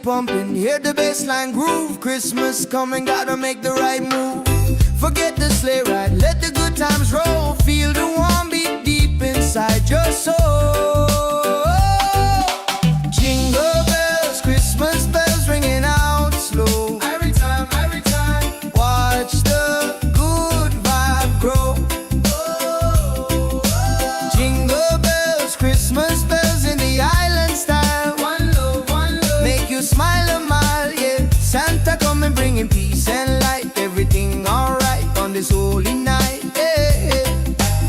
pumping, hear the bassline groove. Christmas coming, gotta make the right move. Forget the sleigh ride, let the good times roll. Feel the warm beat deep inside your soul. Jingle bells, Christmas bells ringing out slow. Every time, watch the good vibe grow. Jingle bells, Christmas bells in the island style. One love, make you smile a mile, yeah. Santa coming bringing peace and light. Everything alright on this holy night, yeah.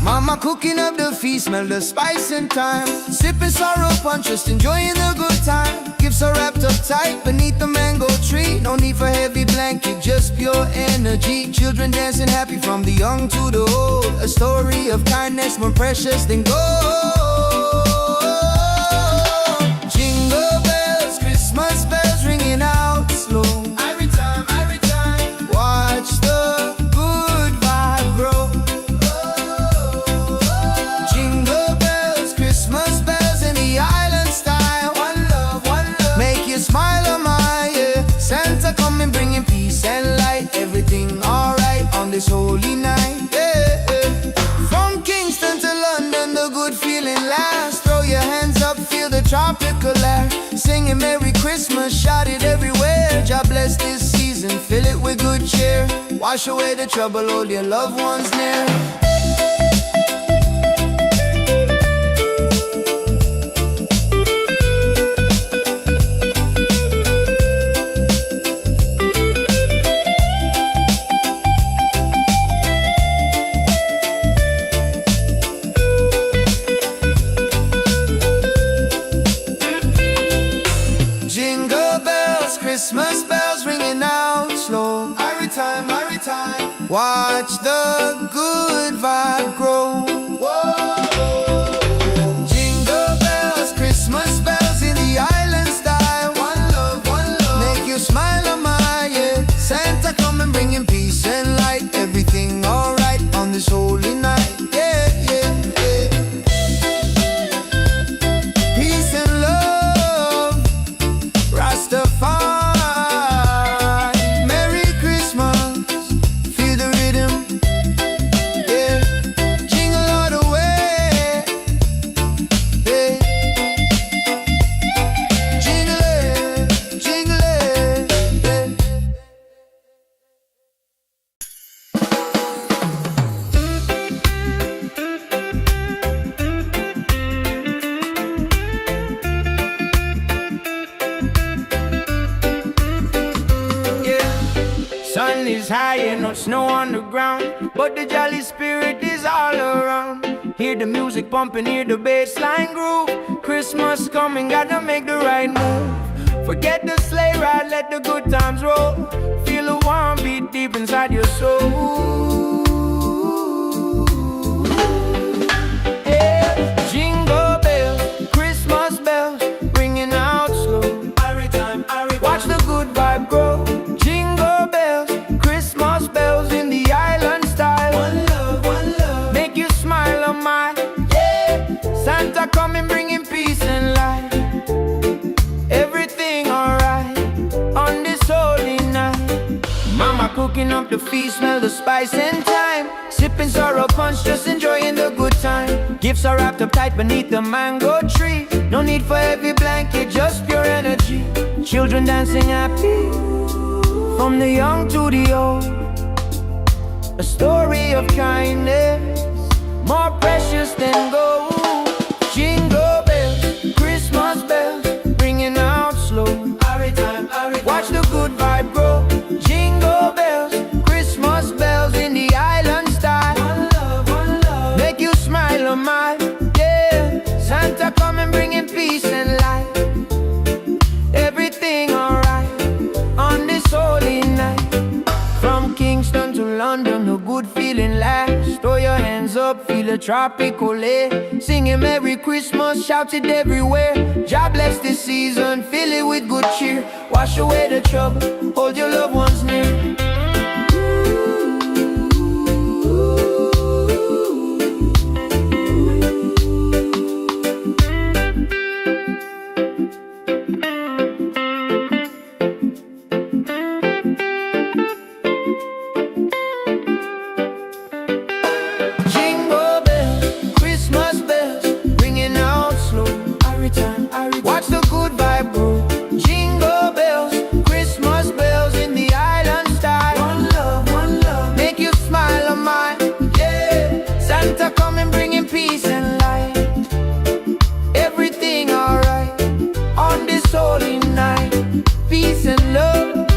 Mama cooking up the feast, smell the spice and thyme. Sipping sorrow punch, just enjoying the good time. Gifts are wrapped up tight beneath the mango tree. No need for heavy blanket, just pure energy. Children dancing happy from the young to the old. A story of kindness more precious than gold. Jingle bells, Christmas bells ringing out slow. Every time, watch the good vibe grow. Jingle bells, Christmas bells in the island style. One love, make you smile a mile, yeah. Santa coming bringing peace and light. Everything alright on this holy night, yeah. From Kingston to London, the good feeling lasts. Throw your hands up, feel the tropical air. Singing Merry Christmas, shout it everywhere. God bless this season, fill it with good cheer. Wash away the trouble, hold your loved ones near. Jingle bells, Christmas bells ringing out slow. Every time, watch the good vibe grow. Whoa. Jingle bells, Christmas bells in the island style. One love, make you smile a mile, yeah. Santa coming bringing peace and light. Everything alright on this holy night, yeah. Peace and love, Rastafari. Merry Christmas, feel the rhythm, yeah. Jingle all the way, yeah. Jingle it, yeah. Sun is high and no snow on the ground, but the jolly spirit is all around. Hear the music pumping, hear the bassline groove. Christmas coming, gotta make the right move. Forget the sleigh ride, let the good times roll. Feel a warm beat deep inside your soul. Yeah. Jingle bells, Christmas bells, ringing out slow. Watch the good vibe grow. Jingle bells, Christmas bells in the island style. One love, make you smile a mile, yeah. Santa coming bringing peace and light. Everything alright on this holy night. Mama cooking up the feast, smell the spice and thyme. Sipping sorrow punch, just enjoying the good time. Gifts are wrapped up tight beneath the mango tree. No need for heavy blanket, just pure energy. Children dancing happy from the young to the old. A story of kindness more precious than gold. Jingle bells, Christmas bells, ringing out slow. Watch the good vibe grow. Jingle bells, Christmas bells in the island style. One love, make you smile a mile, yeah. Santa coming bringing peace and light. Everything alright on this holy night. From Kingston to London, a good feeling lasts. Throw your hands up, feel the tropical air. Singing Merry Christmas, shout it everywhere. God bless this season, fill it with good cheer. Wash away the trouble, hold your loved ones near. Watch the good vibe grow. Jingle bells, Christmas bells in the island style. One love, make you smile on mine. Yeah, Santa coming bringing peace and light. Everything alright on this holy night. Peace and love,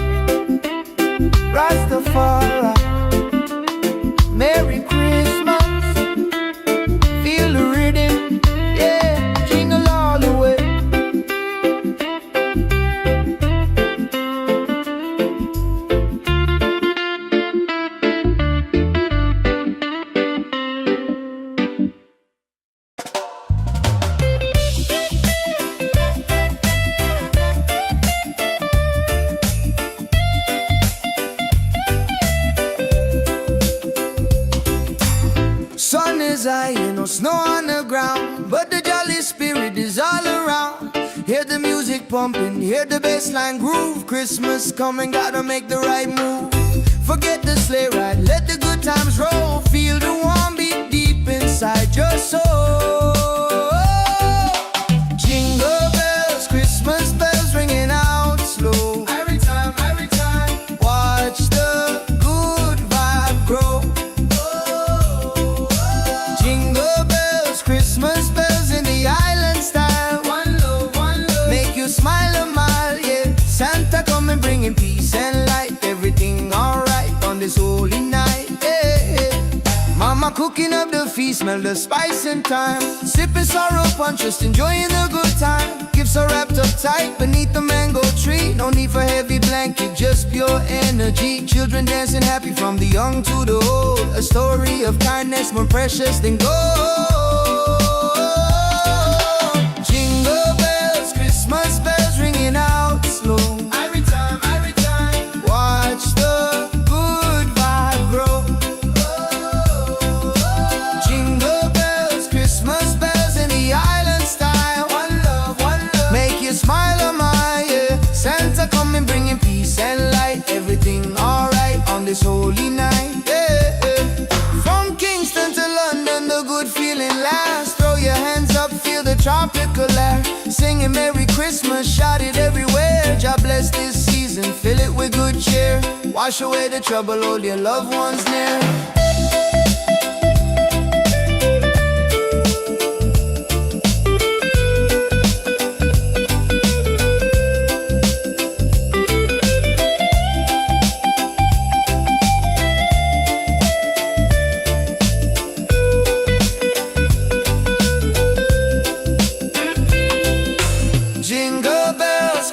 Rastafari. Merry Christmas, feel the rhythm, yeah, jingle all the way. Sun is high, no snow on the ground, but the jolly spirit is all around. Hear the music pumping, hear the bassline groove. Christmas coming, gotta make the right move. Forget the sleigh ride, let the good times roll. Feel the warm beat deep inside your soul. Jingle bells, Christmas bells ringing out slow. Every time, watch the good vibe grow. Christmas bells in the island style. One love, make you smile a mile, yeah. Santa coming bringing peace and light. Everything alright on this holy night, yeah. Mama cooking up the feast, smell the spice and thyme. Sipping sorrow punch, just enjoying the good time. Gifts are wrapped up tight beneath the mango tree. No need for heavy blanket, just pure energy. Children dancing happy from the young to the old. A story of kindness more precious than gold. Jingle bells, Christmas bells ringing out slow. Every time, watch the good vibe grow. Jingle bells, Christmas bells in the island style. One love, make you smile on my, yeah. Santa coming bringing peace and light. Everything alright on this holy night, yeah. From Kingston to London, the good feeling lasts. Throw your hands up, feel the tropical air. Singing Merry Christmas, shout it everywhere. God bless this season, fill it with good cheer. Wash away the trouble, hold your loved ones near.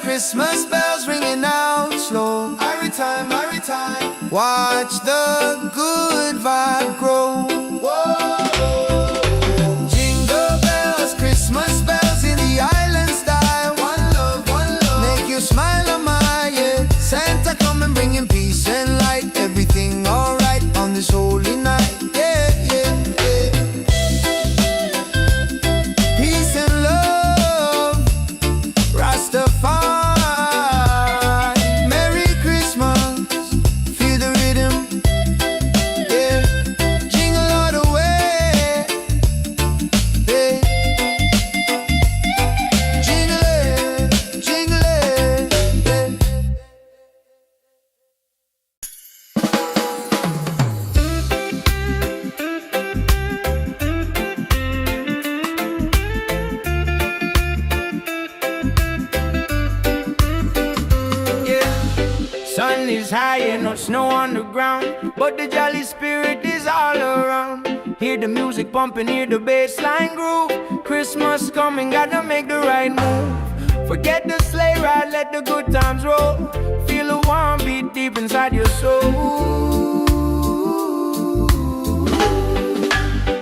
Christmas bells ringing out slow. Every time, watch the good vibe grow. Whoa. Jingle bells, Christmas bells in the island style. One love, make you smile on my, yeah. Santa coming bringing peace and light. Everything alright on this holy night, yeah. Peace and love, Rastafari. Sun is high and no snow on the ground, but the jolly spirit is all around. Hear the music pumping, hear the bassline groove. Christmas coming, gotta make the right move. Forget the sleigh ride, let the good times roll. Feel a warm beat deep inside your soul.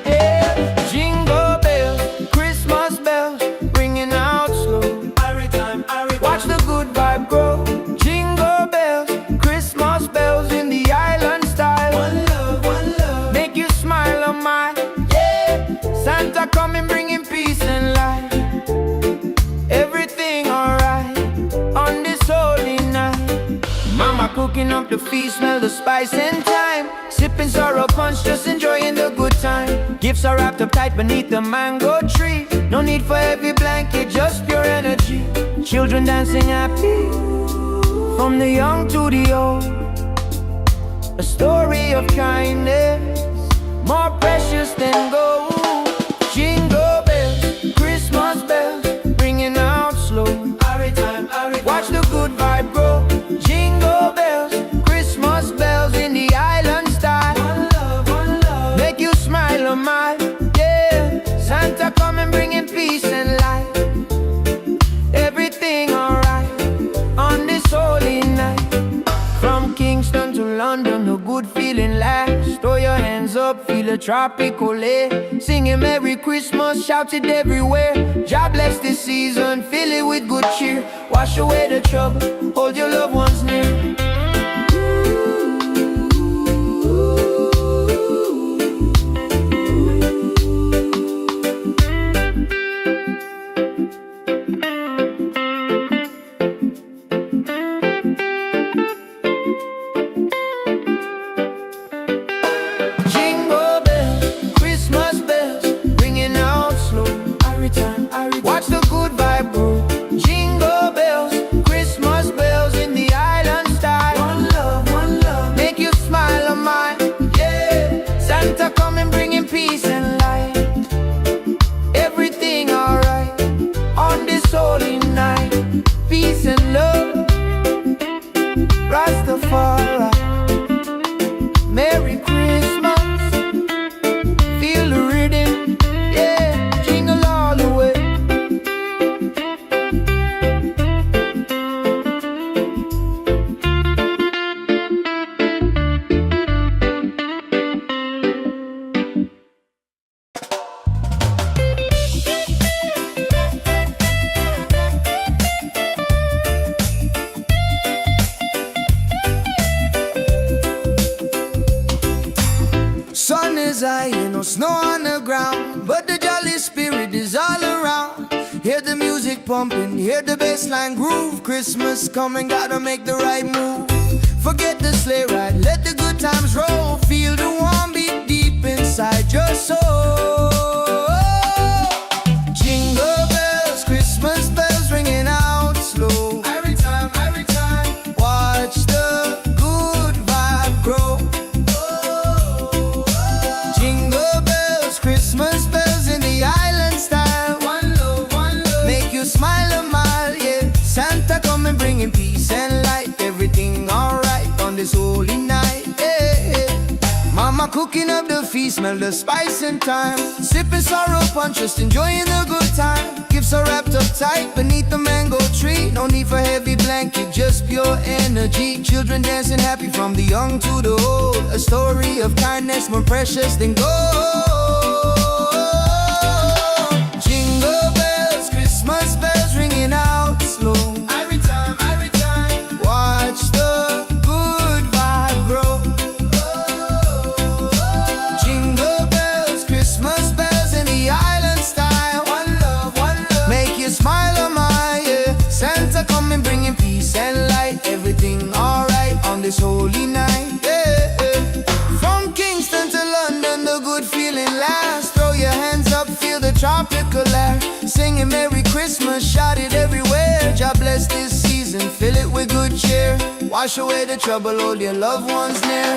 Yeah. Jingle bells, Christmas bells, ringing out slow. Watch the good vibe grow. Jingle bells, Christmas bells in the island style. One love, make you smile on my, yeah. Santa coming bringing peace and light. Everything alright on this holy night. Mama cooking up the feast, smell the spice and thyme. Sipping sorrow punch, just enjoying the good time. Gifts are wrapped up tight beneath the mango tree. No need for heavy blanket, just pure energy. children dancing happy, from the young to the old. A story of kindness, more precious than gold. Jingle bells, Christmas bells, ringing out slow. Watch the good vibe grow. Jingle bells, Christmas bells in the island style. One love, make you smile a mile. Yeah, Santa coming bringing peace and light. Everything alright on this holy night. From Kingston to London, a good feeling lasts. Throw your hands up, feel a tropical air. Singing Merry Christmas, shout it everywhere. God bless this season, fill it with good cheer. Wash away the trouble, hold your loved ones near. Watch the good vibe grow. Jingle bells, Christmas bells in the island style. One love, make you smile a mile. Yeah, Santa coming bringing peace and light. Everything alright on this holy night. Peace and love, Rastafari. Merry Christmas, feel the rhythm. Yeah, jingle all the way. Sun is high, no snow on the ground, but the jolly spirit is all around. Hear the music pumping, hear the bassline groove. Christmas coming, gotta make the right move. Forget the sleigh ride, let the good times roll. Feel the warm beat deep inside your soul. Jingle bells, Christmas bells ringing out slow. Every time, watch the good vibe grow. Christmas bells in the island style. One love, make you smile a mile. Yeah, Santa coming bringing peace and light. Everything alright on this holy night. Yeah, Mama cooking up the feast, smell the spice and thyme. Sipping sorrow punch, just enjoying the good time. Gifts are wrapped up tight beneath the mango tree. No need for heavy blanket, just pure energy. Children dancing happy from the young to the old. A story of kindness more precious than gold. Jingle bells, Christmas bells ringing out slow. Every time, watch the good vibe grow. Jingle bells, Christmas bells in the island style. One love, make you smile a mile. Yeah, Santa coming bringing peace and light. Everything alright on this holy night. Yeah, from Kingston to London, the good feeling lasts. Throw your hands up, feel the tropical air. Singing Merry Christmas, shout it everywhere. God bless this season, fill it with good cheer. Wash away the trouble, hold your loved ones near.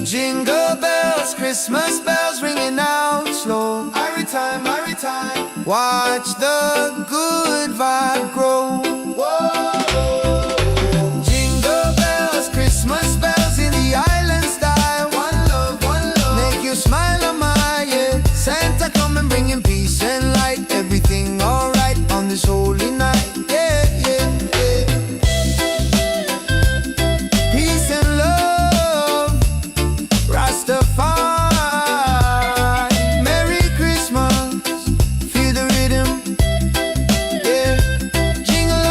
Jingle bells, Christmas bells ringing out slow. Every time, watch the good vibe grow. Whoa. Jingle bells, Christmas bells in the island style. One love, make you smile a mile. Yeah, Santa coming bringing peace and light. Everything alright on this holy night. Yeah. Peace and love, Rastafari. Merry Christmas, feel the rhythm. Yeah, jingle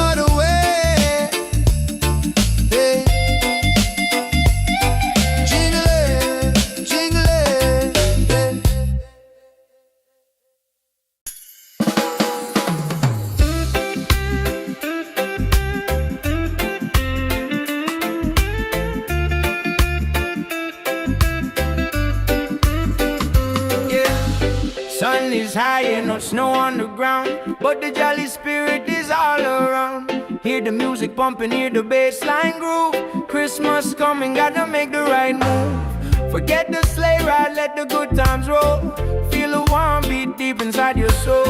sun is high and no snow on the ground, but the jolly spirit is all around. Hear the music pumping, hear the bass line groove. Christmas coming, gotta make the right move. Forget the sleigh ride, let the good times roll. Feel a warm beat deep inside your soul.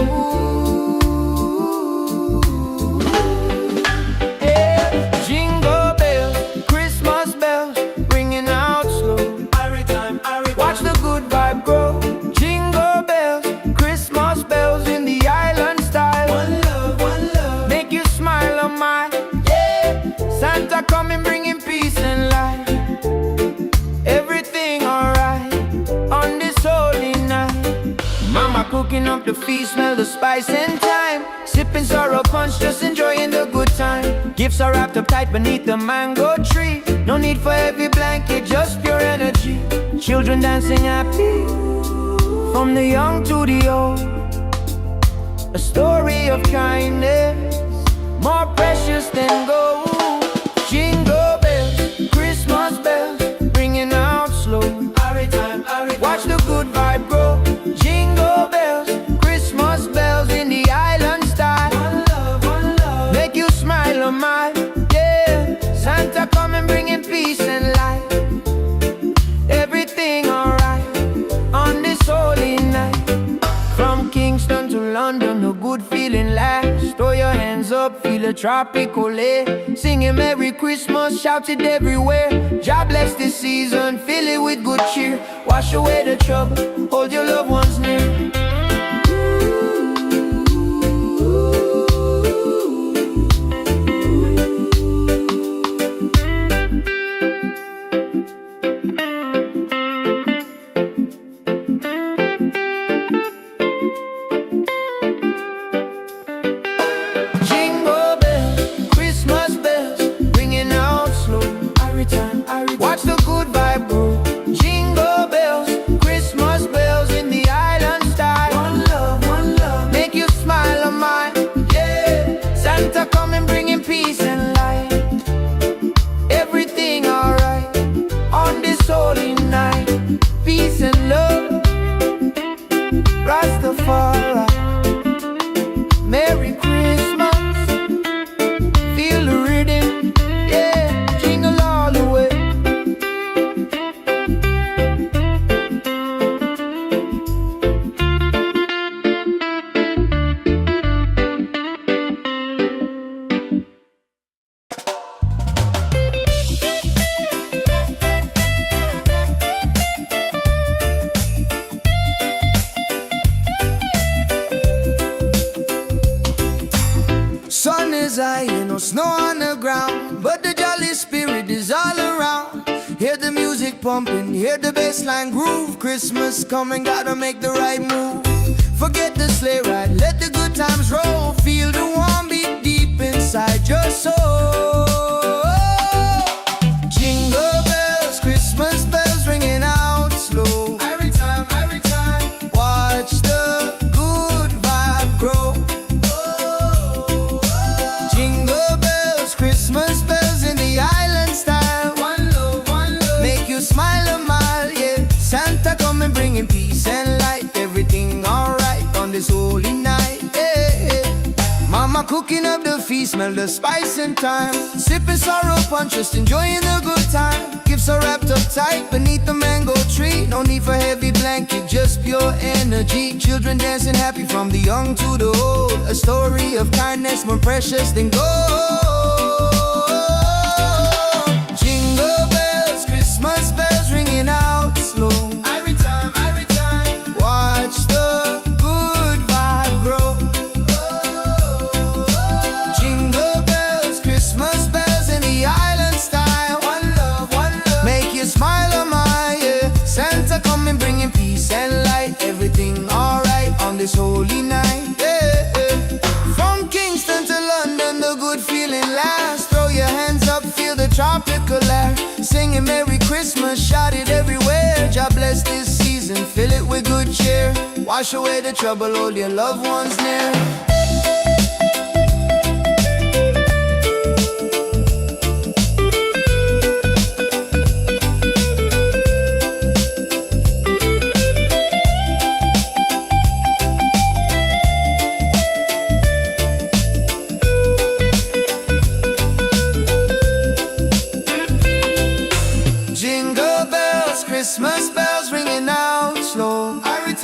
Yeah. Jingle bells, Christmas bells, ringing out slow. Watch the good vibe grow. Jingle bells, Christmas bells in the island style. One love, make you smile on my, yeah. Santa coming bringing peace and light. Everything alright on this holy night. Mama cooking up the feast, smell the spice and thyme. Sipping sorrow punch, just enjoying the good time. Gifts are wrapped up tight beneath the mango tree. No need for heavy blanket, just pure energy. Children dancing happy, from the young to the old. A story of kindness, more precious than gold. Jingle bells, Christmas bells, ringing out slow. Watch the good vibe grow. Jingle bells, Christmas bells in the island style. One love, make you smile on my, yeah. Santa coming bringing peace and light. Everything alright on this holy night. From Kingston to London, a good feeling lasts. Throw your hands up, feel a tropical air. Singing Merry Christmas, shout it everywhere. God bless this season, fill it with good cheer. Wash away the trouble, hold your loved ones near. Watch the good vibe grow. Jingle bells, Christmas bells in the island style. One love, make you smile on mine, yeah. Santa coming bringing peace and light. Everything alright on this holy night. Peace and love, Rastafari. Merry Christmas, feel the rhythm, yeah. Jingle all the way. Sun is high and no snow on the ground, but the jolly spirit is all around. Hear the music pumping, hear the bass line groove. Christmas coming, gotta make the right move. Forget the sleigh ride, let the good times roll. Feel the warm beat deep inside your soul. Jingle bells, Christmas bells ringing out slow. Every time, watch the good vibe grow. Jingle bells, Christmas bells in the island style. One love, make you smile a mile, yeah. Santa coming bringing peace and light. Everything alright on this holy night, yeah. Mama cooking up the feast, smell the spice and thyme. Sipping sorrow punch, just enjoying the good time. Gifts are wrapped up tight beneath the mango tree. No need for heavy blanket, just pure energy. Children dancing happy from the young to the old. A story of kindness more precious than gold. Jingle bells, Christmas bells ringing out slow. Every time, watch the good vibe grow. Jingle bells, Christmas bells in the island style. One love, make you smile on my, yeah. Santa coming bringing peace and light. Everything alright on this holy night, yeah. From Kingston to London, the good feeling lasts. Throw your hands up, feel the tropical air. Singing Merry Christmas, shout it everywhere. God bless this season, fill it with good cheer. Wash away the trouble, hold your loved ones near.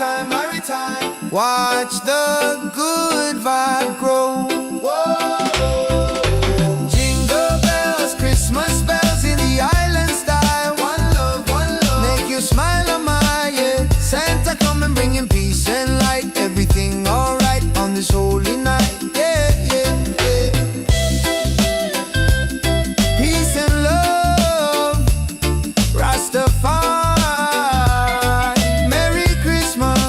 time, every time. Watch the good vibe grow. Whoa. Jingle bells, Christmas bells in the island style. One love, make you smile on my, yeah. Santa come and bringing peace and light. Everything alright on this holy night, yeah, yeah, yeah. Peace and love, Rastafari. Merry Christmas,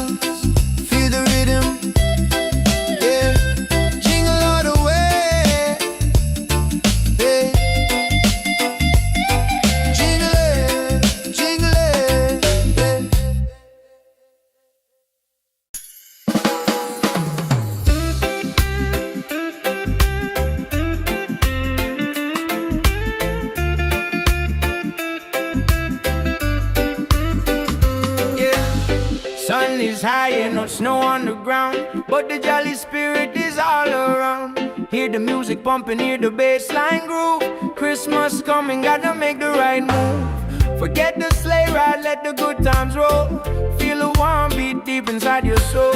feel the rhythm, yeah. Jingle all the way, yeah. Jingle it, jingle it, yeah. Sun is high and no snow on the ground, but the jolly spirit is all around. Hear the music pumping, hear the bass line groove. Christmas coming, gotta make the right move. Forget the sleigh ride, let the good times roll. Feel the warm beat deep inside your soul.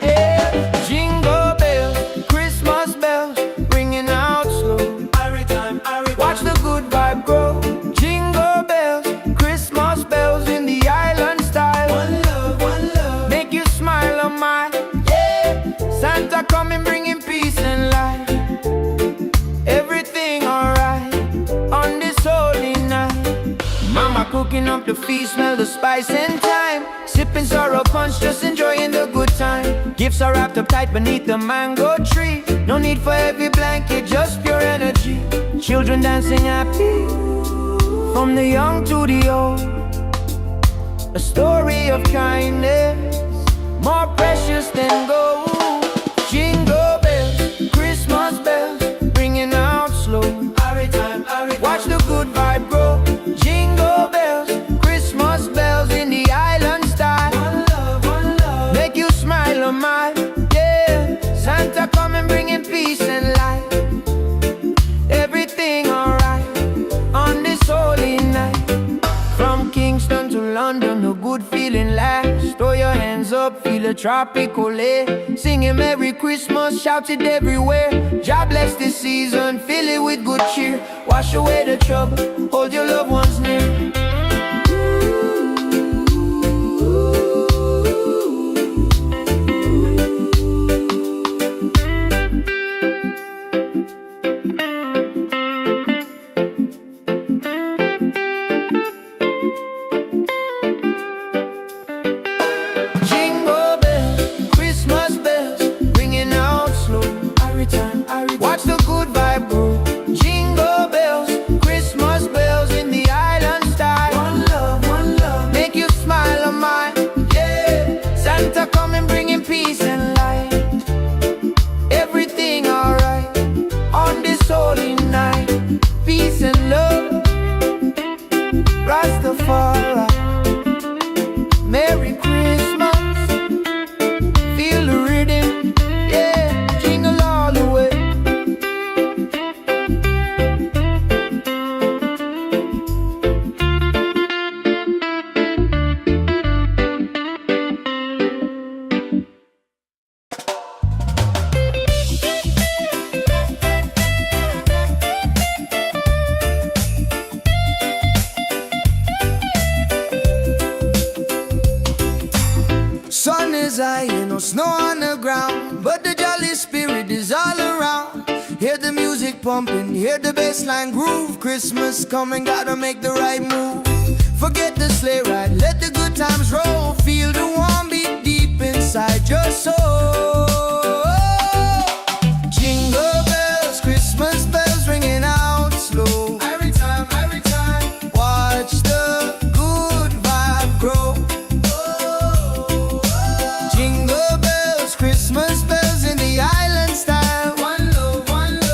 Yeah. Jingle bells, Christmas bells, ringing out slow. Watch the good vibe grow. Jingle bells, Christmas bells in the island style. One love, make you smile on my, yeah. Santa coming bringing peace and light. Everything alright on this holy night. Mama cooking up the feast, smell the spice and thyme. Sipping sorrow punch, just enjoying the good time. Gifts are wrapped up tight beneath the mango tree. No need for heavy blanket, just pure energy. Children dancing happy, from the young to the old. A story of kindness, more precious than gold. Jingle bells, Christmas bells, ringing out slow. Watch the good vibe grow. Jingle bells, Christmas bells in the island style. One love, make you smile on my, yeah. Santa coming bringing peace and light. Everything alright on this holy night. From Kingston to London, the good feeling lasts. Throw your hands up, feel the tropical air. Singing Merry Christmas, shout it everywhere. God bless this season, fill it with good cheer. Wash away the trouble, hold your loved ones near. Jingle bells, Christmas bells, ringing out slow. Watch the good vibe grow. Jingle bells, Christmas bells in the island style. One love, make you smile on my, yeah. Santa coming bringing peace and light. Everything alright on this holy night. Peace and love, Rastafari. Merry Christmas, feel the rhythm, yeah. Jingle all the way. Sun is high and no snow on the ground, but the jolly spirit is all around. Hear the music pumping, hear the bass line groove. Christmas coming, gotta make the right move. Forget the sleigh ride, let the good times roll. Feel the warm beat deep inside your soul. Jingle bells, Christmas bells ringing out slow. Every time, watch the good vibe grow. Jingle bells, Christmas bells in the island style. One love,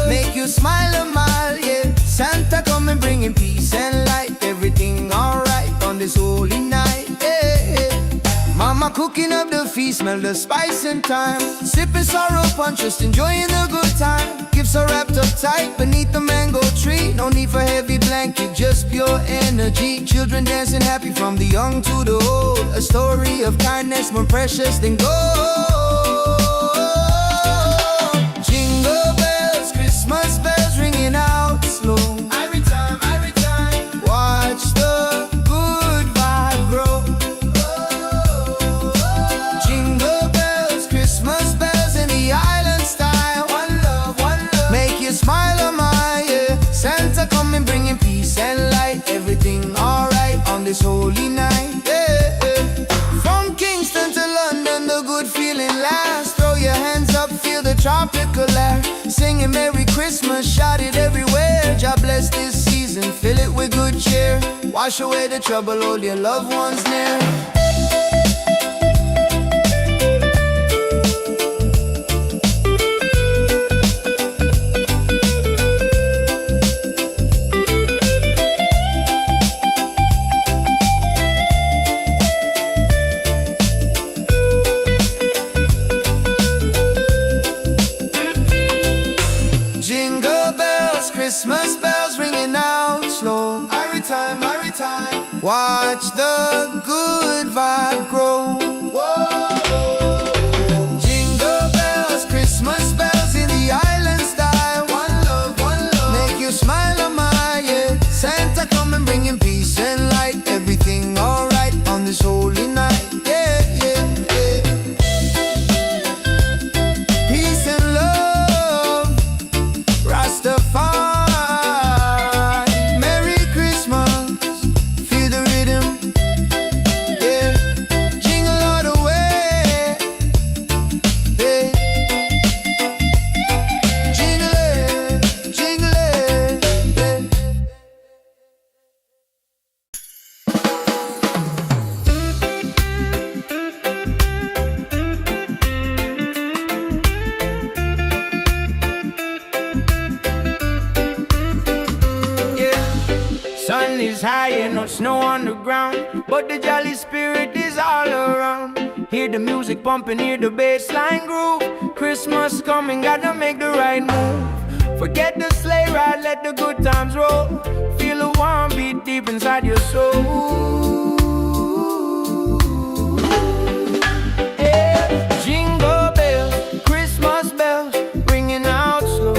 make you smile a mile, yeah. Santa come and bringing peace and light. Everything alright on this holy night, yeah, yeah. Mama cooking up the feast, smell the spice and thyme. Sipping sorrow punch, just enjoying the good time. Gifts are wrapped up tight beneath the mango tree. No need for heavy blanket, just pure energy. energy. Children dancing happy from the young to the old. A story of kindness more precious than gold. Jingle bells, Christmas bells ringing out slow. Every time, watch the good vibe grow. Jingle bells, Christmas bells in the island style. One love, make you smile on my yeah. Santa coming bringing peace and light. Everything alright on this holy night. Yeah, yeah. From Kingston to London, the good feeling lasts. Throw your hands up, feel the tropical air. Singing Merry Christmas, shout it everywhere. God bless this season, fill it with good cheer. Wash away the trouble, hold your loved ones near. Jingle bells, Christmas bells ringing out slow. Every time, watch the good vibe grow. Whoa. Jingle bells, Christmas bells in the island style. One love, make you smile on my yeah. Santa coming bringing peace and light. Everything alright on this holy night. Yeah, yeah, yeah. Peace and love, Rastafari. Merry Christmas, feel the rhythm. Yeah, jingle all the way. Yeah. Jingle it, jingle it, yeah. Sun is high and no snow on the ground, but the jolly spirit is all around. Hear the music pumping, hear the bass line groove. Christmas coming, gotta make the right move. Forget the sleigh ride, let the good times roll. Feel a warm beat deep inside your soul. Yeah. Jingle bells, Christmas bells, ringing out slow.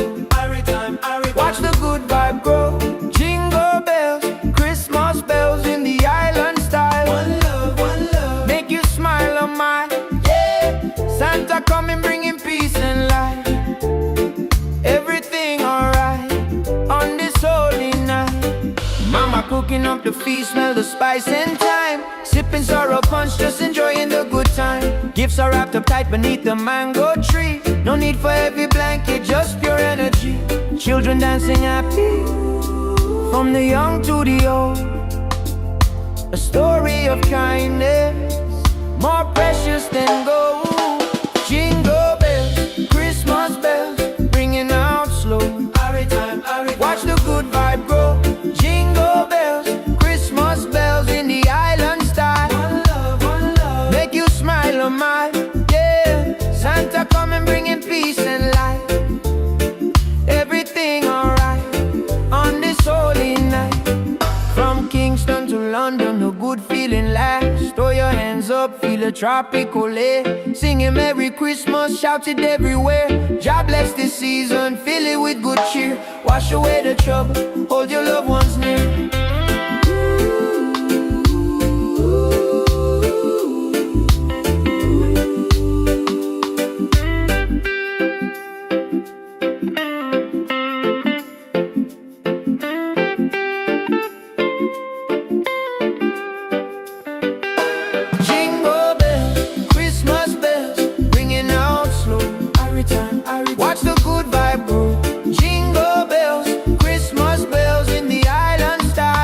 Watch the good vibe grow. Jingle bells, Christmas bells in the island style. One love, make you smile on my yeah. Santa coming bringing peace and light. Everything alright on this holy night. Mama cooking up the feast, smell the spice and thyme. Sipping sorrow punch, just enjoying the good time. Gifts are wrapped up tight beneath the mango tree. No need for heavy blanket, just pure energy. Children dancing happy, from the young to the old. A story of kindness, more precious than gold. Jingle bells, Christmas bells, ringing out slow. Watch the good vibe grow. Jingle bells, Christmas bells in the island style. One love, make you smile on my yeah. Santa coming bringing peace and light. Everything alright on this holy night. From Kingston to London, the good feeling lasts. Throw your hands up, feel the tropical air. Singing Merry Christmas, shout it everywhere. God bless this season, fill it with good cheer. Wash away the trouble, hold your loved ones near. Jingle bells, Christmas bells, ringing out slow. Watch the good vibe grow. Jingle bells, Christmas bells in the island style.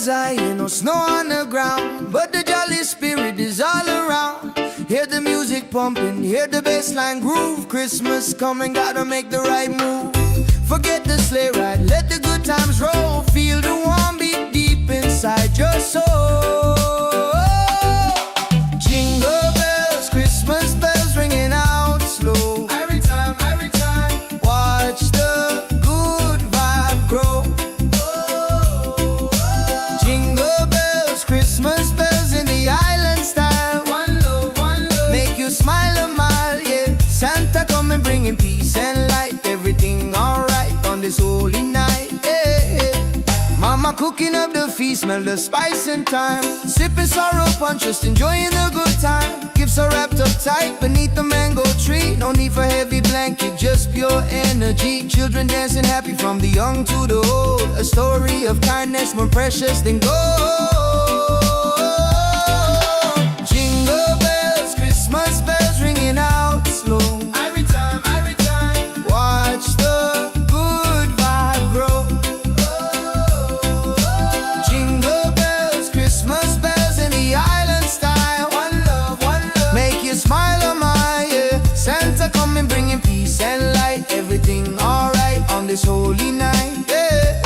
is high, ain't no snow on the ground, but the jolly spirit is all around. Hear the music pumping, hear the bassline groove. Christmas coming, gotta make the right move. Forget the sleigh ride, let the good times roll. Feel the warm beat deep inside your soul. Jingle bells, Christmas bells ringing out slow. Every time, watch the good vibe grow. Jingle bells, Christmas bells in the island style. One love, make you smile a mile, yeah. Santa coming bringing peace and light. Everything alright on this holy night, yeah. Mama cooking up the feast, smell the spice and thyme. Sipping sorrow punch, just enjoying the good time. Gifts are wrapped up tight beneath the mango tree. No need for heavy blanket, just pure energy. Children dancing happy from the young to the old. A story of kindness more precious than gold. Jingle bells, Christmas bells ringing out slow. Every time, watch the good vibe grow. Jingle bells, Christmas bells in the island style. One love, make you smile a mile, yeah. Santa coming bringing peace and light. Everything alright on this holy night, yeah.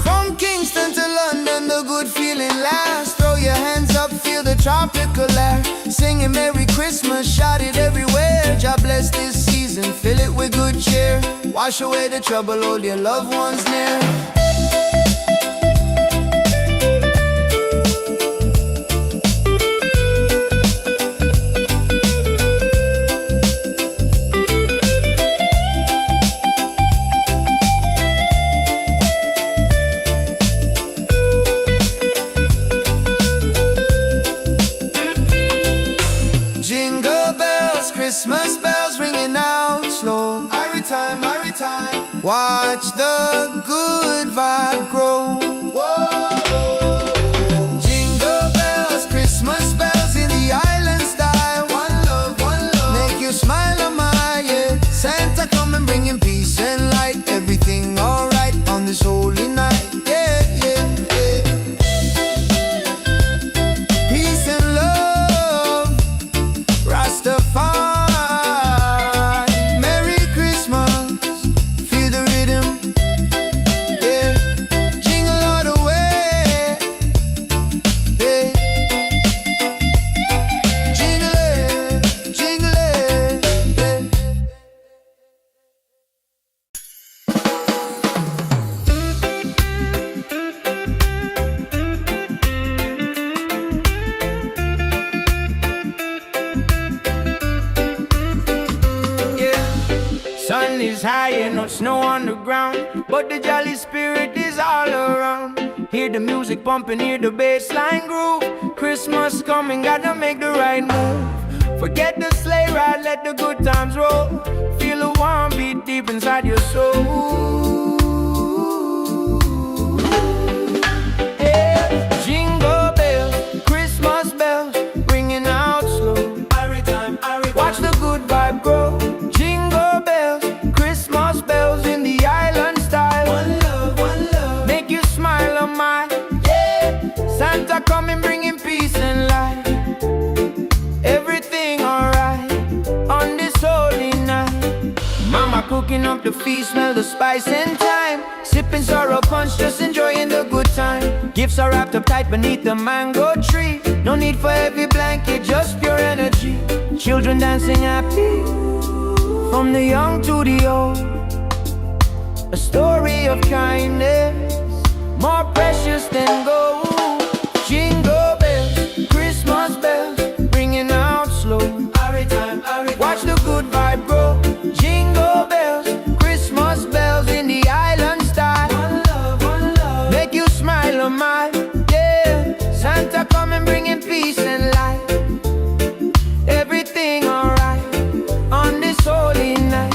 From Kingston to London, the good feeling lasts. Throw your hands up, feel the tropical air. Singing Merry Christmas, shout it everywhere. God bless this season, fill it with good cheer. Wash away the trouble, hold your loved ones near. Jingle bells, Christmas bells ringing out slow. Every time, watch the good vibe grow. Whoa. Jingle bells, Christmas bells in the island style. One love, make you smile a mile, yeah. Santa coming bringing peace and light. Everything alright on this holy night, yeah, yeah, yeah. Peace and love, Rastafari. Merry Christmas, feel the rhythm, yeah. Jingle all the way, yeah. Jingle it, yeah. Sun is high and no snow on the ground, but the jolly spirit is all around. Hear the music pumping, hear the bassline groove. Christmas coming, gotta make the right move. Forget the sleigh ride, let the good times roll. Feel the warm beat deep inside your soul. Yeah. Jingle bells, Christmas bells, ringing out slow. Watch the good vibe grow. Jingle bells, Christmas bells in the island style. One love, make you smile a mile, yeah. Santa coming bringing peace and light. Everything alright on this holy night. Mama cooking up the feast, smell the spice and thyme. Sipping sorrow punch, just enjoying the good time. Gifts are wrapped up tight beneath the mango tree. No need for heavy blanket, just pure energy. Children dancing happy from the young to the old. A story of kindness more precious than gold. Jingle bells, Christmas bells, ringing out slow. Watch the good vibe grow. Jingle bells, Christmas bells in the island style. One love, make you smile a mile, yeah. Santa coming bringing peace and light. Everything alright on this holy night.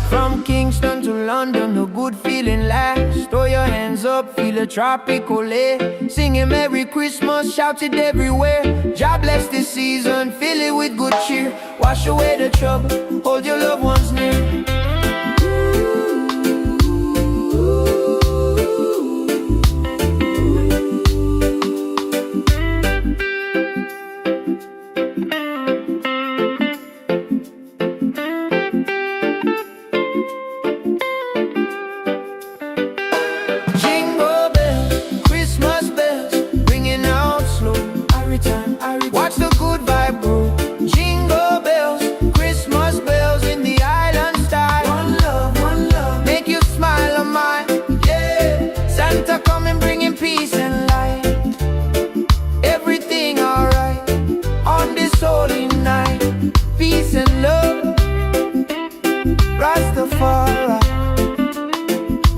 From Kingston to London, the good feeling lasts. Throw your hands up, feel a tropical air. Singing Merry Christmas, shout it everywhere. God bless this season, fill it with good cheer. Wash away the trouble, hold your loved ones near.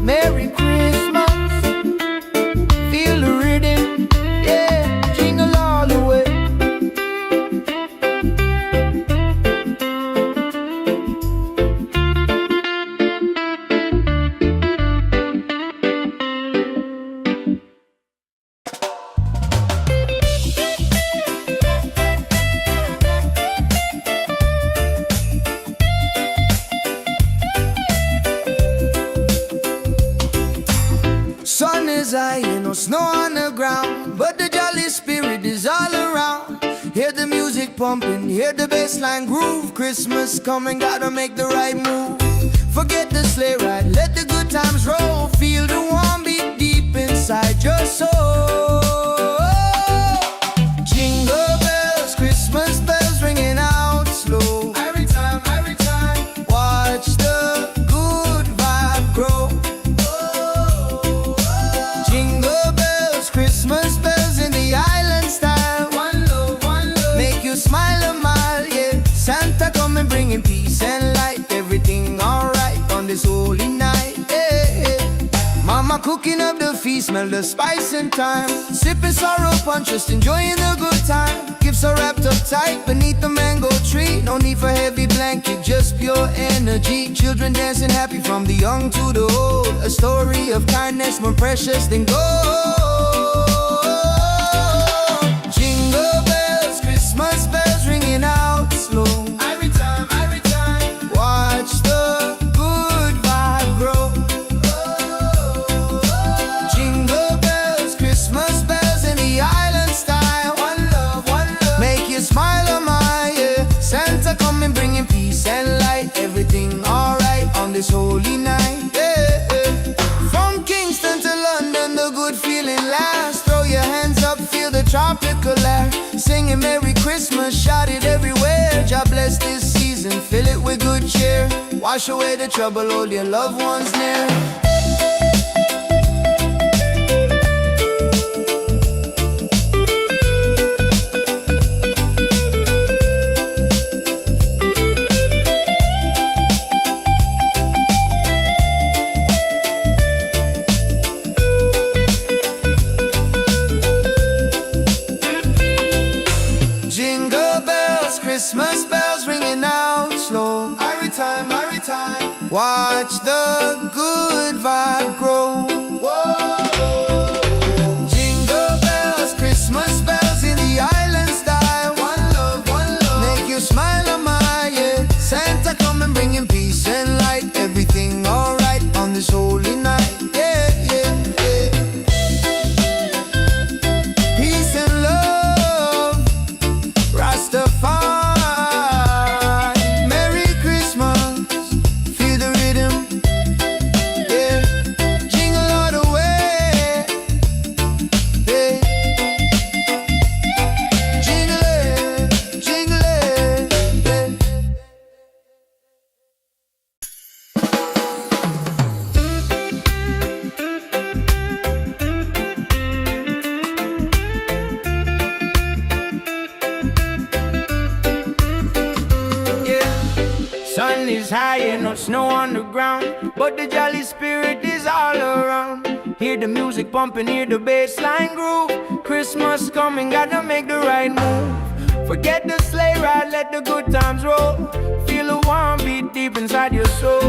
Merry Christmas. Feel the rhythm, yeah, jingle all the way. Sun is high, ain't no snow on the ground, but the jolly spirit is all around. Hear the music pumping, hear the bassline groove. Christmas coming, gotta make the right move. Forget the sleigh ride, let the good times roll. Feel the warm beat deep inside your soul. Jingle bells, Christmas bells ringing out slow. Every time, watch the good vibe grow. Jingle bells, Christmas bells in the island style. One love, make you smile a mile, yeah. Santa coming bringing peace and light. Everything alright on this holy night, yeah. Mama cooking up the feast, smell the spice and thyme. Sipping sorrow punch, just enjoying the good time. Gifts are wrapped up tight beneath the mango tree. No need for heavy blanket, just pure energy. Children dancing happy from the young to the old. A story of kindness more precious than gold. Jingle bells, Christmas bells ringing out slow. Every time, watch the good vibe grow. Jingle bells, Christmas bells in the island style. One love, make you smile a mile, yeah. Santa coming bringing peace and light. Everything alright on this holy night, yeah. From Kingston to London, the good feeling lasts. Throw your hands up, feel the tropical air. Singing Merry Christmas, shout it everywhere. God bless this season, fill it with good cheer. Wash away the trouble, hold your loved ones near. Jingle bells, Christmas bells ringing out slow. Every time, watch the good vibe grow. Whoa. Jingle bells, Christmas bells in the island style. One love, make you smile a mile, yeah. Santa coming bringing peace and light. Everything alright on this holy night, yeah, yeah, yeah. Peace and love, Rastafari. Merry Christmas, feel the rhythm, yeah. Jingle all the way, yeah. Jingle it, yeah. Sun is high and no snow on the ground, but the jolly spirit is all around. Hear the music pumping, hear the bassline groove. Christmas coming, gotta make the right move. Forget the sleigh ride, let the good times roll. Feel the warm beat deep inside your soul.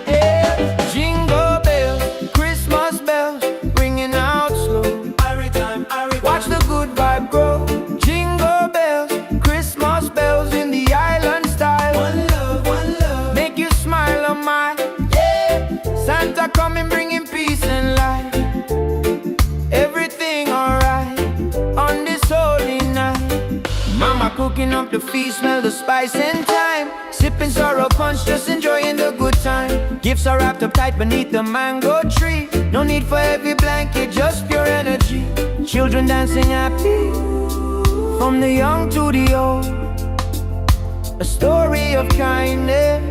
Yeah. Jingle bells, Christmas bells, ringing out slow. Watch the good vibe grow. Jingle bells, Christmas bells in the island style. One love, make you smile a mile, yeah. Santa coming bringing peace and light. Everything alright on this holy night. Mama cooking up the feast, smell the spice and thyme. Sipping sorrow punch, just enjoying the good time. Gifts are wrapped up tight beneath the mango tree. No need for heavy blanket, just pure energy. Children dancing happy, from the young to the old. A story of kindness,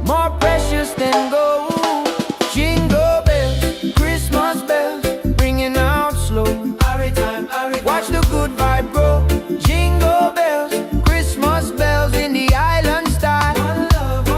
more precious than gold. Jingle bells, Christmas bells, ringing out slow. Watch the good vibe grow. Jingle bells, Christmas bells in the island style. One love,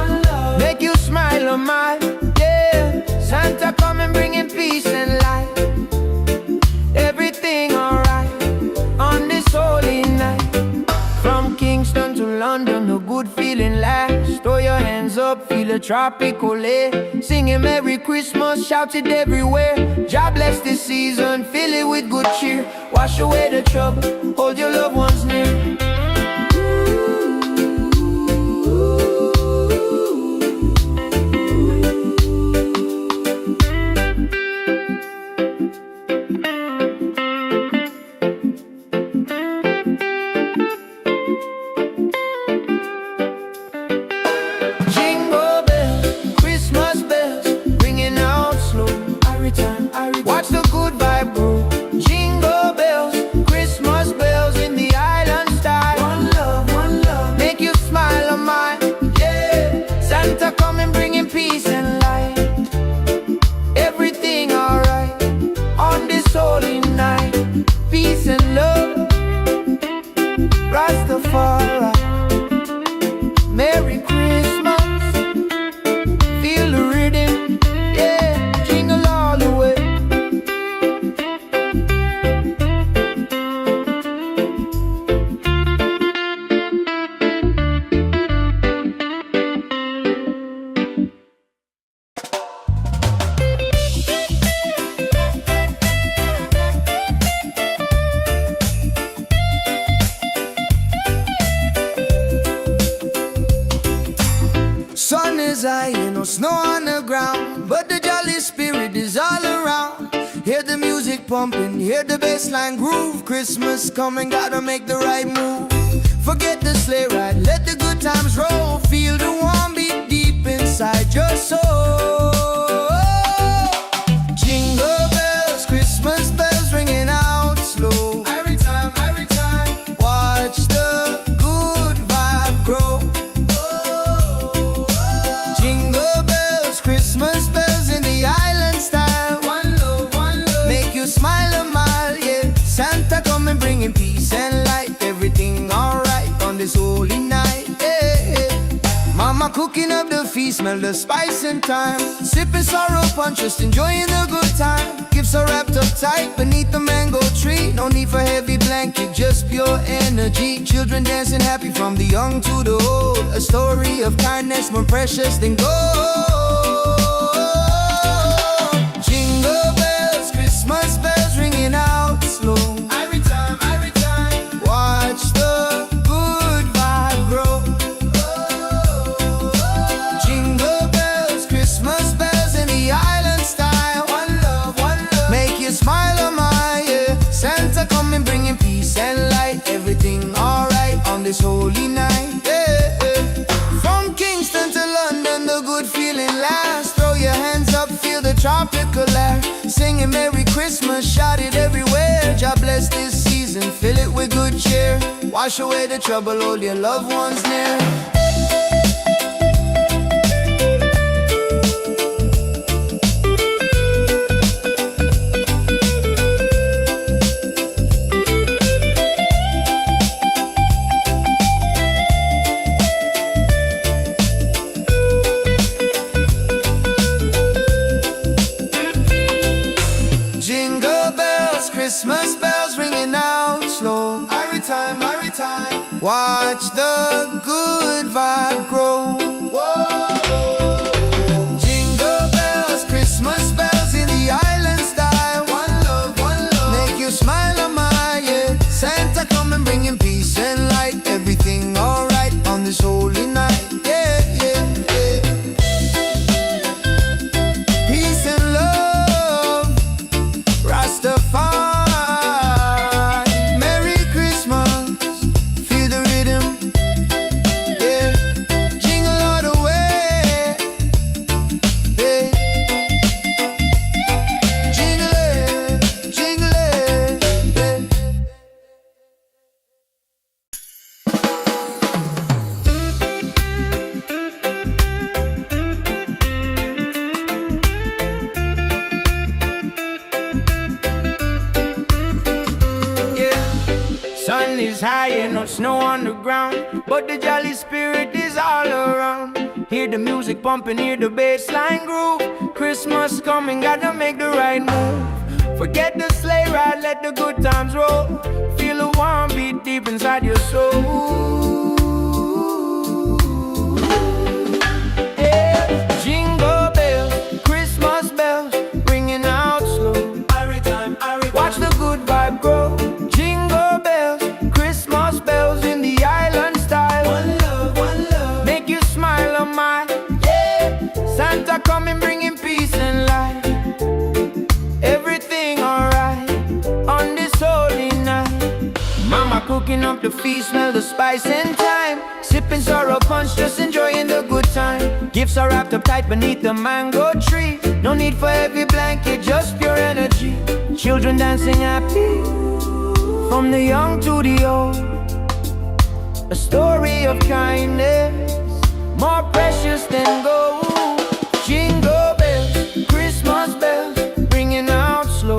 hands up, feel a tropical air. Singing Merry Christmas, shout it everywhere. God bless this season, fill it with good cheer. Wash away the trouble, hold your loved ones near. Watch the good vibe grow. Jingle bells, Christmas bells in the island style. One love, make you smile on mine. Yeah, Santa coming bringing peace and light. Everything alright on this holy night. Peace and love, Rastafari. Merry Christmas, feel the rhythm. Yeah, jingle all the way. Sun is high, no snow on the ground, but the jolly spirit is all around. Hear the music pumping, hear the bassline groove. Christmas coming, gotta make the right move. Forget the sleigh ride, let the good times roll. Feel the warm beat deep inside your soul. Jingle bells, Christmas bells ringing out slow. Every time, watch the good vibe grow. Jingle bells, Christmas bells in the island style. One love, make you smile a mile, yeah. Santa coming bringing peace and light. Everything alright on this holy night, yeah. Mama cooking up the feast, smell the spice and thyme. Sipping sorrow punch, just enjoying the good time. Gifts are wrapped up tight beneath the mango tree. No need for heavy blanket, just pure energy. Children dancing happy from the young to the old. A story of kindness more precious than gold. Jingle bells, Christmas bells ringing out slow. Every time, watch the good vibe grow. Jingle bells, Christmas bells in the island style. One love, make you smile on my, yeah. Santa coming bringing peace and light. Everything alright on this holy night, yeah. From Kingston to London, the good feeling lasts. Throw your hands up, feel the tropical air. Singing Merry Christmas, shout it everywhere. God bless this season, fill it with good cheer. Wash away the trouble, hold your loved ones near. Jingle bells, Christmas bells ringing out slow. Every time, watch the good vibe grow. Whoa. Jingle bells, Christmas bells in the island style. One love, make you smile on my, yeah. Santa coming bringing peace and light. Everything alright on this holy night, yeah, yeah, yeah. Peace and love, Rastafari. Merry Christmas, feel the rhythm, yeah. Jingle all the way, yeah. Jingle it, yeah. Sun is high and no snow on the ground, but the jolly spirit is all around. Hear the music pumping, hear the bassline groove. Christmas coming, gotta make the right move. Forget the sleigh ride, let the good times roll. Feel a warm beat deep inside your soul. Santa coming bringing peace and light. Everything alright on this holy night. Mama cooking up the feast, smell the spice and thyme. Sipping sorrow punch, just enjoying the good time. Gifts are wrapped up tight beneath the mango tree. No need for heavy blanket, just pure energy. Children dancing happy, from the young to the old. A story of kindness, more precious than gold. Jingle bells, Christmas bells, ringing out slow.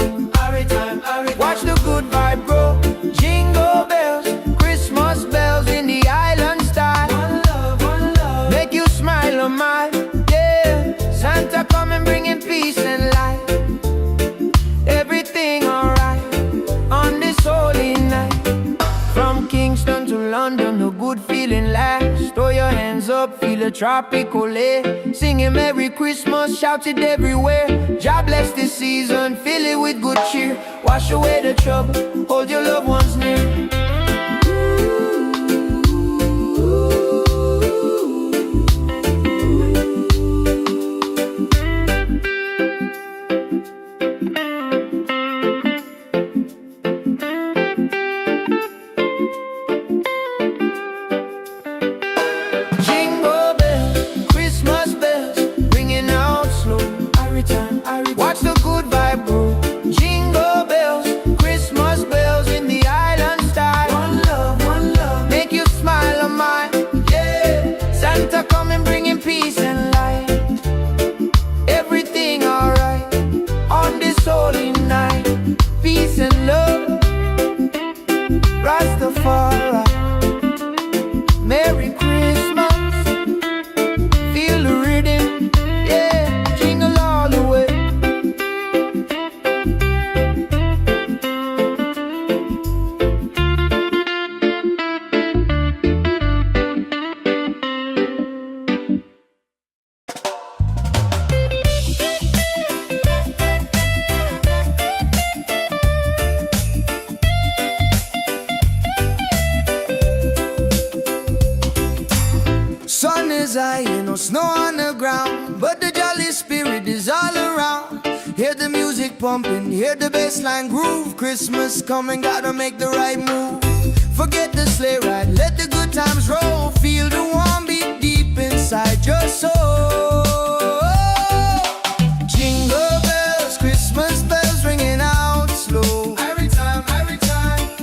Watch the good vibe grow. Jingle bells, Christmas bells in the island style. One love, make you smile a mile. Yeah, Santa coming bringing peace and light. Everything alright on this holy night. From Kingston to London, the good feeling lasts. Throw your hands up, feel a tropical air. Singing Merry Christmas, shout it everywhere. God bless this season, fill it with good cheer. Wash away the trouble, hold your loved ones near. Watch the good vibe grow. Jingle bells, Christmas bells in the island style. One love, make you smile a mile. Yeah, Santa coming bringing peace and light. Everything alright on this holy night. Peace and love, Rastafari. Merry Christmas, feel the rhythm. Yeah, jingle all the way. Sun is high, no snow on the ground, but the jolly spirit is all around. Hear the music pumping, hear the bassline groove. Christmas coming, gotta make the right move. Forget the sleigh ride, let the good times roll. Feel the warm beat deep inside your soul. Jingle bells, Christmas bells ringing out slow. Every time,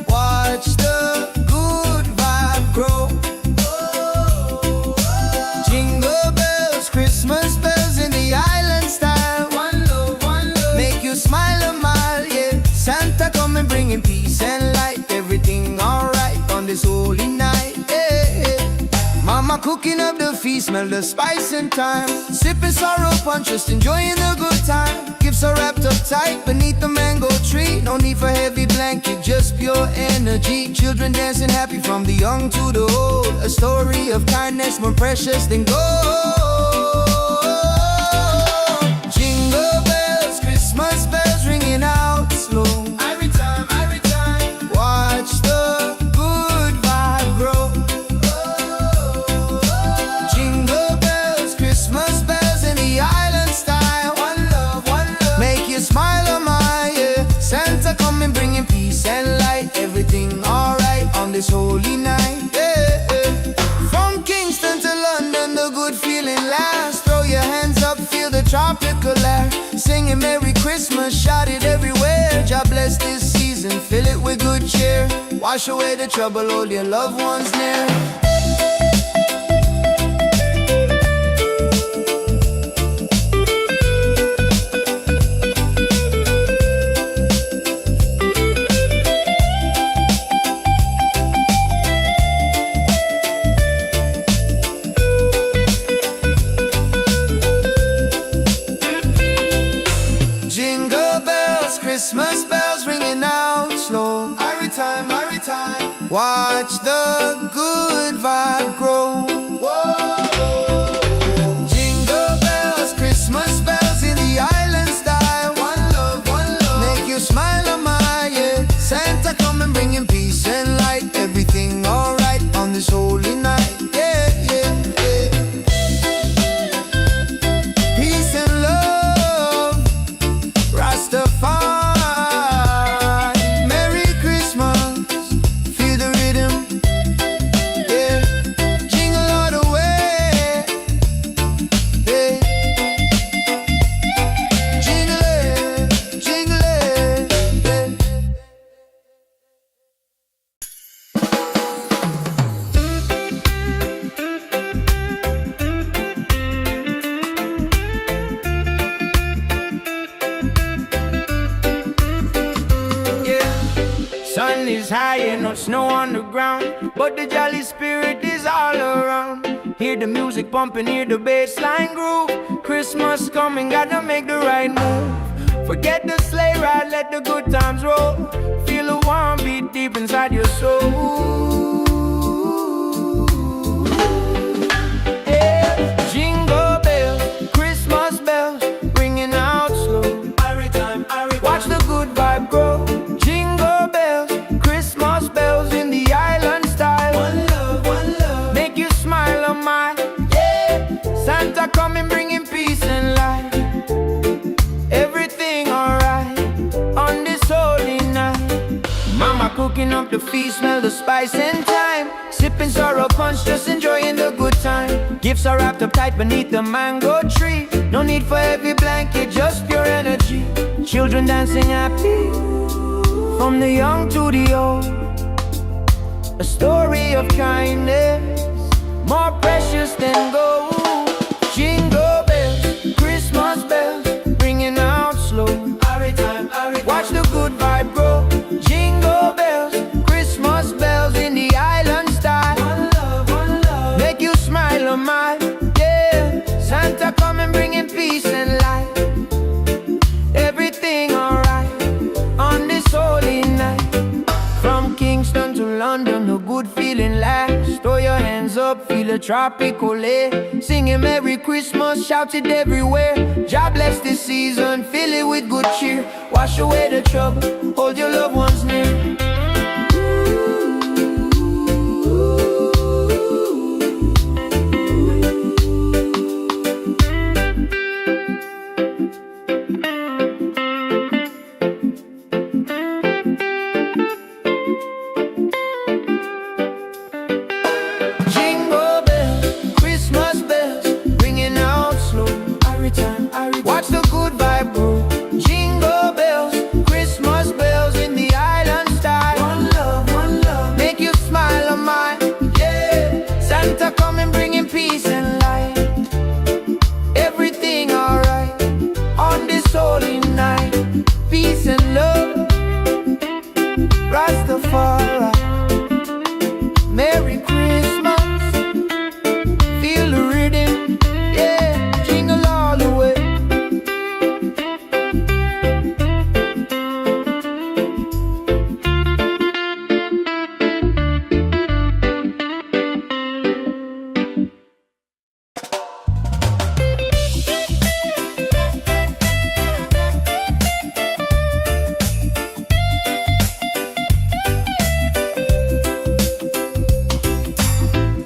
watch the good vibe grow. Jingle bells, Christmas bells in the island style. One love, make you smile a mile. Yeah, Santa coming bringing peace and light. Everything alright on this holy night. Yeah, Mama cooking up the feast, smell the spice and thyme. Sipping sorrow punch, just enjoying the good time. Gifts are wrapped up tight beneath the mango tree. No need for heavy blanket, just pure energy. Children dancing happy from the young to the old. A story of kindness more precious than gold. Jingle bells, Christmas bells ringing out slow. Every time, watch the good vibe grow. Jingle bells, Christmas bells in the island style. One love, make you smile a mile. Yeah, Santa coming bringing peace and light. Everything alright on this holy night. Yeah, from Kingston to London, the good feeling lasts. Throw your hands up, feel the tropical air. Singing Merry Christmas, shout it everywhere. God bless this season, fill it with good cheer. Wash away the trouble, hold your loved ones near. Jingle bells, Christmas bells ringing out slow. Every time, watch the good vibe grow. Whoa. Jingle bells, Christmas bells in the island style. One love, make you smile a mile. Yeah, Santa coming bringing peace and light. Everything alright on this holy night. Yeah, yeah, yeah. is high and no snow on the ground, but the jolly spirit is all around. Hear the music pumping, hear the bass line groove. Christmas coming, gotta make the right move. Forget the sleigh ride, let the good times roll. Feel the warm beat deep inside your soul. Yeah. Jingle bells, Christmas bells, ringing out slow. Watch the good vibe grow. Jingle bells, Christmas bells in the island style. One love, make you smile on my, yeah. Santa coming bringing peace and light. Everything alright on this holy night. Mama cooking up the feast, smell the spice and thyme. Sipping sorrow punch, just enjoying the good time. Gifts are wrapped up tight beneath the mango tree. No need for heavy blanket, just pure energy. Children dancing happy, from the young to the old. A story of kindness, more precious than gold. Jingle bells, Christmas bells, ringing out slow. Watch the good vibe grow. Jingle bells, Christmas bells in the island style. One love, make you smile on my, yeah. Santa coming bringing peace and light. Everything alright on this holy night. From Kingston to London, a good feeling lasts. Throw your hands up, feel a tropical air. Singing Merry Christmas, shout it everywhere. God bless this season, fill it with good cheer. Wash away the trouble, hold your loved ones near. Watch the good vibe grow. Jingle bells, Christmas bells in the island style. One love, make you smile on mine, yeah. Santa coming bringing peace and light. Everything alright on this holy night. Peace and love, Rastafari. Merry Christmas, feel the rhythm, yeah. Jingle all the way.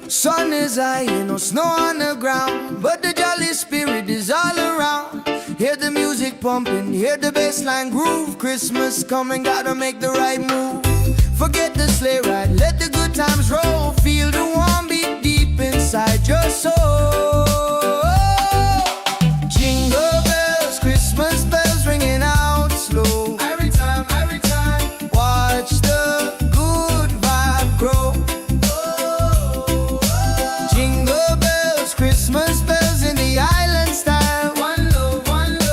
Sun is high and no snow on the ground, but the jolly spirit is all around. Hear the music pumping, hear the bass line groove. Christmas coming, gotta make the right move. Forget the sleigh ride, let the good times roll. Feel the warm beat deep inside your soul. Jingle bells, Christmas bells ringing out slow. Every time, watch the good vibe grow. Jingle bells, Christmas bells in the island style. One love,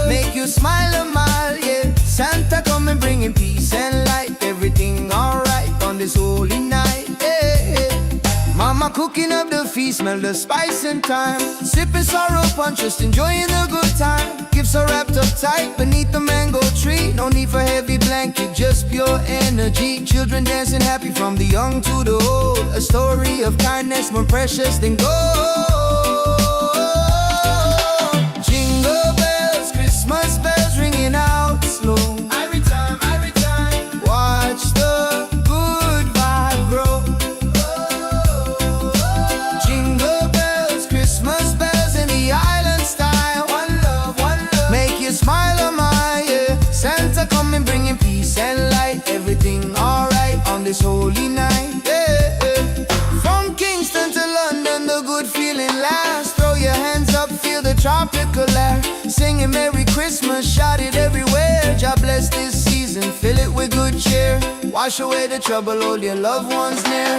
make you smile a mile, yeah. Santa coming bringing peace and light. Everything alright on this holy night, yeah. Mama cooking up the feast, smell the spice and thyme. Sipping sorrow punch, just enjoying the good time. Gifts are wrapped up tight beneath the mango tree. No need for heavy blanket, just pure energy. Children dancing happy from the young to the old. A story of kindness more precious than gold. Jingle bells, Christmas bells ringing out slow. Every time, watch the good vibe grow. Jingle bells, Christmas bells in the island style. One love, make you smile on my, yeah. Santa coming bringing peace and light. Everything alright on this holy night, yeah. From Kingston to London, the good feeling lasts. Throw your hands up, feel the tropical air. Singing Merry Christmas, shout it everywhere. God bless this season, fill it with good cheer. Wash away the trouble, hold your loved ones near.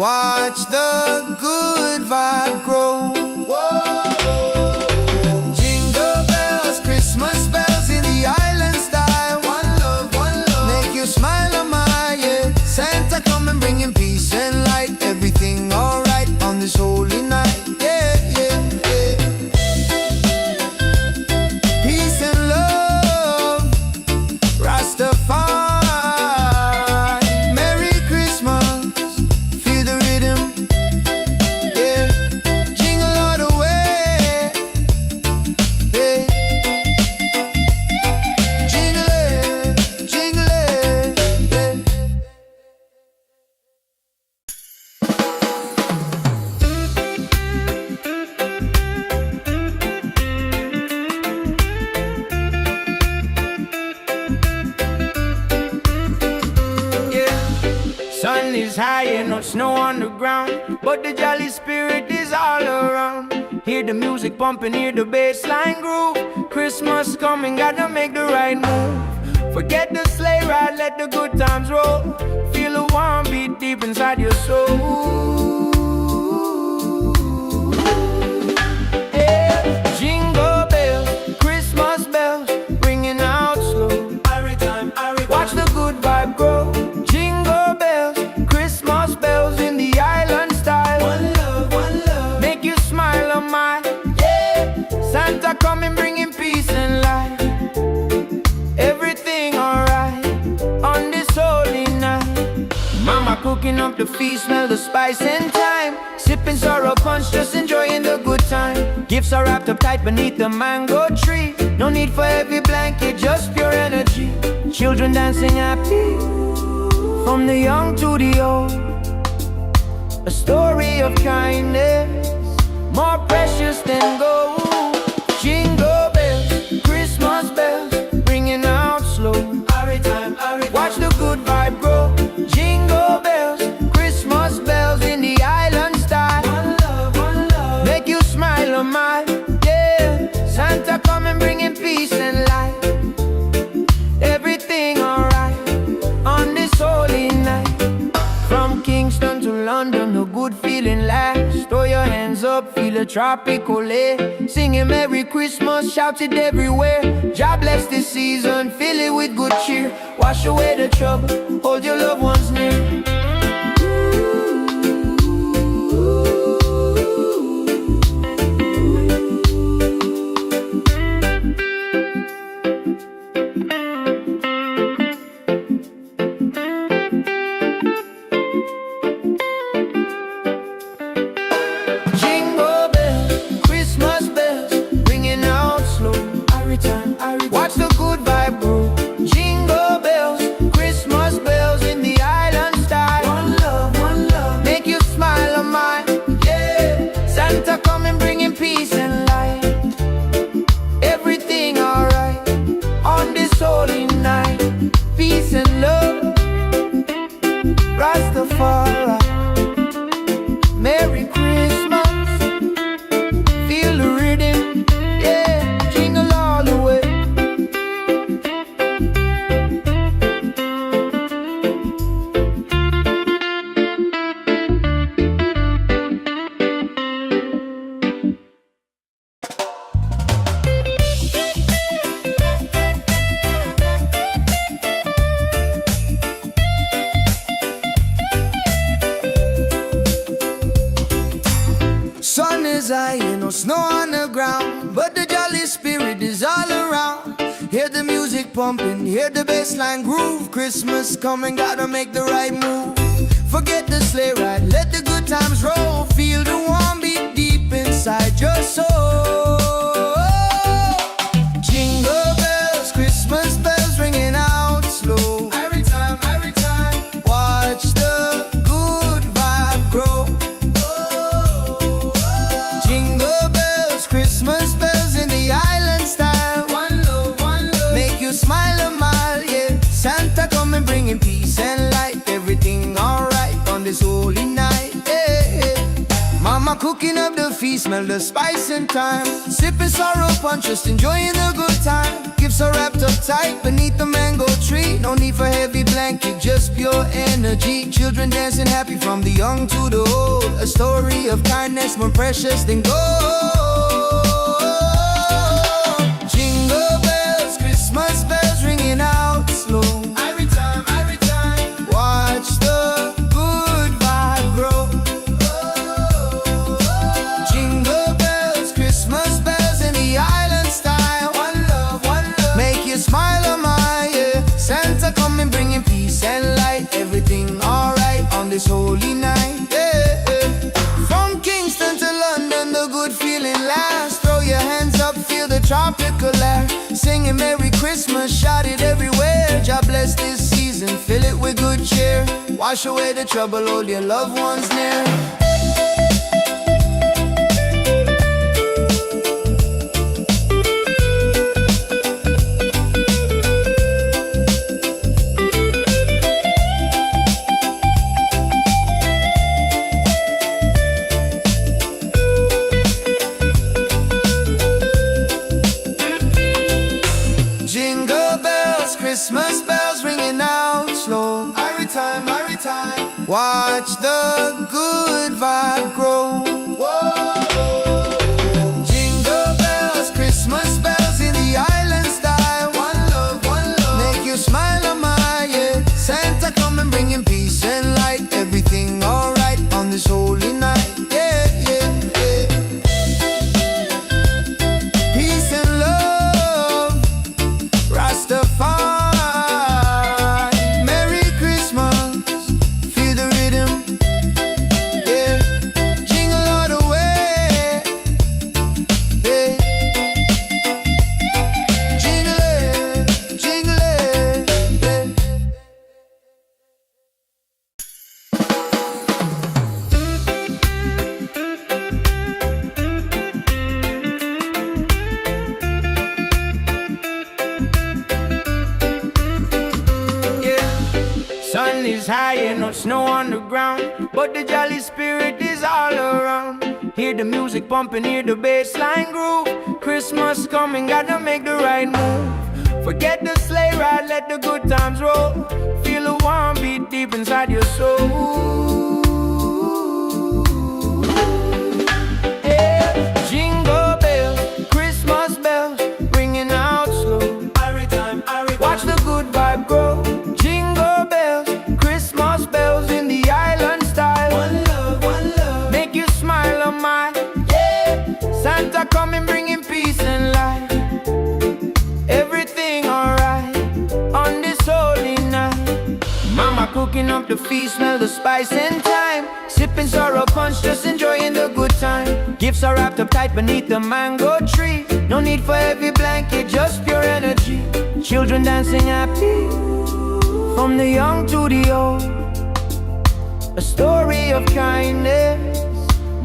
Watch the good vibe grow. Jingle bells, Christmas bells in the island style. One love, make you smile on my, yeah. Santa come and bringing peace and light. Everything alright on this holy night, yeah, yeah, yeah. Peace and love, Rastafari. Merry Christmas, feel the rhythm, yeah. Jingle all the way, yeah. Jingle it, yeah. Sun is high and no snow on the ground, but the jolly spirit is all around. Hear the music pumping, hear the bass line groove. Christmas coming, gotta make the right move. Forget the sleigh ride, let the good times roll. Feel the warm beat deep inside your soul. Yeah. Jingle bells, Christmas bells, ringing out slow. Watch the good vibe grow. Jingle bells, Christmas bells in the island style. One love, make you smile on my, yeah. Santa coming bringing peace and light. Everything alright on this holy night. Mama cooking up the feast, smell the spice and thyme. Sipping sorrow punch, just enjoying the good time. Gifts are wrapped up tight beneath the mango tree. No need for heavy blanket, just pure energy. Children dancing happy, from the young to the old. A story of kindness, more precious than gold. Jingle bells, Christmas bells, ringing out slow. Watch the good vibe grow. Jingle bells, Christmas bells in the island style. One love, make you smile on my, yeah. Santa coming bringing peace and light. Everything alright on this holy night. From Kingston to London, the good feeling lasts. Throw your hands up, feel a tropical air. Singing Merry Christmas, shout it everywhere. God bless this season, fill it with good cheer. Wash away the trouble, hold your loved ones near. Jingle bells, Christmas bells, ringing out slow. Watch the good vibe grow. Jingle bells, Christmas bells in the island style. One love, make you smile on my, yeah. Santa coming bringing peace and light. Everything alright on this holy night. Peace and love, Rastafari. Merry Christmas, feel the rhythm, yeah. Jingle all the way. Sun is high and no snow on the ground, but the jolly spirit is all around. Hear the music pumping, hear the bass line groove. Christmas coming, gotta make the right move. Forget the sleigh ride, let the good times roll. Feel the warm beat deep inside your soul. Jingle bells, Christmas bells ringing out slow. Every time, watch the good vibe grow. Jingle bells, Christmas bells in the island style. One love, make you smile a mile, yeah. Santa come and bringing peace and light. Everything alright on this holy night, yeah. Mama cooking up the feast, smell the spice and thyme. Sipping sorrow punch, just enjoying the good time. Gifts are wrapped up tight beneath the mango tree. No No need for heavy blanket, just pure energy. Children dancing happy from the young to the old. A story of kindness more precious than gold. Jingle bells, Christmas bells ringing out slow. Every time, watch the good vibe grow. Jingle bells, Christmas bells in the island style. One love, make you smile on my yeah. Santa coming bringing peace and light. Everything alright on this holy night, yeah, yeah. From Kingston to London, the good feeling lasts. Throw your hands up, feel the tropical air. Singing Merry Christmas, shout it everywhere. God bless this season, fill it with good cheer. Wash away the trouble, hold your loved ones near. Christmas bells ringing out slow. Every time, watch the good vibe grow. Whoa. Jingle bells, Christmas bells in the island style. One love, make you smile on my yeah. Santa coming bringing peace and light. Everything alright on this holy night, yeah, yeah, yeah. Peace and love, Rastafari. Sun is high and no snow on the ground, but the jolly spirit is all around. Hear the music pumping, hear the bass line groove. Christmas coming, gotta make the right move. Forget the sleigh ride, let the good times roll. Feel the warm beat deep inside your soul. Yeah. Jingle bells, Christmas bells, ringing out slow. Every time, watch the good vibe grow. Jingle bells, Christmas bells in the island style. One love, make you smile on my yeah. Santa coming bringing peace and light. Everything alright on this holy night. Mama cooking up the feast, smell the spice and thyme. Sipping sorrow punch, just enjoying the good time. Gifts are wrapped up tight beneath the mango tree. No need for heavy blanket, just pure energy. Children dancing happy, from the young to the old. A story of kindness,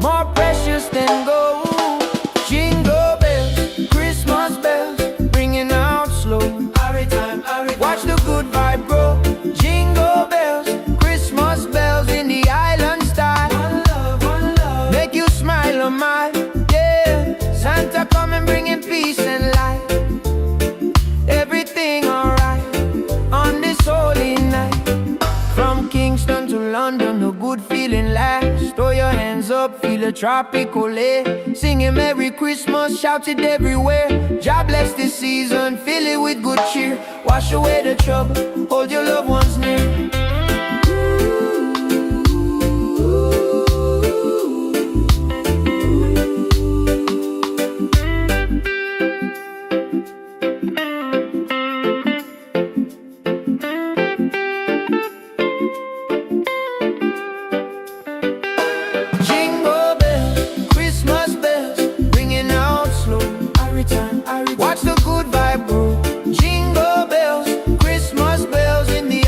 more precious than gold. Jingle bells, Christmas bells, ringing out slow. Every time, watch the good vibe grow. Jingle bells, Christmas bells in the island style. One love, make you smile on my yeah. Santa coming bringing peace and light. Everything alright on this holy night. From Kingston to London, a good feeling lasts. Throw your hands up, feel a tropical air. Singing Merry Christmas, shout it everywhere. God bless this season, fill it with good cheer. Wash away the trouble, hold your loved ones near. Watch the good vibe grow. Jingle bells, Christmas bells in the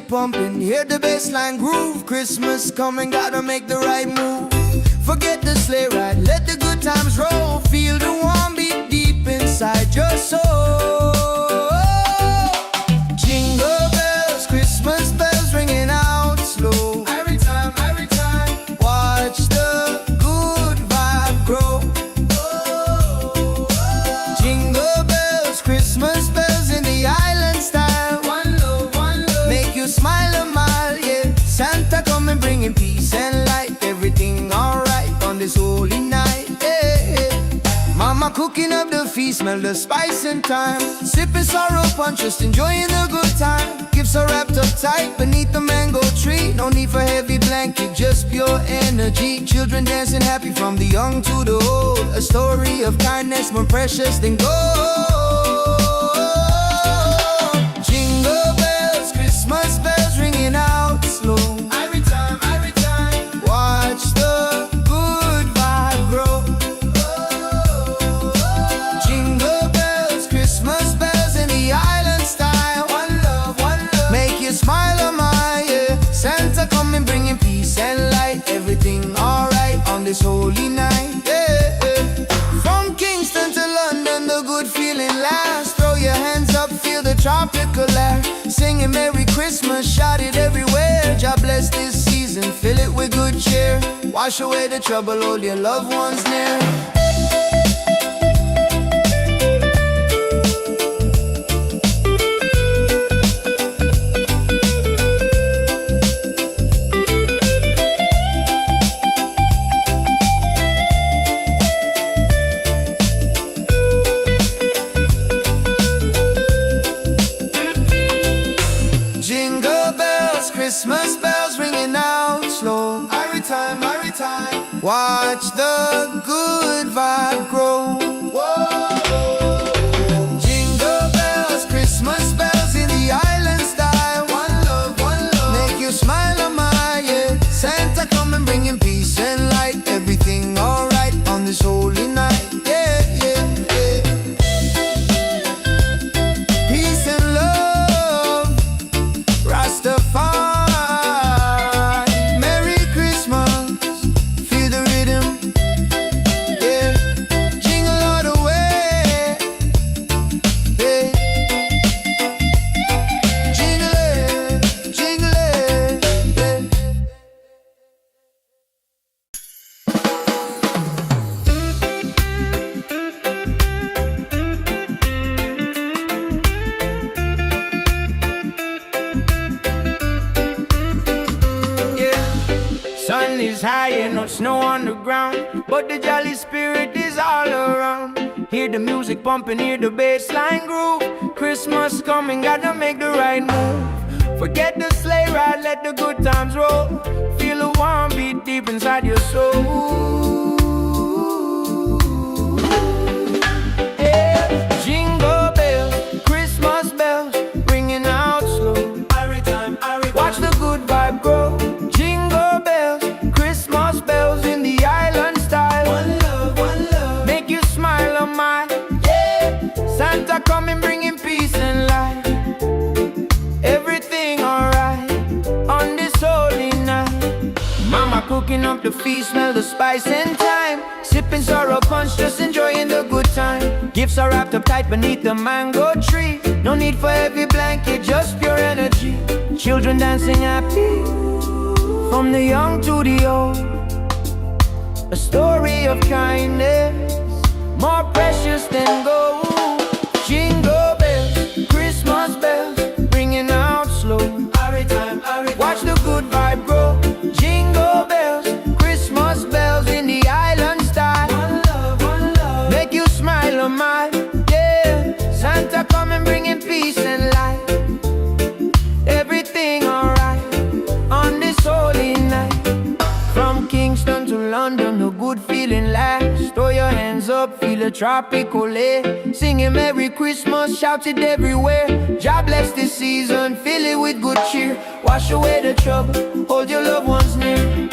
music pumping, hear the bassline groove. Christmas coming, gotta make the right move. Forget the sleigh ride, let the good times roll. Feel the warm beat deep inside your soul. Jingle bells, Christmas bells ringing out slow. Every time, watch the good vibe grow. Jingle bells, Christmas bells in the island style. One love, make you smile a mile, yeah. Santa coming bringing peace and light. Everything alright on this holy night, yeah. Mama cooking up the feast, smell the spice and thyme. Sipping sorrow punch, just enjoying the good time. Gifts are wrapped up tight beneath the mango tree. No need for heavy blanket, just pure energy. Children dancing happy from the young to the old. A story of kindness more precious than gold. Jingle bells, Christmas bells ringing out slow. Every time, watch the good vibe grow. Jingle bells, Christmas bells in the island style. One love, make you smile a mile, yeah. Santa coming bringing peace and light. Everything alright on this holy night, yeah. From Kingston to London, the good feeling lasts. Throw your hands up, feel the tropical air. Singing Merry Christmas, shout it everywhere. God bless this season, fill it with good cheer. Wash away the trouble, hold your loved ones near. Jingle bells, Christmas bells ringing out slow. Every time, watch the good vibe grow. Whoa. Jingle bells, Christmas bells in the island style. One love, make you smile a mile, yeah. Santa coming bringing peace and light. Everything alright on this holy night, yeah, yeah, yeah. Peace and love, Rastafari, Merry Christmas, feel the rhythm, yeah. Jingle all the way, yeah. Jingle it, yeah. Sun is high and no snow on the ground, but the jolly spirit is all around. Hear the music pumping, hear the bassline groove. Christmas coming, gotta make the right move. Forget the sleigh ride, let the good times roll. Feel the warm beat deep inside your soul. Yeah. Jingle bells, Christmas bells, ringing out slow. Watch the good vibe grow. Jingle bells, Christmas bells in the island style. One love, make you smile a mile, yeah. Santa coming bringing peace and light. Everything alright on this holy night. Mama cooking up the feast, smell the spice and thyme. Sipping sorrow punch, just enjoying the good time. Gifts are wrapped up tight beneath the mango tree. No need for heavy blanket, just pure energy. Children dancing happy from the young to the old. A story of kindness more precious than gold. Jingle bells, Christmas bells, ringing out slow. Watch the good vibe grow. Jingle bells, Christmas bells in the island style. One love, make you smile a mile, yeah. Santa coming bringing peace and light. Everything alright on this holy night. From Kingston to London, a good feeling lasts. Throw your hands up, feel the tropical air. Singing Merry Christmas, shout it everywhere. God bless this season, fill it with good cheer. Wash away the trouble, hold your loved ones near.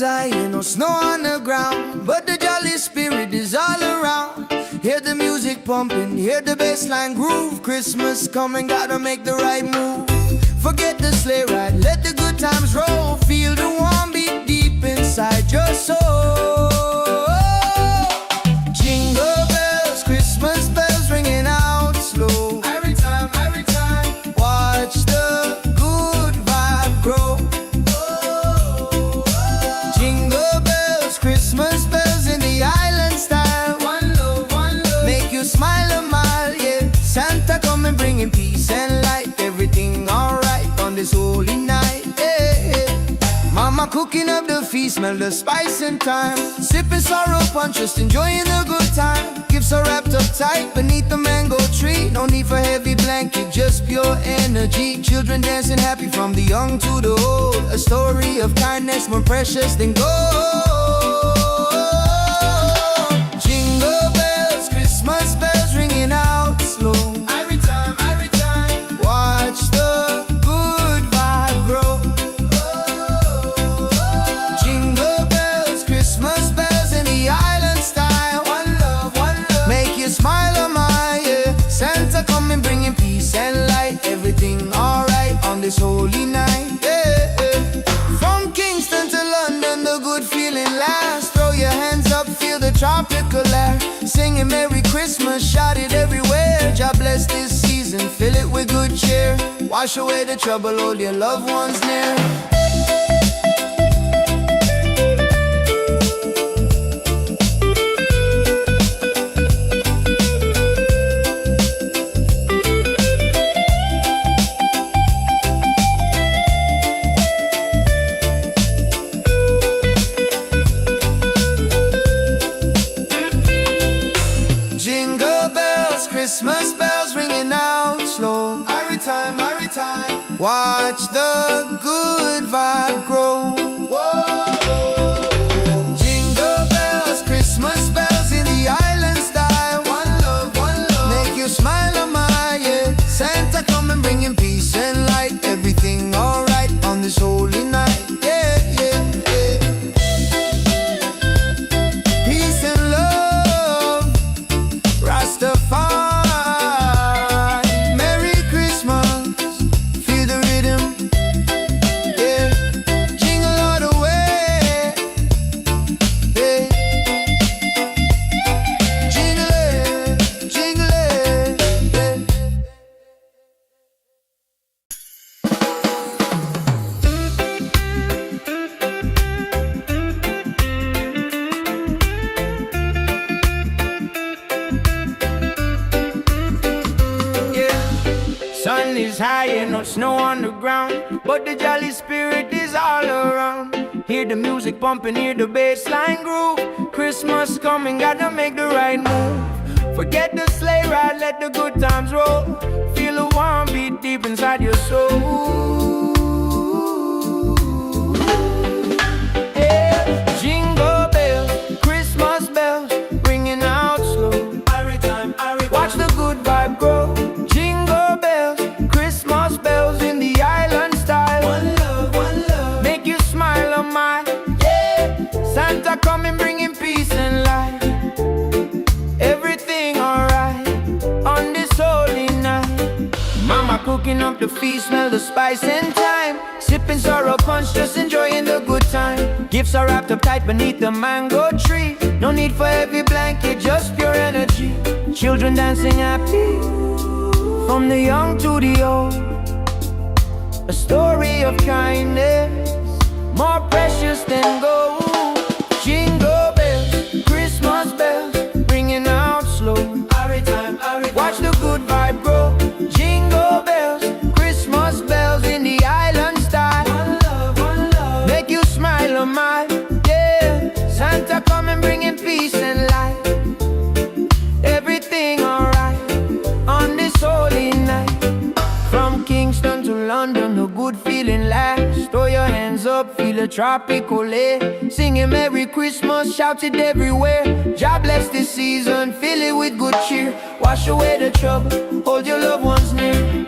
high and no snow on the ground, but the jolly spirit is all around. Hear the music pumping, hear the bassline groove. Christmas coming, gotta make the right move. Forget the sleigh ride, let the good times roll. Feel the warm beat deep inside your soul. Jingle bells, Christmas bells ringing out slow. Every time, watch the good vibe grow. Jingle bells, Christmas bells in the island style. One love, make you smile a mile, yeah. Santa coming bringing peace and light. Everything alright on this holy night, yeah. Mama cooking up the feast, smell the spice and thyme. Sipping sorrow punch, just enjoying the good time. Gifts are wrapped up tight beneath the mango tree. No need for heavy blanket, just pure energy. Children dancing happy from the young to the old. A story of kindness more precious than gold. Jingle bells, Christmas bells ringing out slow. Every time, watch the good vibe grow. Jingle bells, Christmas bells in the island style. One love, make you smile a mile, yeah. Santa coming bringing peace and light. Everything alright on this holy night, yeah. From Kingston to London, the good feeling lasts. Throw your hands up, feel the tropical air. Singing Merry Christmas, shout it everywhere. God bless this season, fill it with good cheer. Wash away the trouble, hold your loved ones near. Jingle bells, Christmas bells ringing out slow. Every time, watch the good vibe grow. Whoa. Jingle bells, Christmas bells in the island style. One love, make you smile a mile, yeah. Santa coming bringing peace and light. Everything alright on this holy night, yeah. Peace and love, Rastafari. Merry Christmas, feel the rhythm, yeah. Jingle all the way, yeah. Jingle it, yeah. Sun is high and no snow on the ground, but the jolly spirit is all around. Hear the music pumping, hear the bassline groove. Christmas coming, gotta make the right move. Forget the sleigh ride, let the good times roll. Feel the warm beat deep inside your soul. Yeah. Jingle bells, Christmas bells, ringing out slow. Watch the good vibe grow. Jingle bells, Christmas bells in the island style. One love, make you smile a mile, yeah. Santa coming bringing peace and light. Everything alright on this holy night. Mama cooking up the feast, smell the spice and thyme. Sipping sorrow punch, just enjoying the good time. Gifts are wrapped up tight beneath the mango tree. No need for heavy blanket, just pure energy. Children dancing happy from the young to the old. A story of kindness more precious than gold. Jingle bells, Christmas bells, ringing out slow. Watch the good vibe grow. Jingle bells, Christmas bells in the island style. One love, make you smile a mile, yeah. Santa coming bringing peace and light. Everything alright on this holy night. From Kingston to London, a good feeling lasts. Throw your hands up, feel a tropical air. Singing Merry Christmas, shout it everywhere. God bless this season, fill it with good cheer. Wash away the trouble, hold your loved ones near.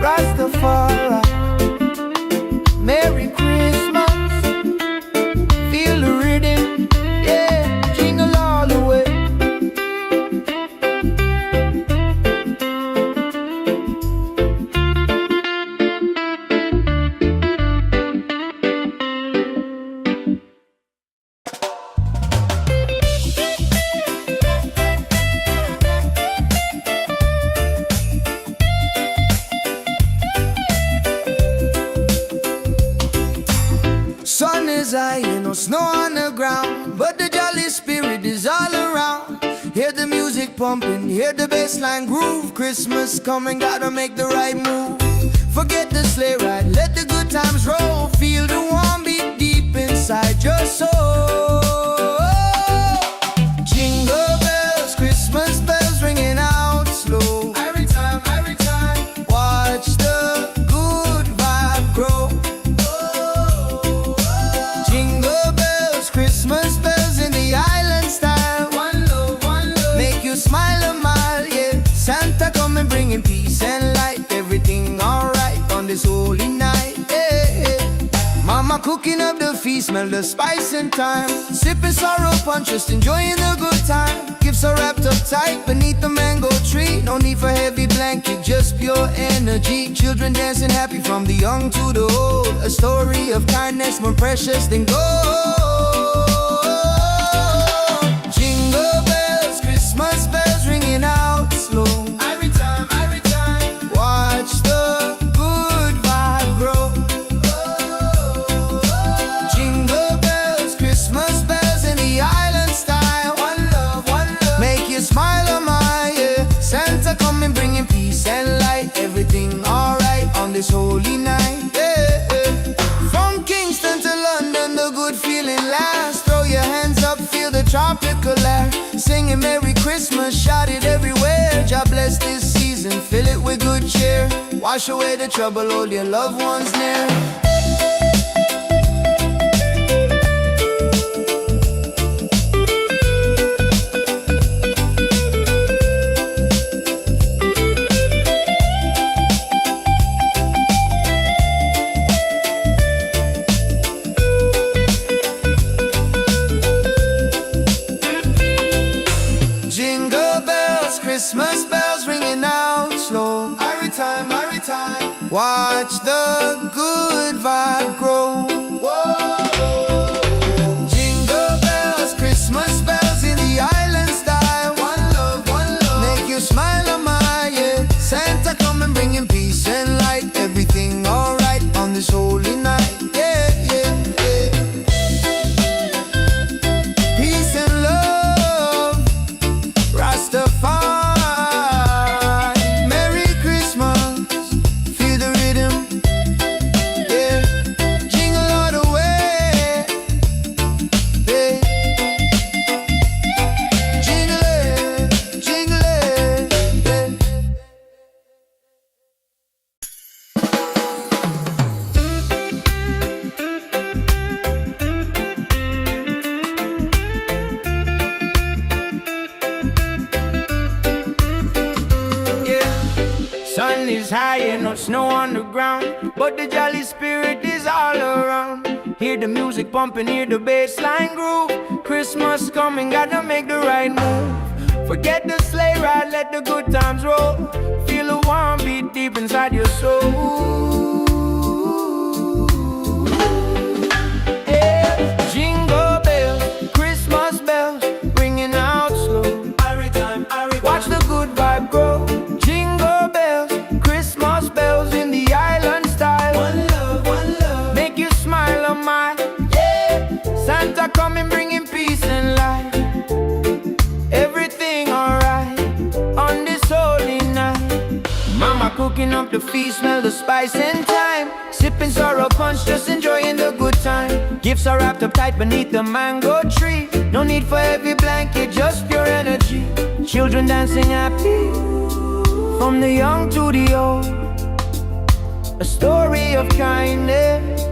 Rastafari. Merry Christmas. Feel the rhythm, yeah, jingle all the way. Sun is high and no snow on the ground, but the jolly spirit is all around. Hear the music pumping, hear the bassline groove. Christmas coming, gotta make the right move. Forget the sleigh ride, let the good times roll. Feel the warm beat deep inside your soul. Jingle bells, Christmas bells ringing out slow. Every time, watch the good vibe grow. Jingle bells, Christmas bells in the island style. One love, make you smile a mile, yeah. Santa coming bringing peace and light. Everything alright on this holy night, yeah. Mama cooking up the feast, smell the spice and thyme. Sipping sorrow punch, just enjoying the good time. Gifts are wrapped up tight beneath the mango tree. No need for heavy blanket, just pure energy. Children dancing happy from the young to the old. A story of kindness more precious than gold. Jingle bells, Christmas bells ringing out slow. Every time, watch the good vibe grow. Jingle bells, Christmas bells in the island style. One love, make you smile a mile, yeah. Santa coming bringing peace and light. Everything alright on this holy night, yeah. From Kingston to London, the good feeling lasts. Throw your hands up, feel the tropical air. Singing Merry Christmas, shout it everywhere. God bless this season, fill it with good cheer. Wash away the trouble, hold your loved ones near. Jingle bells, Christmas bells ringing out slow. Every time, watch the good vibe grow. Whoa. Jingle bells, Christmas bells in the island style. One love, make you smile a mile, yeah. Santa coming bringing peace and light. Everything alright on this holy night, yeah. Peace and love, Rastafari. Merry Christmas, feel the rhythm, yeah. Jingle all the way, yeah. Jingle it, yeah. Sun is high and no snow on the ground, but the jolly spirit is all around. Hear the music pumping, hear the bassline groove. Christmas coming, gotta make the right move. Forget the sleigh ride, let the good times roll. Feel the warm beat deep inside your soul. Yeah. Jingle bells, Christmas bells, ringing out slow. Watch the good vibe grow. Jingle bells, Christmas bells in the island style. One love, make you smile a mile, yeah. Santa coming bringing peace and light. Everything alright on this holy night. Mama cooking up the feast, smell the spice and thyme. Sipping sorrow punch, just enjoying the good time. Gifts are wrapped up tight beneath the mango tree. No need for heavy blanket, just pure energy. Children dancing happy from the young to the old. A story of kindness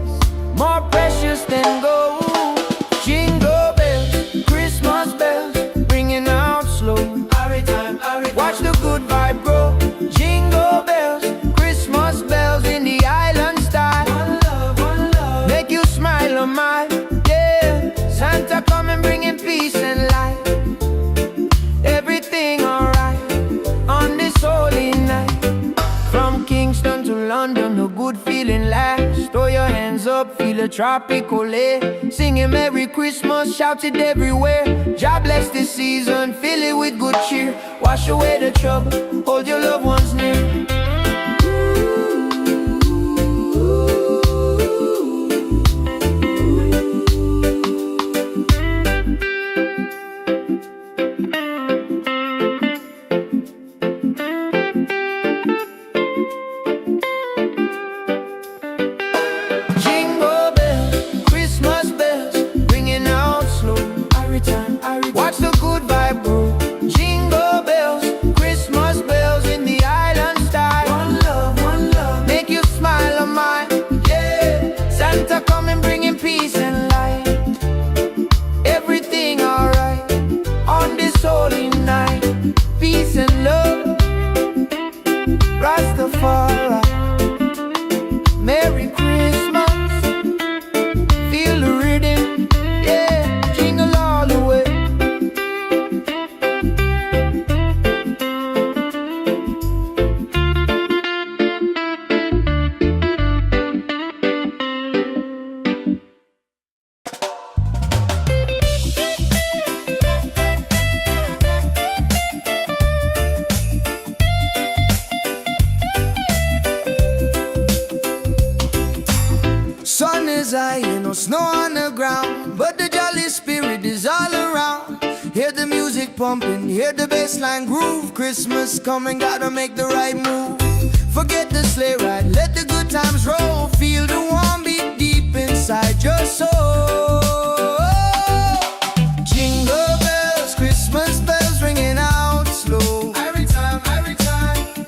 more precious than gold. Jingle bells, Christmas bells, ringing out slow. Watch the good vibe grow. Jingle bells, Christmas bells London, a good feeling lasts. Throw your hands up, feel a tropical air. Singing Merry Christmas, shout it everywhere. God bless this season, fill it with good cheer. Wash away the trouble, hold your loved ones near. Watch the good vibe grow. Jingle bells, Christmas bells in the island style. One love, make you smile on mine. Yeah, Santa coming bringing peace and light. Everything alright on this holy night. Peace and love, Rastafari. Merry Christmas, feel the rhythm. Yeah, jingle all the way. Sun is high, no snow on the ground, but the jolly spirit is all around. Hear the music pumping, hear the bassline groove. Christmas coming, gotta make the right move. Forget the sleigh ride, let the good times roll. Feel the warm beat deep inside your soul. Jingle bells, Christmas bells ringing out slow. Every time,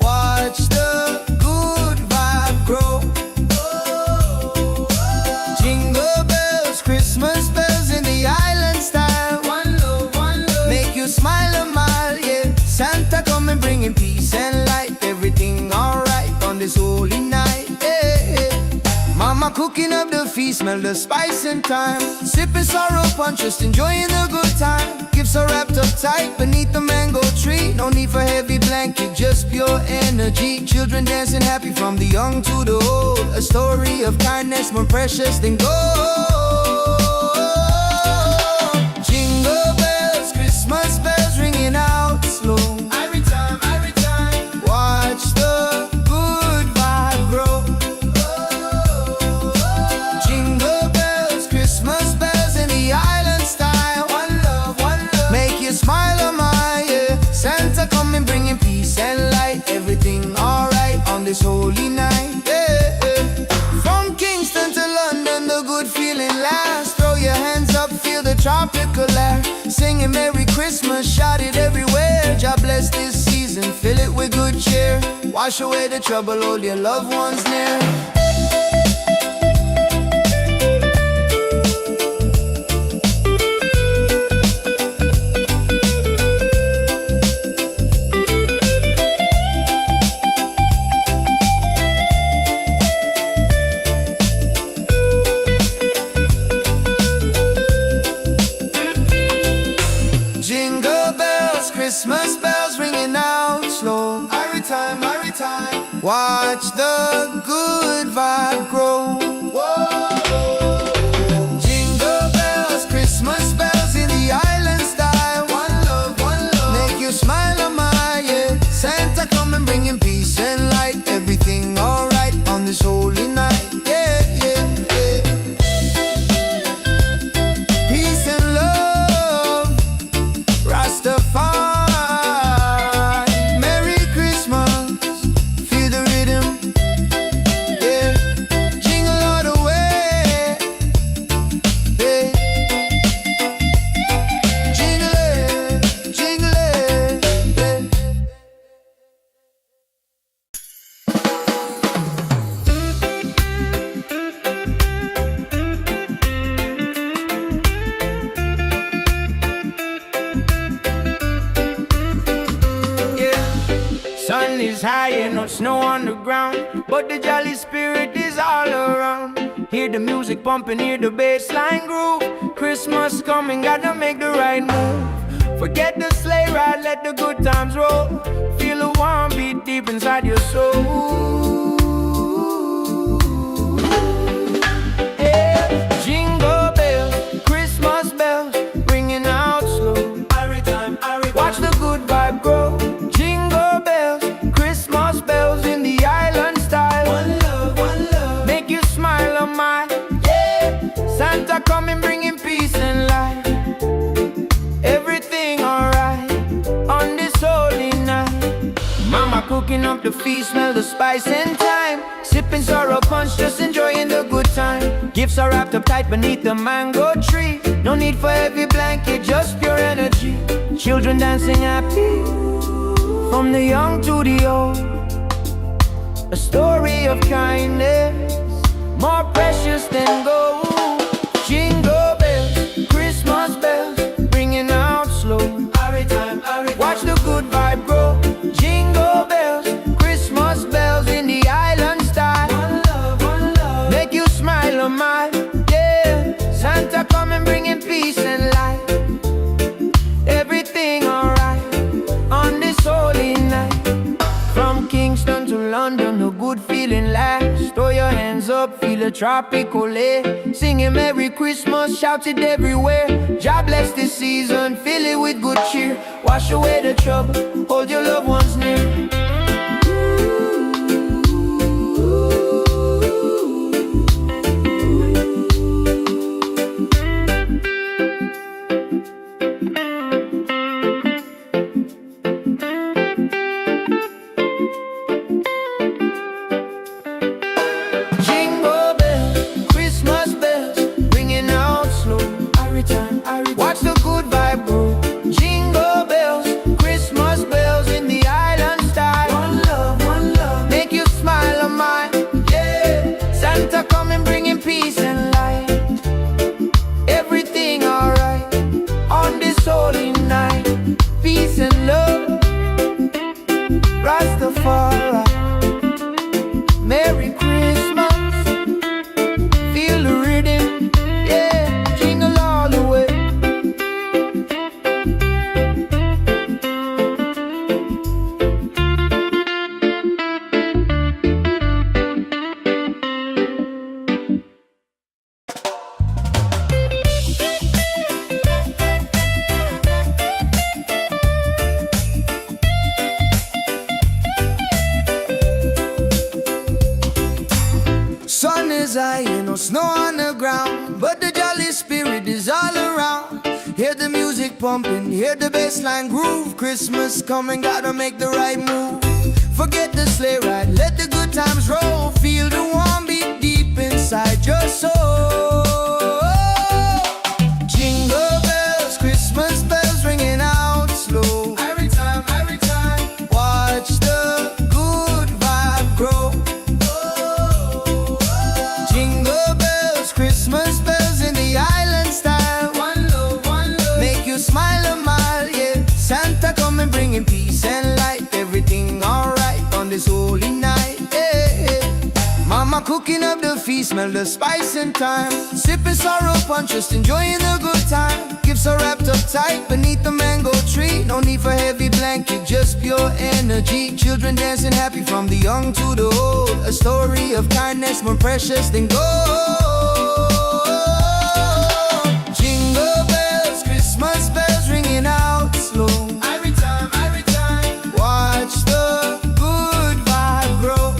watch the good vibe grow. Christmas bells in the island style. One love, make you smile a mile, yeah. Santa coming bringing peace and light. Everything alright on this holy night, yeah. Mama cooking up the feast, smell the spice and thyme. Sipping sorrow punch, just enjoying the good time. Gifts are wrapped up tight beneath the mango tree. No need for heavy blanket, just pure energy. Children dancing happy from the young to the old. A story of kindness more precious than gold. Jingle bells, Christmas bells ringing out slow. Every time, watch the good vibe grow. Jingle bells, Christmas bells in the island style. One love, make you smile on my, yeah. Santa coming bringing peace and light. Everything alright on this holy night, yeah. From Kingston to London, the good feeling lasts. Throw your hands up, feel the tropical air. Singing Merry Christmas, shout it everywhere. God bless this season, fill it with good cheer. Wash away the trouble, hold your loved ones near. Christmas bells ringing out slow. Every time, watch the good vibe grow. Whoa. Jingle bells, Christmas bells in the island style. One love, make you smile on my, yeah. Santa coming bringing peace and light. Everything alright on this holy night, yeah. Peace and love, Rastafari. Sun is high and no snow on the ground, but the jolly spirit is all around. Hear the music pumping, hear the bassline groove. Christmas coming, gotta make the right move. Forget the sleigh ride, let the good times roll. Feel a warm beat deep inside your soul. Santa coming bringing peace and light. Everything alright on this holy night. Mama cooking up the feast, smell the spice and thyme. Sipping sorrow punch, just enjoying the good time. Gifts are wrapped up tight beneath the mango tree. No need for heavy blanket, just pure energy. Children dancing happy, from the young to the old. A story of kindness, more precious than gold. Jingle bells, Christmas bells, ringing out slow. Watch the good vibe grow. Jingle bells, Christmas bells in the island style. One love, make you smile a mile. Yeah, Santa coming bringing peace and light. Everything alright on this holy night. From Kingston to London, a good feeling lasts. Throw your hands up, feel a tropical air. Singing Merry Christmas, shout it everywhere. God bless this season, fill it with good cheer. Wash away the trouble, hold your loved ones near. Watch the good vibe grow. Jingle bells, Christmas bells in the island style. One love, make you smile a mile. Yeah, Santa coming bringing peace and light. Everything alright on this holy night. Peace and love, Rastafari. Merry Christmas, feel the rhythm. Yeah, jingle all the way. Sun is high, no snow on the ground, but the jolly spirit is all around. Hear the music pumping, hear the bassline groove. Christmas coming, gotta make the right move. Forget the sleigh ride, let the good times roll. Feel the warm beat deep inside your soul. Jingle bells, Christmas bells ringing out slow. Every time, watch the good vibe grow. Jingle bells, Christmas bells in the island style. One love, make you smile a mile. Yeah, Santa coming bringing peace and light. Everything alright on this holy night. Yeah. Mama cooking up the feast, smell the spice and thyme. Sipping sorrow punch, just enjoying the good time. Gifts are wrapped up tight beneath the mango tree. No need for heavy blanket, just pure energy. Children dancing happy from the young to the old. A story of kindness more precious than gold. Jingle bells, Christmas bells ringing out slow. Every time, watch the good vibe grow.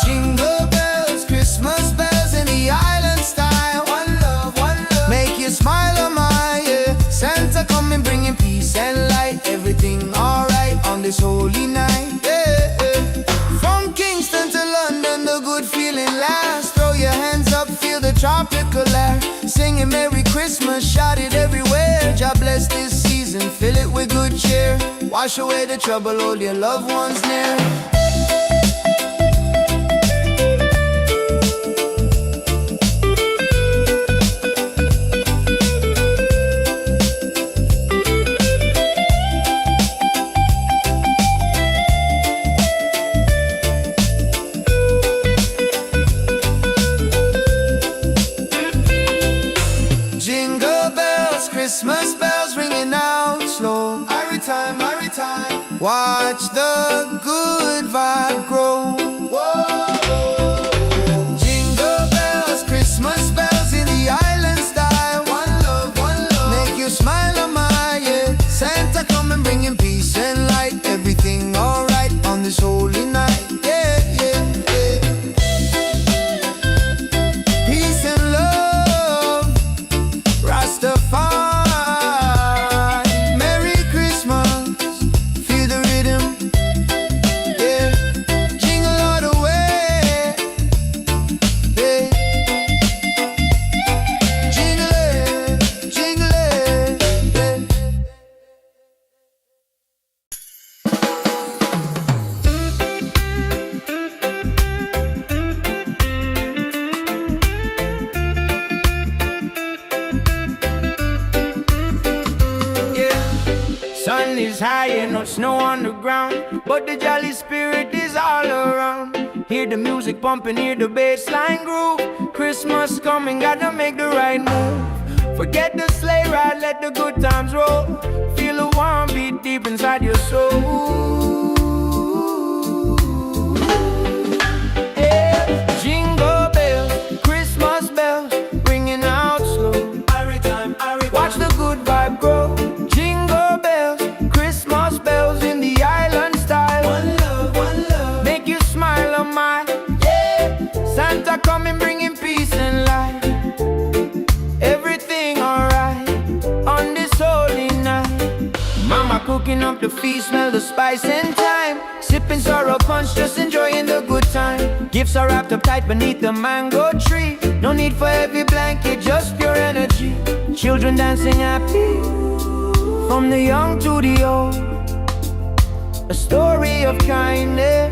Jingle bells, Christmas bells in the island style. One love, make you smile a mile. Yeah, Santa coming bringing peace and light. Everything alright on this holy night. Yeah. From Kingston to London, the good feeling lasts. Throw your hands up, feel the tropical air. Singing Merry Christmas, shout it everywhere. God bless this season, fill it with good cheer. Wash away the trouble, hold your loved ones near. Jingle bells, Christmas bells ringing out slow. Every time, watch the good vibe grow. Jingle bells, Christmas bells in the island style. One love, make you smile a mile. Yeah, Santa coming bringing peace and light. Everything alright on this holy night. Yeah. Peace snow on the ground, but the jolly spirit is all around. Hear the music pumping, hear the bass line groove. Christmas coming, gotta make the right move. Forget the sleigh ride, let the good times roll. Feel a warm beat deep inside your soul. Yeah. Jingle bells, Christmas bells, ringing out slow. Watch the good vibe grow. Jingle bells, Christmas bells in the island style. One love, make you smile on my, yeah. Santa coming bringing peace and light. Everything alright on this holy night. Mama cooking up the feast, smell the spice and thyme. Sipping sorrow punch, just enjoying the good time. Gifts are wrapped up tight beneath the mango tree. No need for heavy blanket, just pure energy. Children dancing happy, from the young to the old. A story of kindness,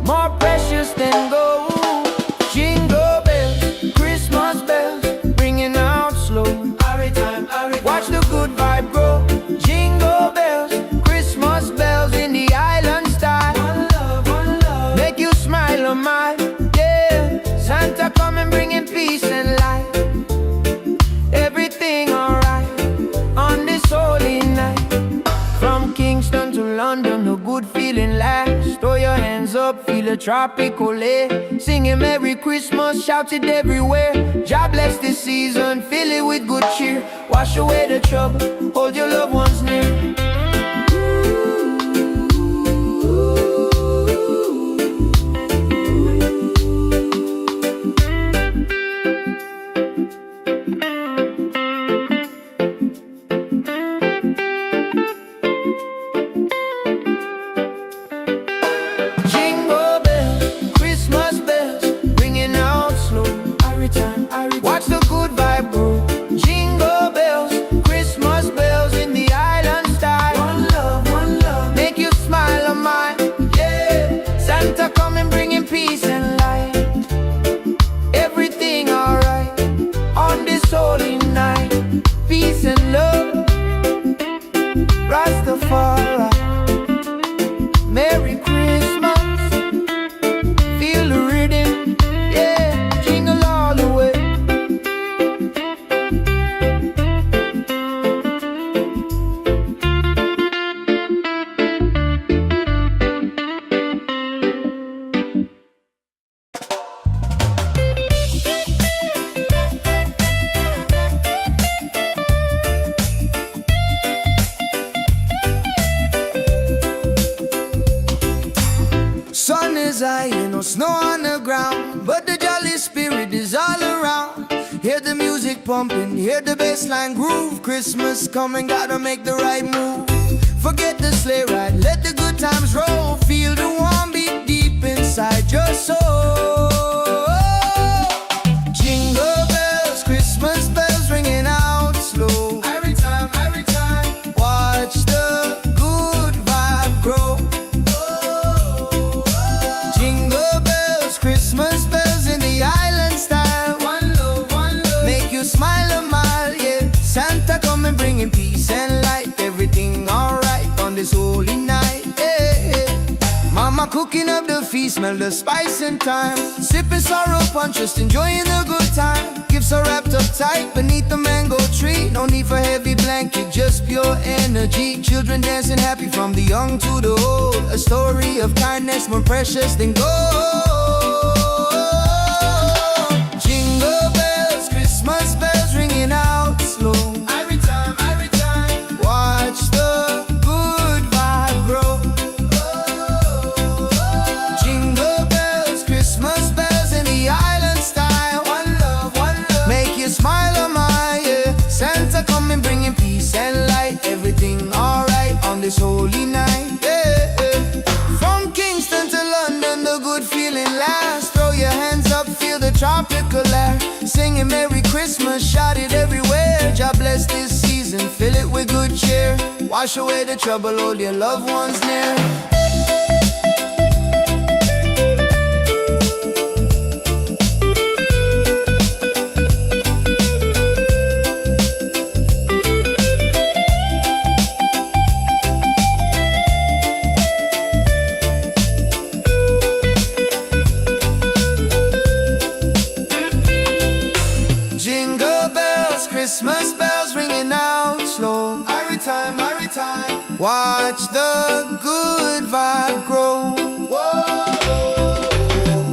more precious than gold. Jingle bells, Christmas bells, ringing out slow. Watch the good vibe grow. Jingle bells, Christmas bells in the island style. One love, make you smile on my, yeah. Santa coming bringing peace and light. Everything alright on this holy night. From Kingston to London, a good feeling lasts. Throw your hands up, feel a tropical air. Singing Merry Christmas, shout it everywhere. God bless this season, fill it with good cheer. Wash away the trouble, hold your loved ones near. Watch the good vibe grow. Jingle bells, Christmas bells in the island style. One love, make you smile on my, yeah. Santa coming bringing peace and light. Everything alright on this holy night. Peace and love, Rastafari. Merry Christmas, feel the rhythm, yeah. Jingle all the way. Sun is high, no snow on the ground, but the jolly spirit is all around. Hear the music pumping, hear the bass line groove. Christmas coming, gotta make the right move. Forget the sleigh ride, let the good times roll. Feel the warm beat deep inside your soul. Jingle bells, Christmas bells ringing out slow. Every time, watch the good vibe grow. Jingle bells, Christmas bells in the island style. One love, make you smile a mile, yeah. Santa coming bringing peace and light. Everything alright on this holy night, yeah. Mama cooking up the feast, smell the spice and thyme. Sipping sorrow punch, just enjoying the good time. Gifts are wrapped up tight beneath the mango tree. No need for heavy blanket, just pure energy. Children dancing happy from the young to the old. A story of kindness more precious than gold. Jingle bells, Christmas bells ringing out slow. Every time, watch the good vibe grow. Jingle bells, Christmas bells in the island style. One love, make you smile on my, yeah. Santa coming bringing peace and light. Everything alright on this holy night, yeah. From Kingston to London, the good feeling lasts. Throw your hands up, feel the tropical air. Singing Merry Christmas, shout it everywhere. God bless this season, fill it with good cheer. Wash away the trouble, hold your loved ones near. Watch the good vibe grow.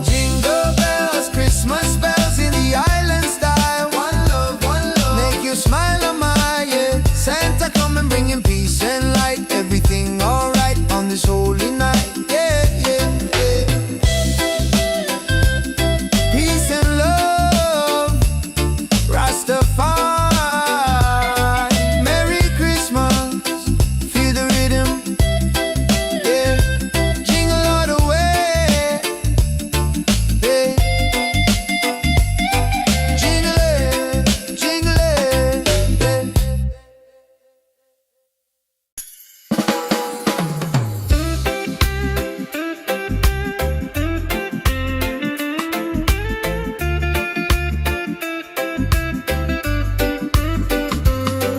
Jingle bells, Christmas bells in the island style. One love, make you smile on my, yeah. Santa come and bringing peace and light. Everything alright on this holy night, yeah, yeah, yeah. Peace and love, Rastafari. Merry Christmas, feel the rhythm, yeah. Jingle all the way, yeah. Jingle it,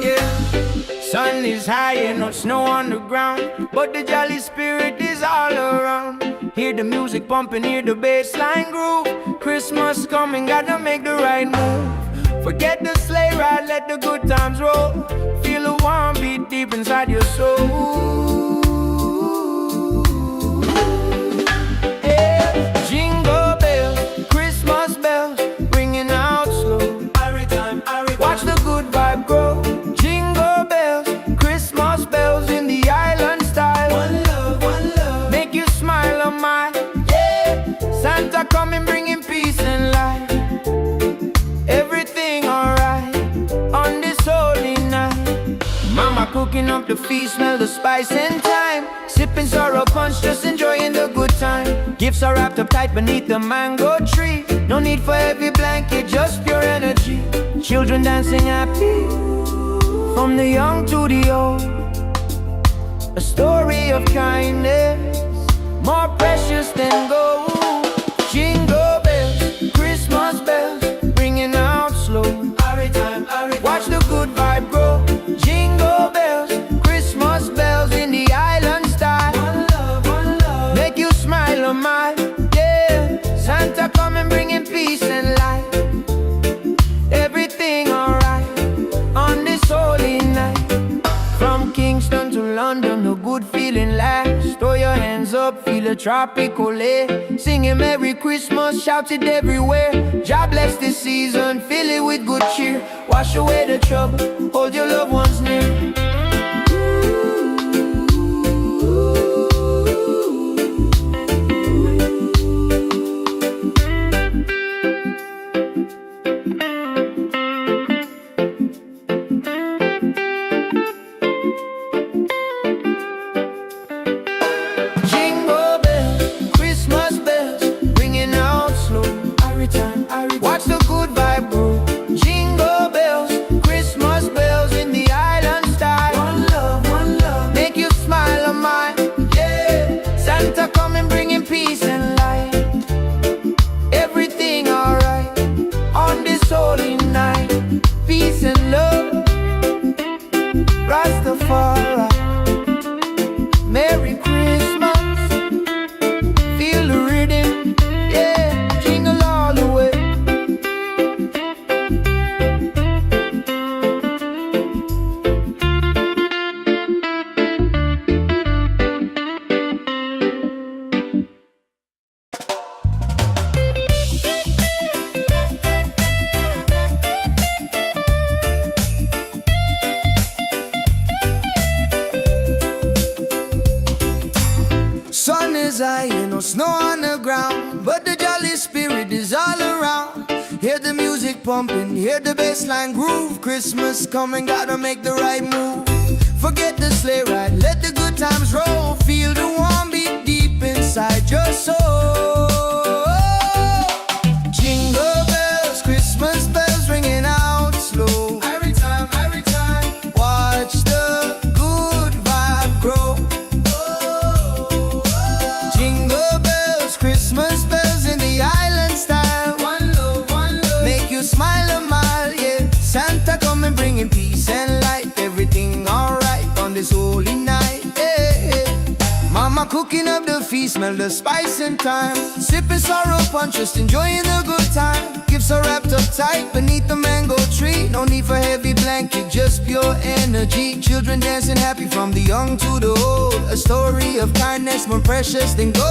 yeah. Sun is high and no snow on the ground, but the jolly spirit is all around. Hear the music pumping, hear the bass line groove. Christmas coming, gotta make the right move. Forget the sleigh ride, let the good times roll. Feel a warm beat deep inside your soul. Yeah. Jingle bells, Christmas bells, ringing out slow. Watch the good vibe grow. Jingle bells, Christmas bells in the island style. One love, make you smile on my, yeah. Santa coming bringing peace and light. Everything alright on this holy night. Mama cooking up the feast, smell the spice and thyme. Sipping sorrow punch, just enjoying the good time. Gifts are wrapped up tight beneath the mango tree. No need for heavy blanket, just pure energy. Children dancing happy, from the young to the old. A story of kindness, more precious than gold. Jingle bells, Christmas bells, ringing out slow. Watch the good vibe grow. Jingle bells, Christmas bells in the island style. One love, make you smile on my, yeah. Santa coming bringing peace and light. Everything alright on this holy night. From Kingston to London, the good feeling lasts. Throw your hands up, feel a tropical air. Singing Merry Christmas, shout it everywhere. God bless this season, fill it with good cheer. Wash away the trouble, hold your loved ones near. Jingle bells, Christmas bells, ringing out slow. Watch the good vibe grow. Jingle bells, Christmas bells in the island style. One love, make you smile on my, yeah. Santa coming bringing peace and light. Everything alright on this holy night. Peace and love, Rastafari. Merry Christmas, feel the rhythm, yeah. Jingle all the way. Sun is high and no snow on the ground, but the jolly spirit is all around. Hear the music pumping, hear the bass line groove. Christmas coming, gotta make the right move. Forget the sleigh ride, let the good times roll. Feel the warm beat deep inside your soul. Jingle bells, Christmas bells ringing out slow. Every time, watch the good vibe grow. Jingle bells, Christmas bells in the island style. One love, make you smile a mile, yeah. Santa come and bringing peace and light. Everything alright on this holy night, yeah, yeah. Mama cooking up the feast, smell the spice and thyme. Sipping sorrow punch, just enjoying the good time. Gifts are wrapped up tight beneath the mango tree. No need for heavy blanket, just pure energy. Children dancing happy from the young to the old. A story of kindness more precious than gold.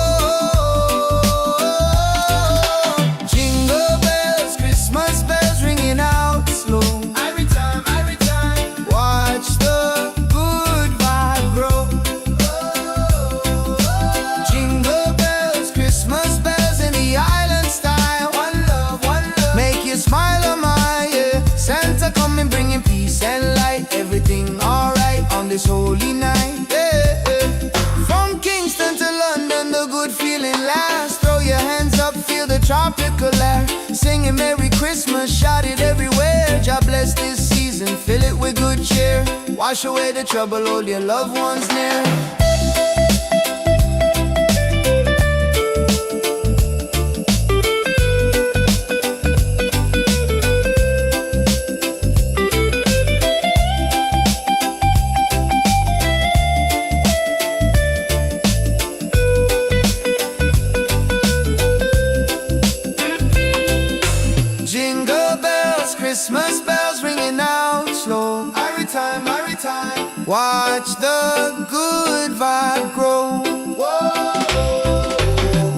Jingle bells, Christmas bells ringing out slow. Every time, watch the good vibe grow. Jingle bells, Christmas bells in the island style. One love, make you smile, oh my, yeah. Santa coming bringing peace and light. Everything alright on this holy night, yeah. From Kingston to London, the good feeling lasts. Throw your hands up, feel the tropical air. Singing Merry Christmas, shout it everywhere. God bless this season, fill it with good cheer. Wash away the trouble, hold your loved ones near. Jingle bells, Christmas bells ringing out slow. Every time, watch the good vibe grow. Whoa.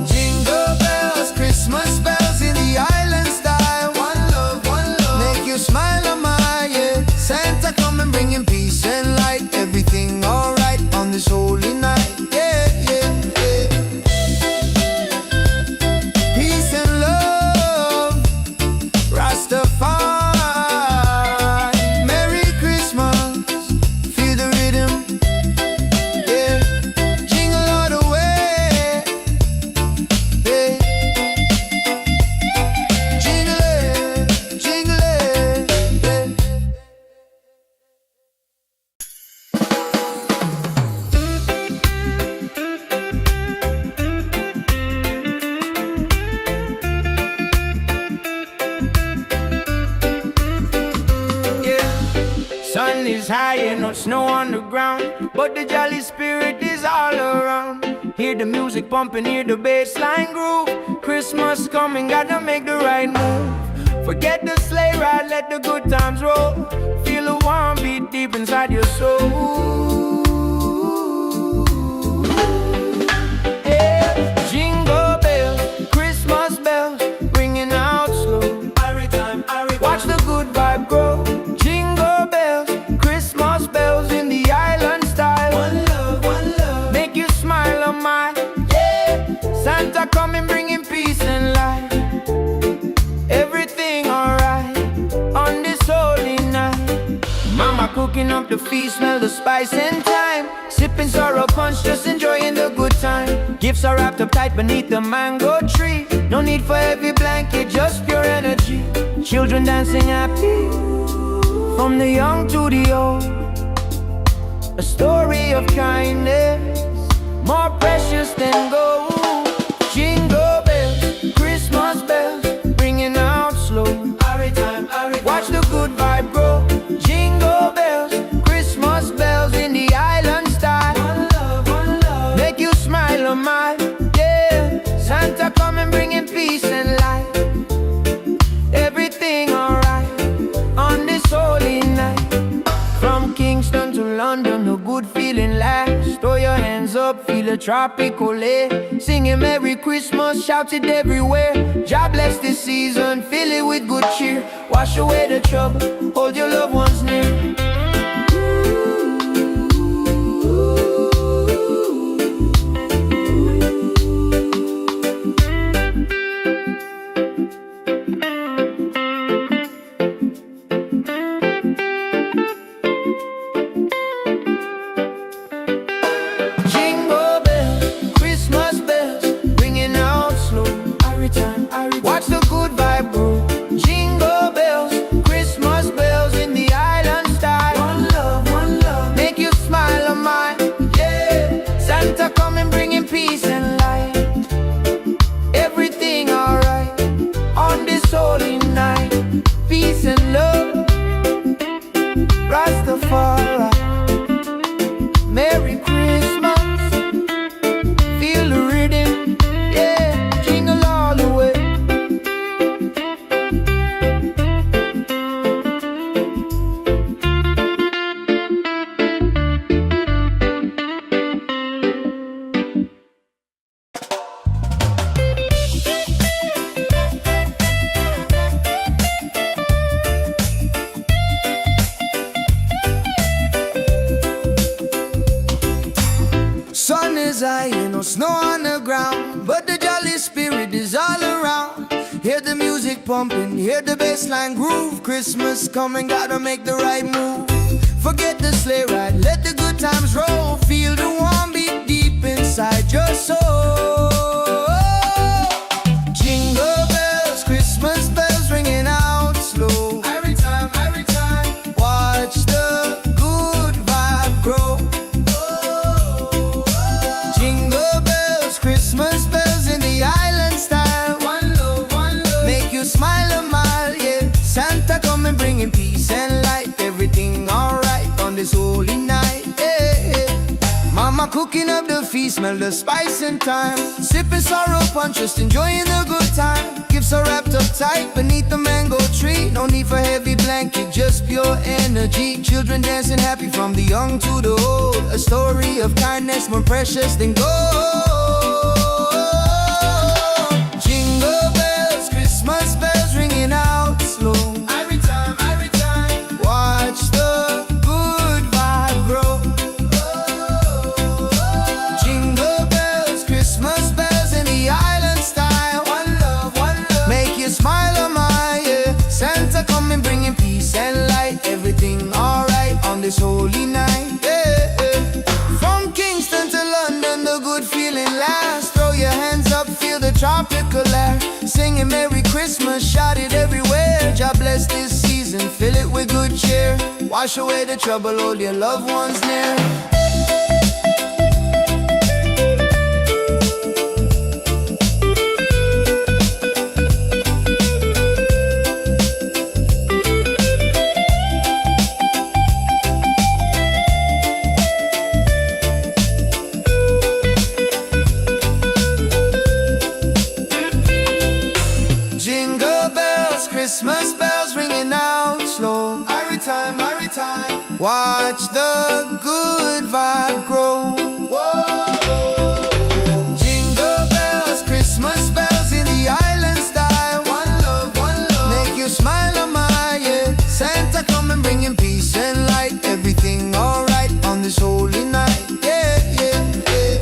Jingle bells, Christmas bells in the island style. One love, make you smile, oh my, yeah. Santa coming bringing peace and light. Everything alright on this holy night, yeah. Peace and love, Rastafari, Merry Christmas, feel the rhythm, yeah. Jingle all the way, yeah. Jingle it, yeah. Sun is high and no snow on the ground, but the jolly spirit is all around. Hear the music pumping, hear the bass line groove. Christmas coming, gotta make the right move. Forget the sleigh ride, let the good times roll. Feel a warm beat deep inside your soul. Yeah. Jingle bells, Christmas bells, ringing out slow. Watch the good vibe grow. Jingle bells, Christmas bells in the island style. One love, make you smile, oh my, yeah. Santa coming bringing peace and light. Everything alright on this holy night. Mama cooking up the feast, smell the spice and thyme. Sipping sorrow punch, just enjoying the good time. Gifts are wrapped up tight beneath the mango tree. No need for heavy blanket, just pure energy. Children dancing happy from the young to the old. A story of kindness more precious than gold. Jingle bells, Christmas bells, ringing out slow. Watch the good vibe grow. Jingle bells, Christmas bells in the island style. One love, make you smile, oh my, yeah. Santa coming bringing peace and light. Everything alright on this holy night. From Kingston to London, the good feeling lasts. Throw your hands up, feel the tropical air. Singing Merry Christmas, shout it everywhere. God bless this season, fill it with good cheer. Wash away the trouble, hold your loved ones near. Jingle bells, Christmas bells, ringing out slow. Watch the good vibe grow. Jingle bells, Christmas bells in the island style. pumping, hear the bassline groove. Christmas coming, gotta make the right move. Forget the sleigh ride, let the good times roll. Feel the warm beat deep inside your soul. Jingle bells, Christmas bells ringing out slow. Every time, watch the good vibe grow. Jingle bells, Christmas bells in the island style. One love, make you smile a mile, yeah. Santa coming bringing peace and light. Everything alright on this holy night, yeah. Mama cooking up the feast, smell the spice and thyme. Sipping sorrow punch, just enjoying the good time. Gifts are wrapped up tight beneath the mango tree. No need for heavy blanket, just pure energy. Children dancing happy from the young to the old. A story of kindness more precious than gold. Jingle bells, Christmas bells ringing out slow. Every time, watch the good vibe grow. Jingle bells, Christmas bells in the island style. One love, make you smile a mile, yeah. Santa coming bringing peace and light. Everything alright on this holy night, yeah. From Kingston to London, the good feeling lasts. Throw your hands up, feel the tropical air. Singing Merry Christmas, shout it everywhere. God bless this season, fill it with good cheer. Wash away the trouble, hold your loved ones near. Jingle bells, Christmas bells ringing out slow. Every time, watch the good vibe grow. Jingle bells, Christmas bells in the island style. One love, make you smile a mile, yeah. Santa coming bringing peace and light. Everything alright on this holy night, yeah, yeah, yeah.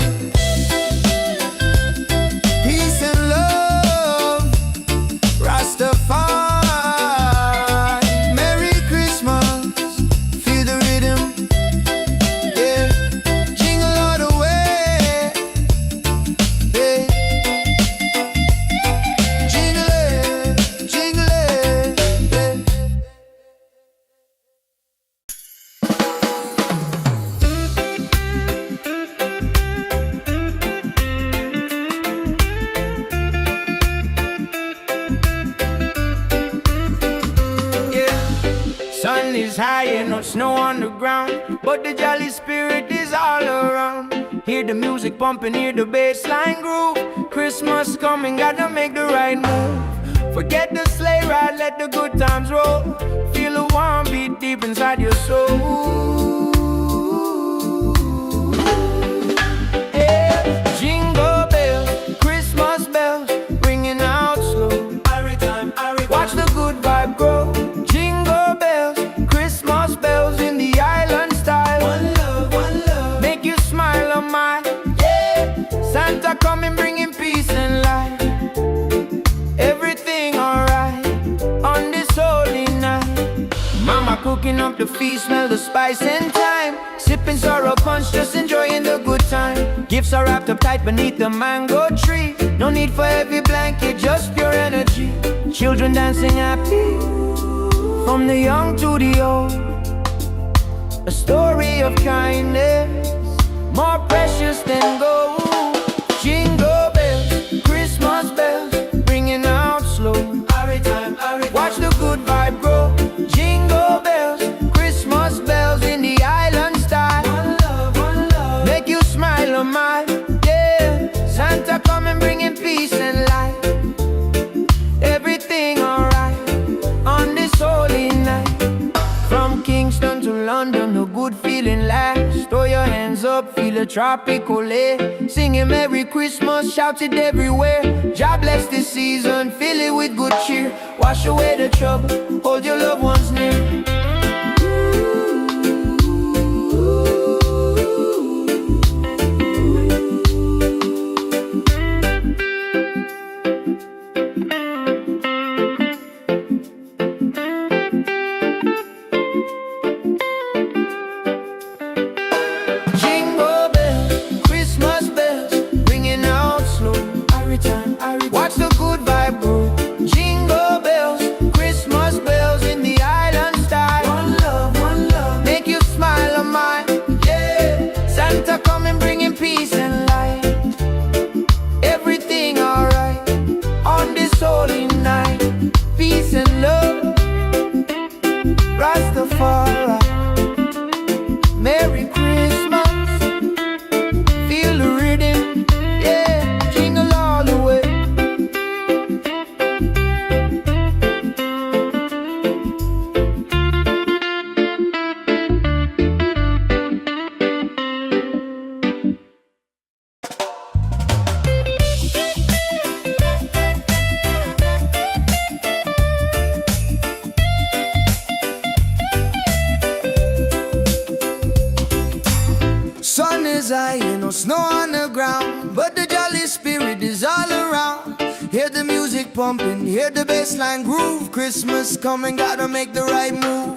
Peace and love, Rastafari. Merry Christmas, feel the rhythm, yeah. Jingle all the way, yeah. Jingle it, yeah. Sun is high and no snow on the ground, but the jolly spirit is all around. Hear the music pumping, hear the bassline groove. Christmas coming, gotta make the right move. Forget the sleigh ride, let the good times roll. Feel the warm beat deep inside your soul. Yeah. Jingle bells, Christmas bells, ringing out slow. Watch the good vibe grow. Jingle bells, Christmas bells in the island style. One love, make you smile a mile, yeah. Santa coming bringing peace and light. Everything alright on this holy night. Mama cooking up the feast, smell the spice and thyme. Sipping sorrow punch, just enjoying the good time. Gifts are wrapped up tight beneath the mango tree. No need for heavy blanket, just pure energy. Children dancing happy from the young to the old. A story of kindness more precious than gold. Jingle bells, Christmas bells, ringing out slow. Watch the good vibe grow. Jingle bells, Christmas bells in the island style. One love, make you smile a mile, yeah. Santa coming bringing peace and light. Everything alright on this holy night. From Kingston to London, the good feeling lasts. Throw your hands up, feel the tropical air. Singing Merry Christmas, shout it everywhere. God bless this season, fill it with good cheer. Wash away the trouble, hold your loved ones near. good vibe groove. Jingle bells, Christmas bells in the island style. One love, make you smile on mine. Yeah, Santa coming bringing peace and light. Everything alright on this holy night. Peace and love, Rastafari. Merry Christmas, feel the rhythm, yeah, jingle all the way. Sun is high, ain't no snow on the ground, but the jolly spirit is all around. Hear the music pumping, hear the bassline groove. Christmas coming, gotta make the right move.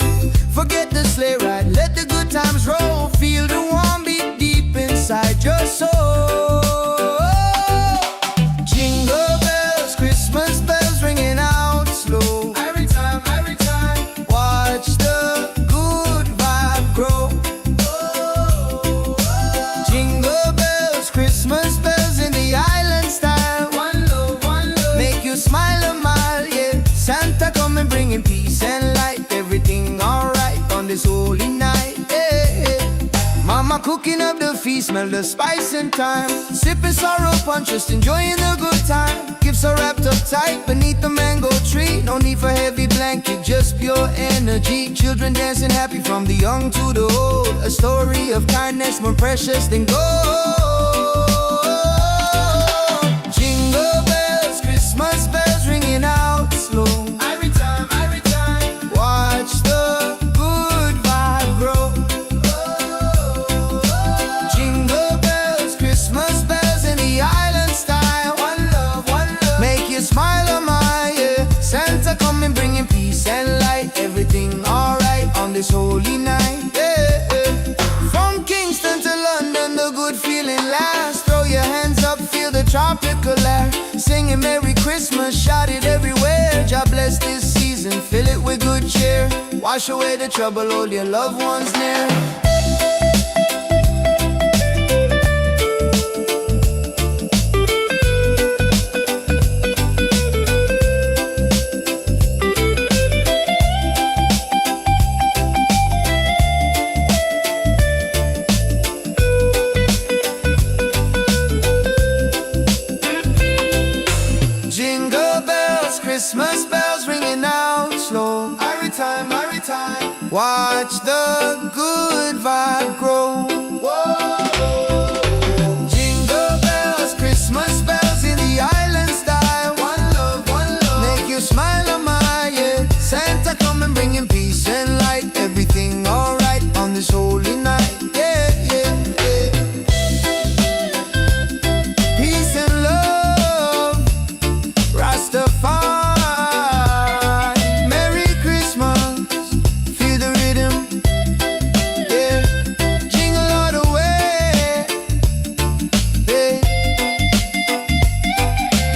Forget the sleigh ride, let the good times roll. Feel the warm beat deep inside your soul. Jingle bells, Christmas bells ringing out slow. Every time, watch the good vibe grow. Jingle bells, Christmas bells in the island style. One love, make you smile a mile, yeah. Santa coming bringing peace and light. Everything alright on this holy night, yeah. Mama cooking up the feast, smell the spice and thyme. Sipping sorrow punch, just enjoying the good time. Gifts are wrapped up tight beneath the mango tree. No need for heavy blanket, just pure energy. Children dancing happy from the young to the old. A story of kindness more precious than gold. Jingle bells, Christmas bells ringing out slow. Every time, watch the good vibe grow. Jingle bells, Christmas bells in the island style. One love, make you smile on my, yeah. Santa coming bringing peace and light. Everything alright on this holy night, yeah. From Kingston to London, the good feeling lasts. Throw your hands up, feel the tropical air. Singing Merry Christmas, shout it everywhere. God bless this season, fill it with good cheer. Wash away the trouble, hold your loved ones near. Jingle bells, Christmas bells ringing out slow. Every time, watch the good vibe grow. Jingle bells, Christmas bells in the island style. One love, make you smile on my, yeah. Santa coming bringing peace and light. Everything alright on this holy night, yeah, yeah, yeah. Peace and love, Rastafari. Merry Christmas, feel the rhythm, yeah. Jingle all the way, yeah.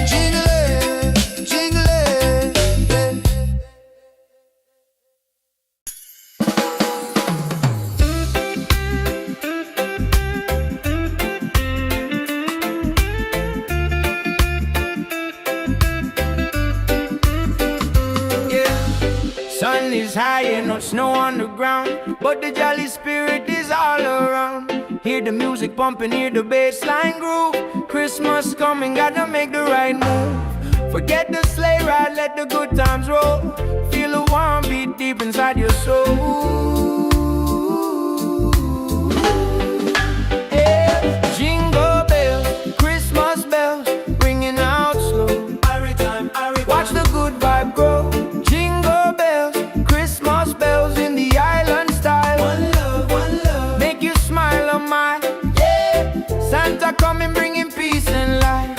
Jingle it, yeah. Sun is high and no snow on the ground, but the jolly spirit is all around. Hear the music pumping, hear the bassline groove. Christmas coming, gotta make the right move. Forget the sleigh ride, let the good times roll. Feel the warm beat deep inside your soul. Yeah. Jingle bells, Christmas bells, ringing out slow. Watch the good vibe grow. Jingle bells, Christmas bells in the island style. One love, make you smile on my, yeah. Santa coming bringing peace and light.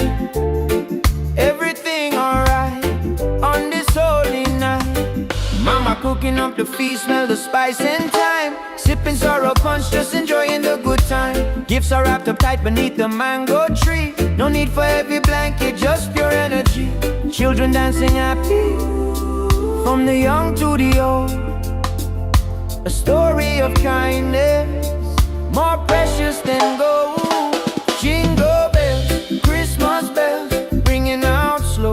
Everything alright on this holy night. Mama cooking up the feast, smell the spice and thyme. Sipping sorrow punch, just enjoying the good time. Gifts are wrapped up tight beneath the mango tree. No need for heavy blanket, just pure energy. children dancing happy, from the young to the old. A story of kindness, more precious than gold. Jingle bells, Christmas bells, ringing out slow.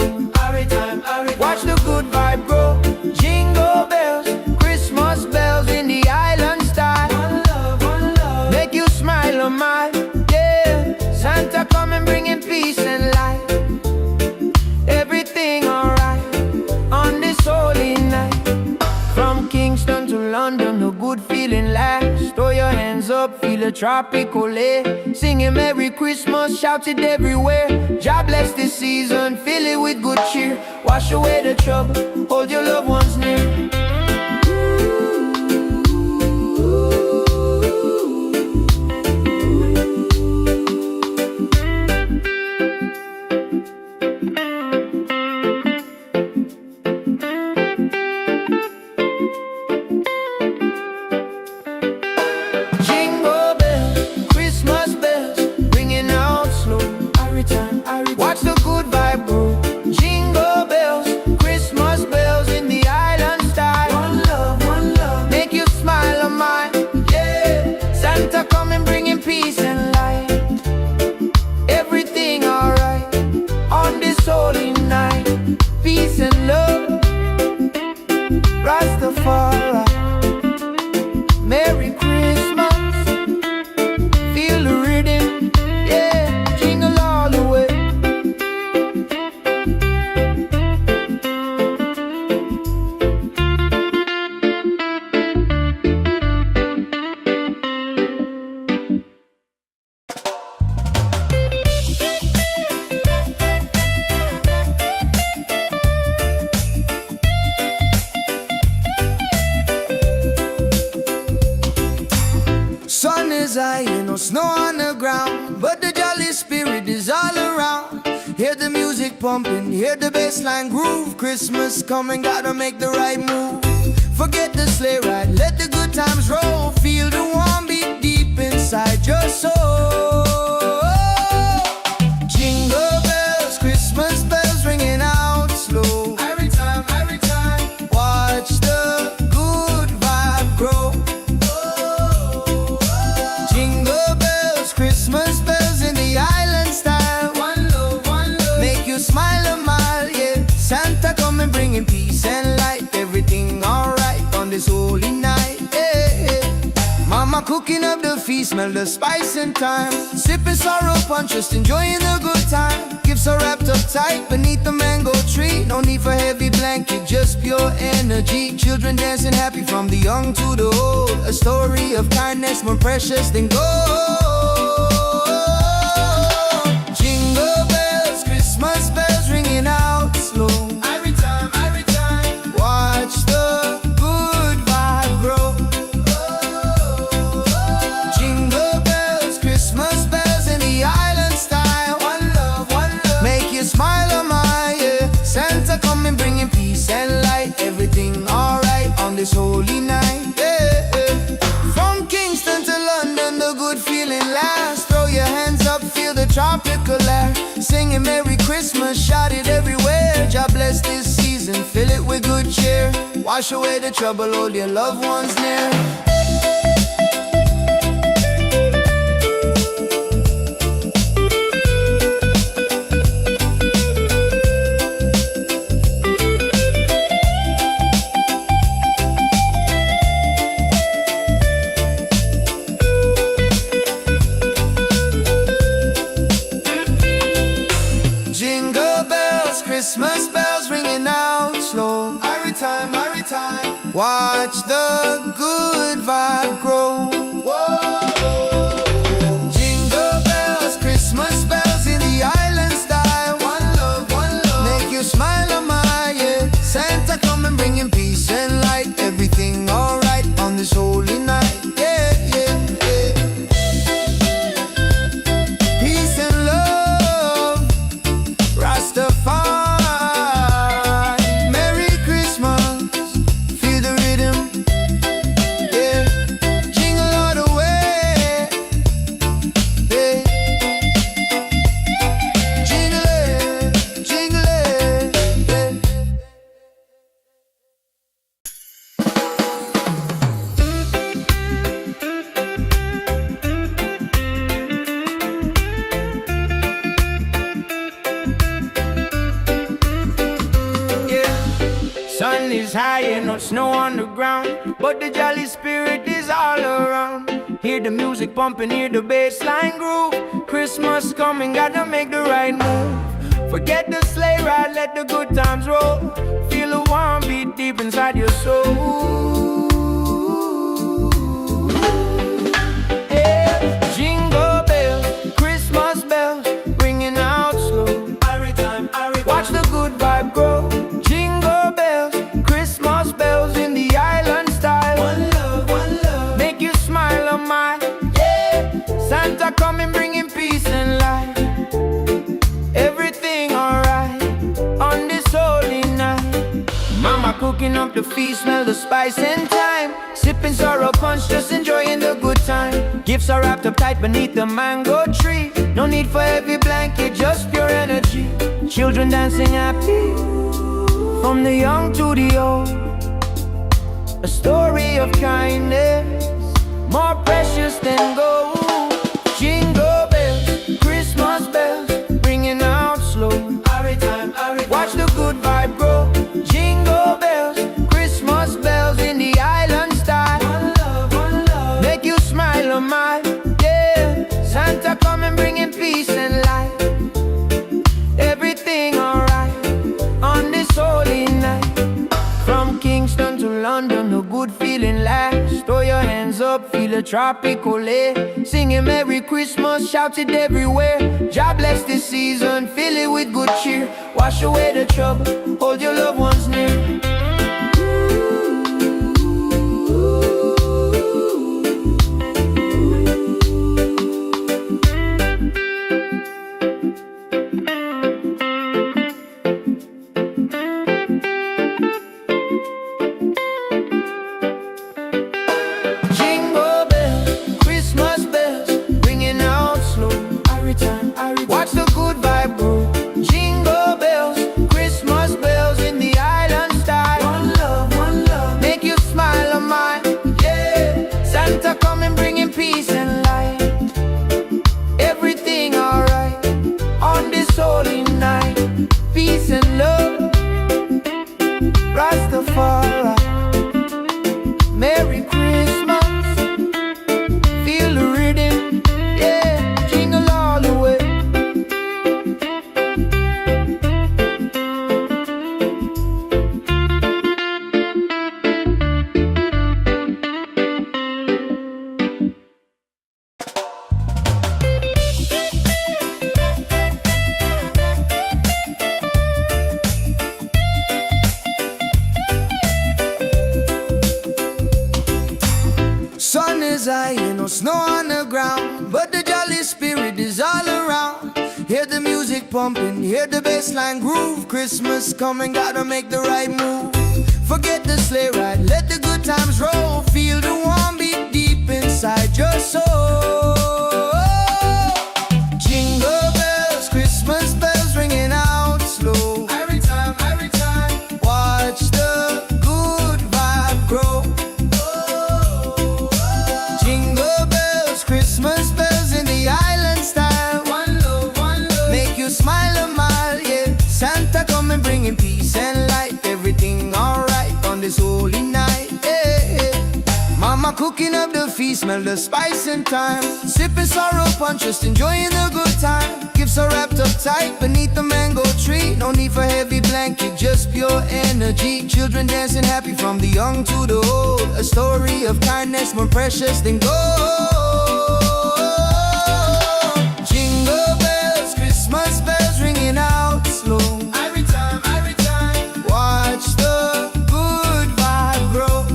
Watch the good vibe grow. Jingle bells, Christmas bells in the island style. One love, make you smile a mile. Yeah, Santa coming bringing peace and light. Everything alright on this holy night. From Kingston to London, the good feeling lasts. Throw your hands up, feel a tropical air. Singing Merry Christmas, shout it everywhere. God bless this season, fill it with good cheer. Wash away the trouble, hold your loved ones near. Watch the good vibe grow. Jingle bells, Christmas bells in the island style. One love, make you smile a mile. Yeah, Santa coming bringing peace and light. Everything alright on this holy night. Peace and love, Rastafari. Merry Christmas, feel the rhythm. Yeah, jingle all the way. Sun is high, no snow on the ground, but the jolly spirit is all around. Hear the music pumping, hear the bassline groove. Christmas coming, gotta make the right move. Forget the sleigh ride, let the good times roll. Feel the warm beat deep inside your soul. Jingle bells, Christmas bells ringing out slow. Every time, watch the good vibe grow. Jingle bells, Christmas bells in the island style. One love, make you smile a mile. Yeah, Santa coming bringing peace and light. Everything alright on this holy night. Yeah. Mama cooking up the feast, smell the spice and thyme. Sipping sorrow punch, just enjoying the good time. Gifts are wrapped up tight beneath the mango tree. No need for heavy blanket, just pure energy. Children dancing happy from the young to the old. A story of kindness more precious than gold. Jingle bells, Christmas bells ringing out slow. Every time, watch the good vibe grow. Jingle bells, Christmas bells in the island style. One love, make you smile a mile. Yeah, Santa coming bringing peace and light. Everything alright on this holy night. Yeah. From Kingston to London, the good feeling lasts. Throw your hands up, feel the tropical air. Singing Merry Christmas, shout it everywhere. God bless this season, fill it with good cheer. Wash away the trouble, hold your loved ones near. Jingle bells, Christmas bells ringing out slow. Every time, watch the good vibe grow. Jingle bells, Christmas bells in the island style. One love, make you smile a mile. Yeah, Santa coming bringing peace and light. Everything alright on this holy night. Yeah. Peace and love, Rastafari. Merry Christmas, feel the rhythm. Yeah, jingle all Sun is high and no snow on the ground, but the jolly spirit is all around. Hear the music pumping, hear the bass line groove. Christmas coming, gotta make the right move. Forget the sleigh ride, let the good times roll. Feel a warm beat deep inside your soul. Yeah. Jingle bells, Christmas bells, ringing out slow. Watch the good vibe grow. Jingle bells, Christmas bells in the island style. One love, make you smile on my, yeah. Santa coming bringing peace and light. Everything alright on this holy night. Mama cooking up the feast, smell the spice and thyme. Sipping sorrow punch, just enjoying the good time. Gifts are wrapped up tight beneath the mango tree. No need for heavy blanket, just pure energy. Children dancing happy, from the young to the old. A story of kindness, more precious than gold. Jingle bells, Christmas bells, ringing out slow. Watch the good vibe grow. Jingle bells, Christmas bells in the island style. One love, make you smile on my, yeah. Santa coming bringing peace and light. Everything alright on this holy night. From Kingston to London, the good feeling lasts. Throw your hands up, feel a tropical air. Singing Merry Christmas, shout it everywhere. God bless this season, fill it with good cheer. Wash away the trouble, hold your loved ones near. Watch the good vibe grow. Jingle bells, Christmas bells in the island style. One love, make you smile on mine, yeah. Santa coming bringing peace and light. Everything alright on this holy night. Peace and love, Rastafari. Merry Christmas, feel the rhythm, yeah. Jingle all the way. Sun is high and no snow on the ground, but the jolly spirit is all around. Hear the music pumping, hear the bass line groove. Christmas coming, gotta make the right move. Forget the sleigh ride, let the good times roll. Feel the warm beat deep inside your soul. Jingle bells, Christmas bells ringing out slow. Every time, watch the good vibe grow. Jingle bells, Christmas bells in the island style. One love, make you smile a mile, yeah. Santa coming bringing peace and light. Everything alright on this holy night, yeah. Mama cooking up the feast, smell the spice and thyme. Sipping sorrow punch, just enjoying the good time. Gifts are wrapped up tight beneath the mango tree. No need for heavy blanket, just pure energy. Children dancing happy from the young to the old. A story of kindness more precious than gold. Jingle bells, Christmas bells ringing out slow. Every time, watch the good vibe grow.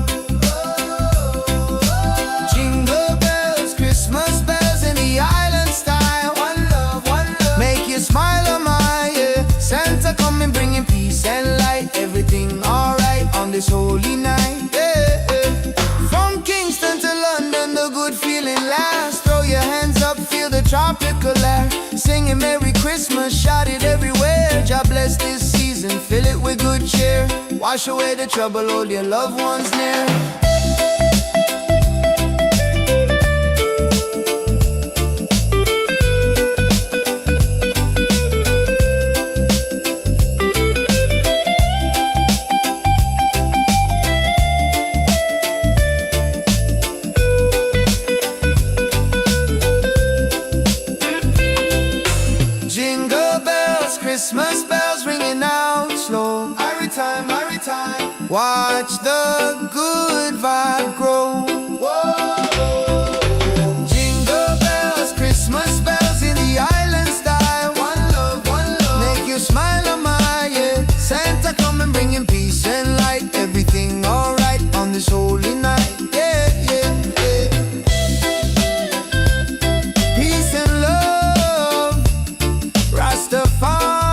Jingle bells, Christmas bells in the island style. One love, make you smile on my, yeah. Santa coming bringing peace and light. Everything alright on this holy night, yeah. From Kingston to London, the good feeling lasts. Throw your hands up, feel the tropical air. Singing Merry Christmas, shout it everywhere. God bless this season, fill it with good cheer. Wash away the trouble, hold your loved ones near. slow. Every time, every time. Watch the good vibe grow. Whoa. Jingle bells, Christmas bells in the island style. One love, one love. Make you smile on my yeah. Santa come and bring in peace and light. Everything alright on this holy night. Yeah, yeah, yeah. Peace and love, Rastafari.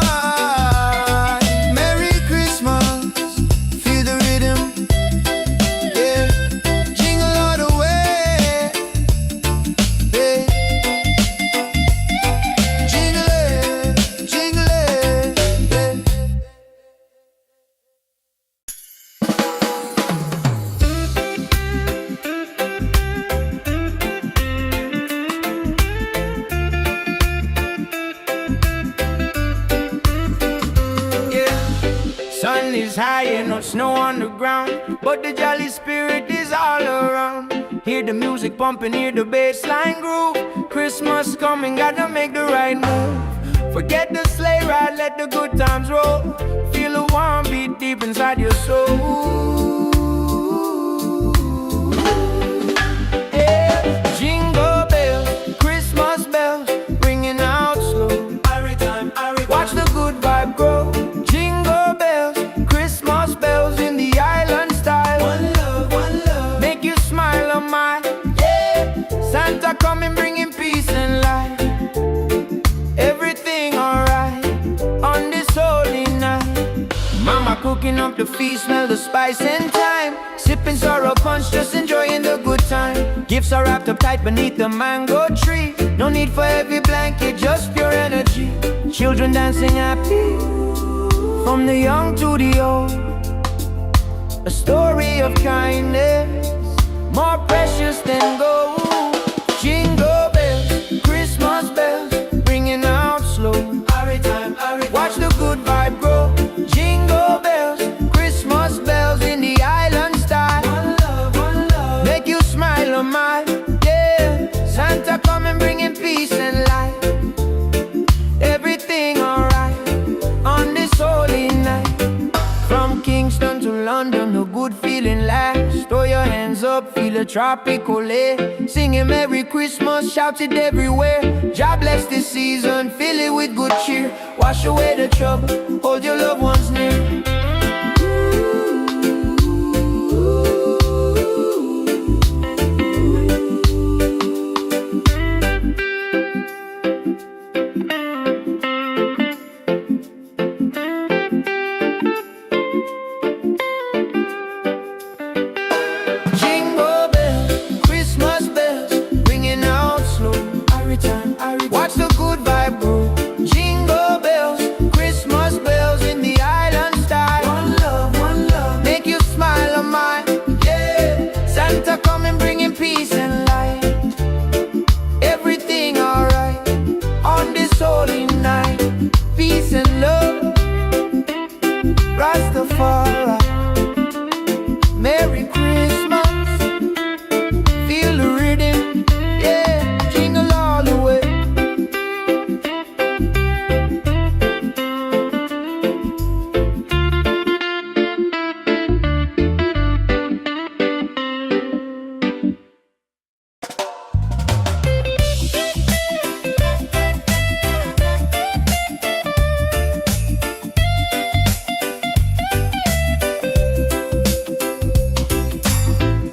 Sun is high and no snow on the ground, but the jolly spirit is all around. Hear the music pumping, hear the bass line groove. Christmas coming, gotta make the right move. Forget the sleigh ride, let the good times roll. Feel a warm beat deep inside your soul. Yeah. Jingle bells, Christmas bells, ringing out slow. Every time, watch the good vibe grow. Jingle bells, Christmas bells in the island style. One love, make you smile on my yeah. Santa coming, bringing peace and light. Everything alright on this holy night. Mama cooking up the feast, smell the spice and thyme. Sipping sorrow punch, just enjoying the good time. Gifts are wrapped up tight beneath the mango tree. No need for heavy blanket, just pure energy. Children dancing happy, from the young to the old. A story of kindness, more precious than gold. Jingle bells, Christmas bells, ringing out slow. Every time, watch the good vibe grow. Jingle bells, Christmas bells in the island style. One love, make you smile on my yeah. Santa come and bringing peace and light. Everything alright on this holy night. From Kingston to London, the good feeling lasts. Throw your hands up, feel a tropical air. Singing Merry Christmas, shout it everywhere. God bless this season, fill it with good cheer. Wash away the trouble, hold your loved ones near. Watch the good vibe grow. Jingle bells, Christmas bells in the island style. One love, make you smile on mine. Yeah, Santa coming, bringing peace and light. Everything alright on this holy night. Peace and love, Rastafari. Merry Christmas, feel the rhythm. Yeah, jingle all the way.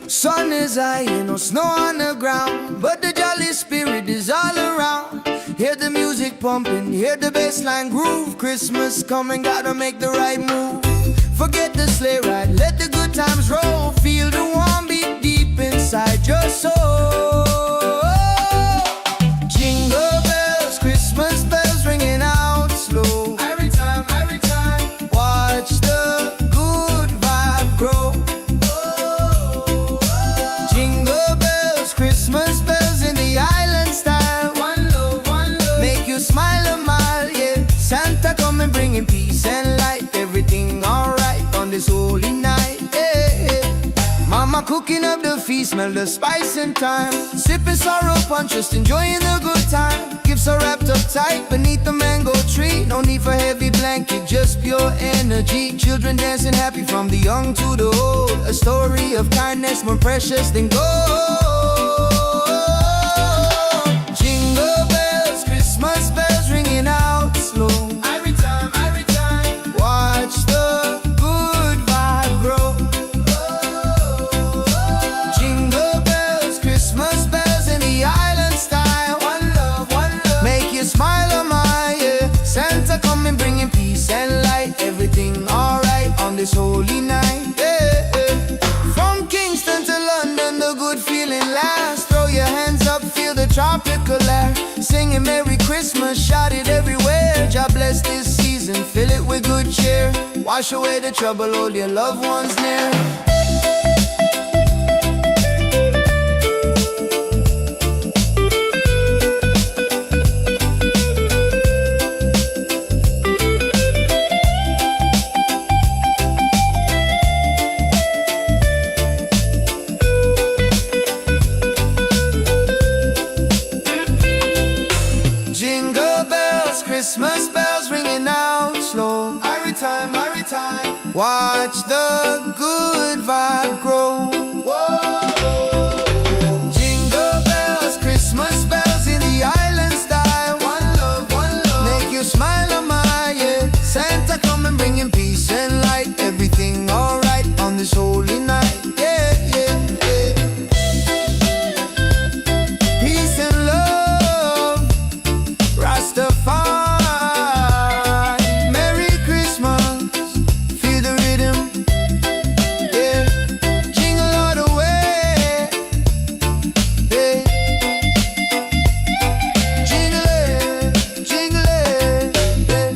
Sun is high and no snow on the ground, but the jolly spirit is all around. Hear the music pumping, hear the bass line groove. Christmas coming, gotta make the right move. Forget the sleigh ride, let the good times roll. Feel the warm beat deep inside your soul. Jingle bells, Christmas bells ringing out slow. Every time, watch the good vibe grow. Jingle bells, Christmas bells in the island style. One love, make you smile a mile, yeah. Santa come and bringing peace and light. Everything alright on this holy night, yeah, yeah. Mama cooking up the feast, smell the spice and thyme. Sipping sorrow punch, just enjoying the good time. Gifts are wrapped up tight beneath the mango tree. No need for heavy blanket, just pure energy. Children dancing happy from the young to the old. A story of kindness more precious than gold. Jingle bells, Christmas bells ringing out slow. Every time, watch the good vibe grow. Jingle bells, Christmas bells in the island style. One love, make you smile, oh my, yeah. Santa coming bringing peace and light. Everything alright on this holy night, yeah, yeah. From Kingston to London, the good feeling lasts. Throw your hands up, feel the tropical air. Singing Merry Christmas, shout it everywhere. God bless this season, fill it with good cheer. Wash away the trouble, hold your loved ones near. Jingle bells, Christmas bells ringing out slow. Every time, watch the good vibe grow. Whoa. Jingle bells, Christmas bells in the island style. One love, make you smile, oh my, yeah. Santa coming bringing peace and light. Everything alright on this holy night, yeah, yeah, yeah. Peace and love, Rastafari, Merry Christmas, feel the rhythm, yeah. Jingle all the way, yeah. Jingle it, yeah.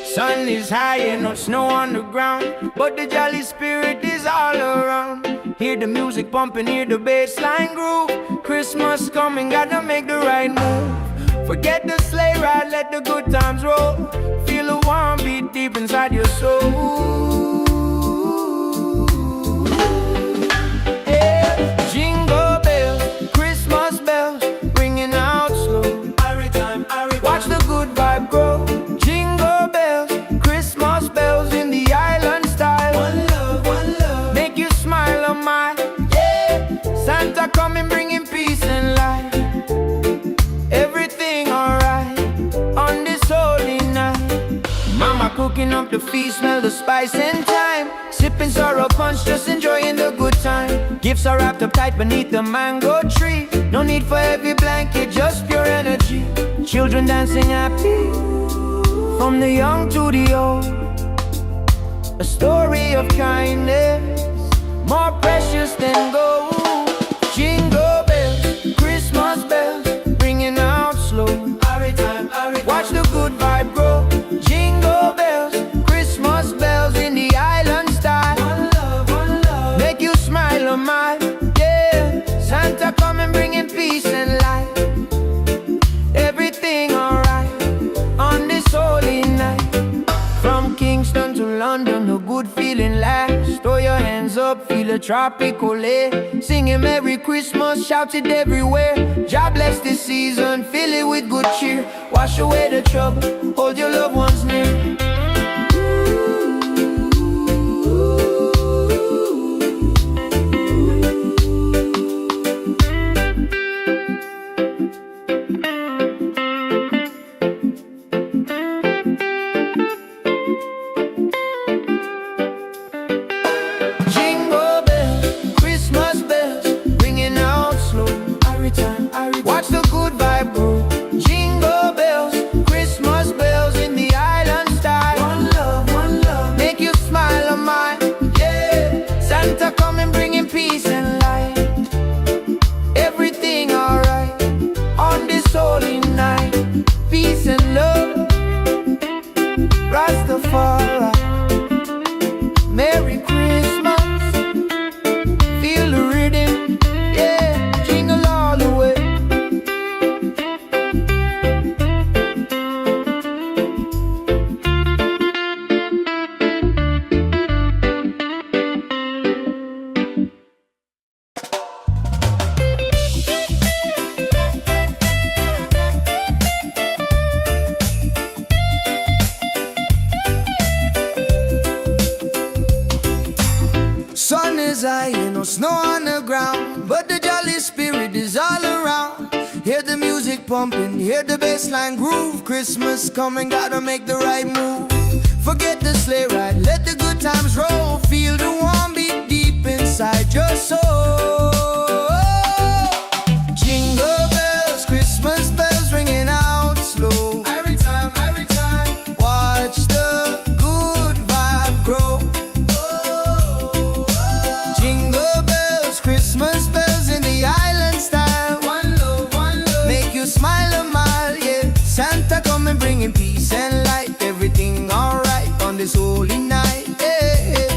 Sun is high and no snow on the ground, but the jolly spirit is all around. Hear the music pumping, hear the bass line groove. Christmas coming, gotta make the right move. Forget the sleigh ride, let the good times roll. Feel the warm beat deep inside your soul. Yeah. Jingle bells, Christmas bells, ringing out slow. Watch the good vibe grow. Jingle bells, Christmas bells in the island style. One love, make you smile, oh my, yeah. Santa coming bringing peace and light. Everything alright on this holy night. Mama cooking up the feast, smell the spice and thyme. Sipping sorrow punch, just enjoying the good time. Gifts are wrapped up tight beneath the mango tree. No need for heavy blanket, just pure energy. Children dancing happy from the young to the old. A story of kindness more precious than gold. Jingle bells, Christmas bells, ringing out slow. Watch the good vibe grow. Jingle bells, Christmas bells in the island style. One love, make you smile, oh my, yeah. Santa coming bringing peace and light. Everything alright on this holy night. From Kingston to London, the good feeling lasts. Throw your hands up, feel the tropical air. Singing Merry Christmas, shout it everywhere. God bless this season, fill it with good cheer. Wash away the trouble, hold your loved ones near. Jingle bells, Christmas bells, ringing out slow. Watch the good vibe grow. Jingle bells, Christmas bells in the island style. is high, ain't no snow on the ground, but the jolly spirit is all around. Hear the music pumping, hear the bassline groove. Christmas coming, gotta make the right move. Forget the sleigh ride, let the good times roll. Feel the warm beat deep inside your soul. Jingle bells, Christmas bells ringing out slow. Every time, watch the good vibe grow. Jingle bells, Christmas bells in the island style. One love, make you smile a mile, yeah. Santa coming bringing peace and light. Everything alright on this holy night, yeah.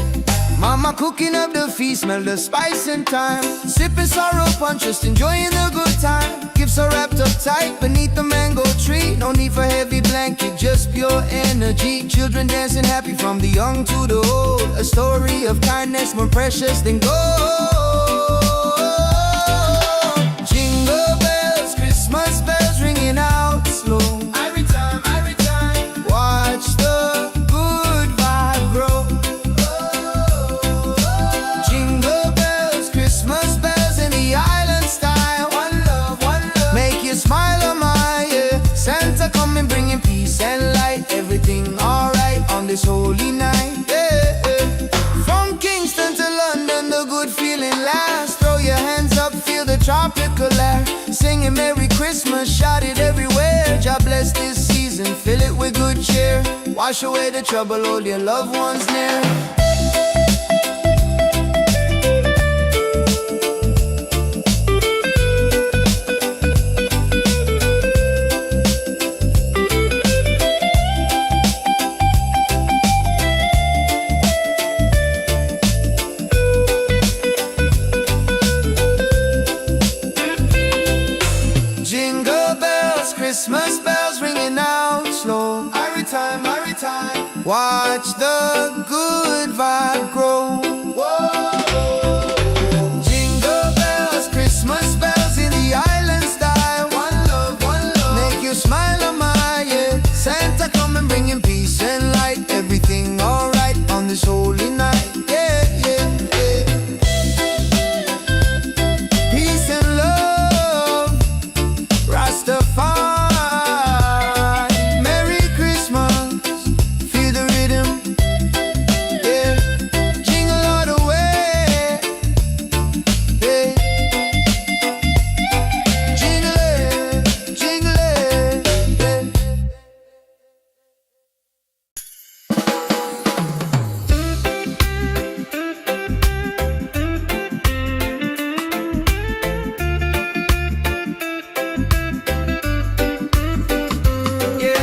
Mama cooking up the feast, smell the spice and thyme. Sipping sorrow punch, just enjoying the good time. Gifts are wrapped up tight beneath the mango tree. No need for heavy blanket, just pure energy. Children dancing happy from the young to the old. A story of kindness more precious than gold. Jingle bells, Christmas bells ringing out slow. Every time, watch the good vibe grow. Jingle bells, Christmas bells in the island style. One love, make you smile a mile, yeah. Santa coming bringing peace and light. Everything alright on this holy night, yeah. From Kingston to London, the good feeling lasts. Throw your hands up, feel the tropical air. Singing Merry Christmas, shout it everywhere. God bless this season, fill it with good cheer. Wash away the trouble, hold your loved ones near. Jingle bells, Christmas bells ringing out slow. Every time, watch the good vibe grow. Whoa. Jingle bells, Christmas bells in the island style. One love, make you smile a mile, yeah. Santa coming bringing peace and light. Everything alright on this holy night, yeah, yeah, yeah. Peace and love, Rastafari. Merry Christmas, feel the rhythm, yeah. Jingle all the way, yeah. Jingle it, yeah.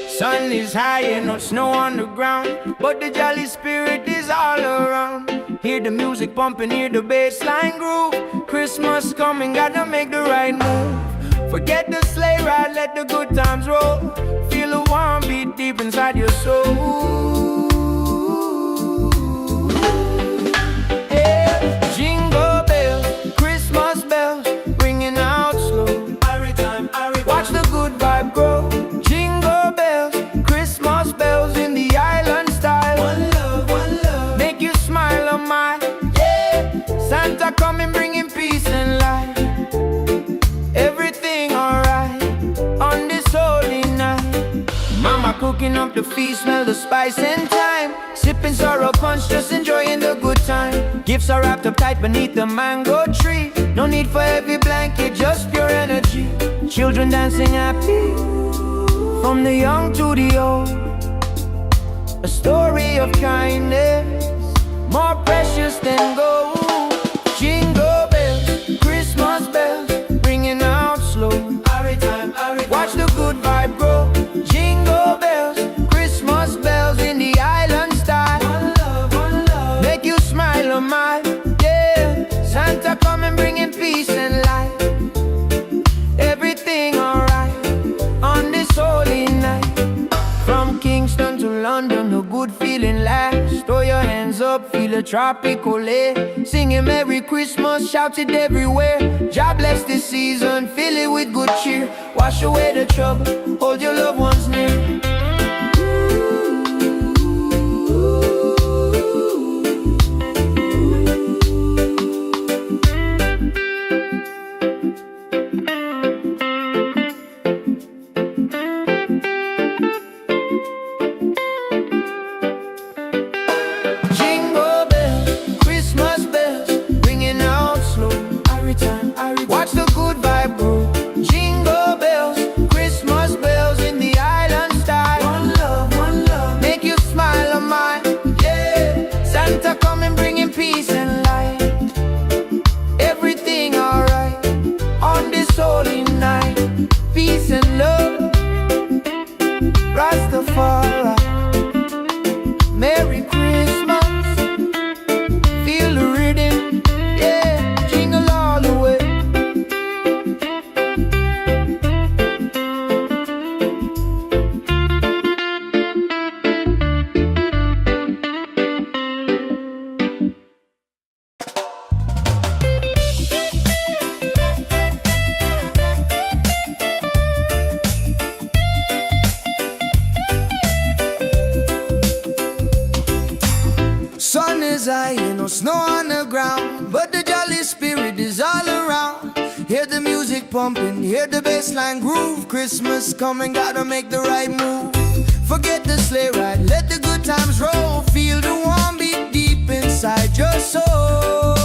Sun is high and no snow on the ground, but the jolly spirit is all around. Hear the music pumping, hear the bassline groove. Christmas coming, gotta make the right move. Forget the sleigh ride, let the good times roll. Feel the warm beat deep inside your soul. Yeah. Jingle bells, Christmas bells, ringing out slow. Watch the good vibe grow. Jingle bells, Christmas bells in the island style. One love, make you smile a mile, yeah. Santa coming bringing peace and light. Everything alright on this holy night. Mama cooking up the feast, smell the spice and thyme. Sipping sorrow punch, just enjoying the good time. Gifts are wrapped up tight beneath the mango tree. No need for heavy blanket, just pure energy. Children dancing happy from the young to the old. A story of kindness more precious than gold. Jingle bells, Christmas bells, ringing out slow. Watch the good vibe grow. Jingle bells, Christmas bells in the island style. One love, make you smile a mile, yeah. Santa coming bringing peace and light. Everything alright on this holy night. From Kingston to London, a good feeling lasts. Throw your hands up, feel a tropical air. Singing Merry Christmas, shout it everywhere. God bless this season, fill it with good cheer. Wash away the trouble, hold your loved ones near. Merry Christmas. Feel the rhythm, yeah, jingle all the way. Sun is high and no snow on the ground, but the jolly spirit is all around. Hear the music pumping, hear the bassline groove. Christmas coming, gotta make the right move. Forget the sleigh ride, let the good times roll. Feel the warm beat deep inside your soul.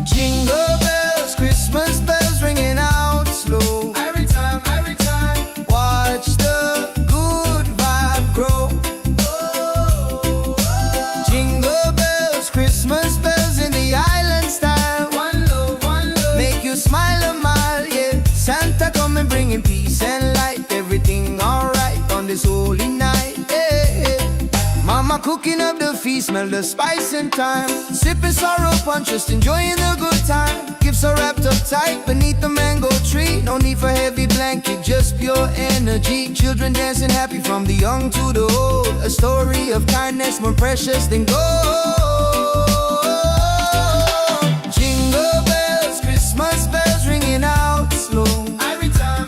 Jingle bells, Christmas bells ringing out slow. Every time, watch the good vibe grow. Jingle bells, Christmas bells in the island style. One love, make you smile a mile, yeah. Santa coming bringing peace and light. Everything alright on this holy night, yeah. Mama cooking up the feast, smell the spice and thyme. Sipping sorrow punch, just enjoying the good time. Gifts are wrapped up tight beneath the mango tree. No need for heavy blanket, just pure energy. Children dancing happy from the young to the old. A story of kindness more precious than gold. Jingle bells, Christmas bells ringing out slow. Every time,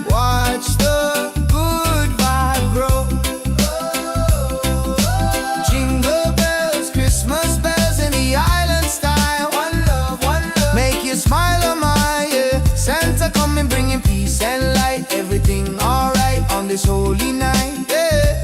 watch the good vibe grow. Jingle bells, Christmas bells in the island style. One love, make you smile a mile, yeah. Santa coming bringing peace and light. Everything alright on this holy night, yeah.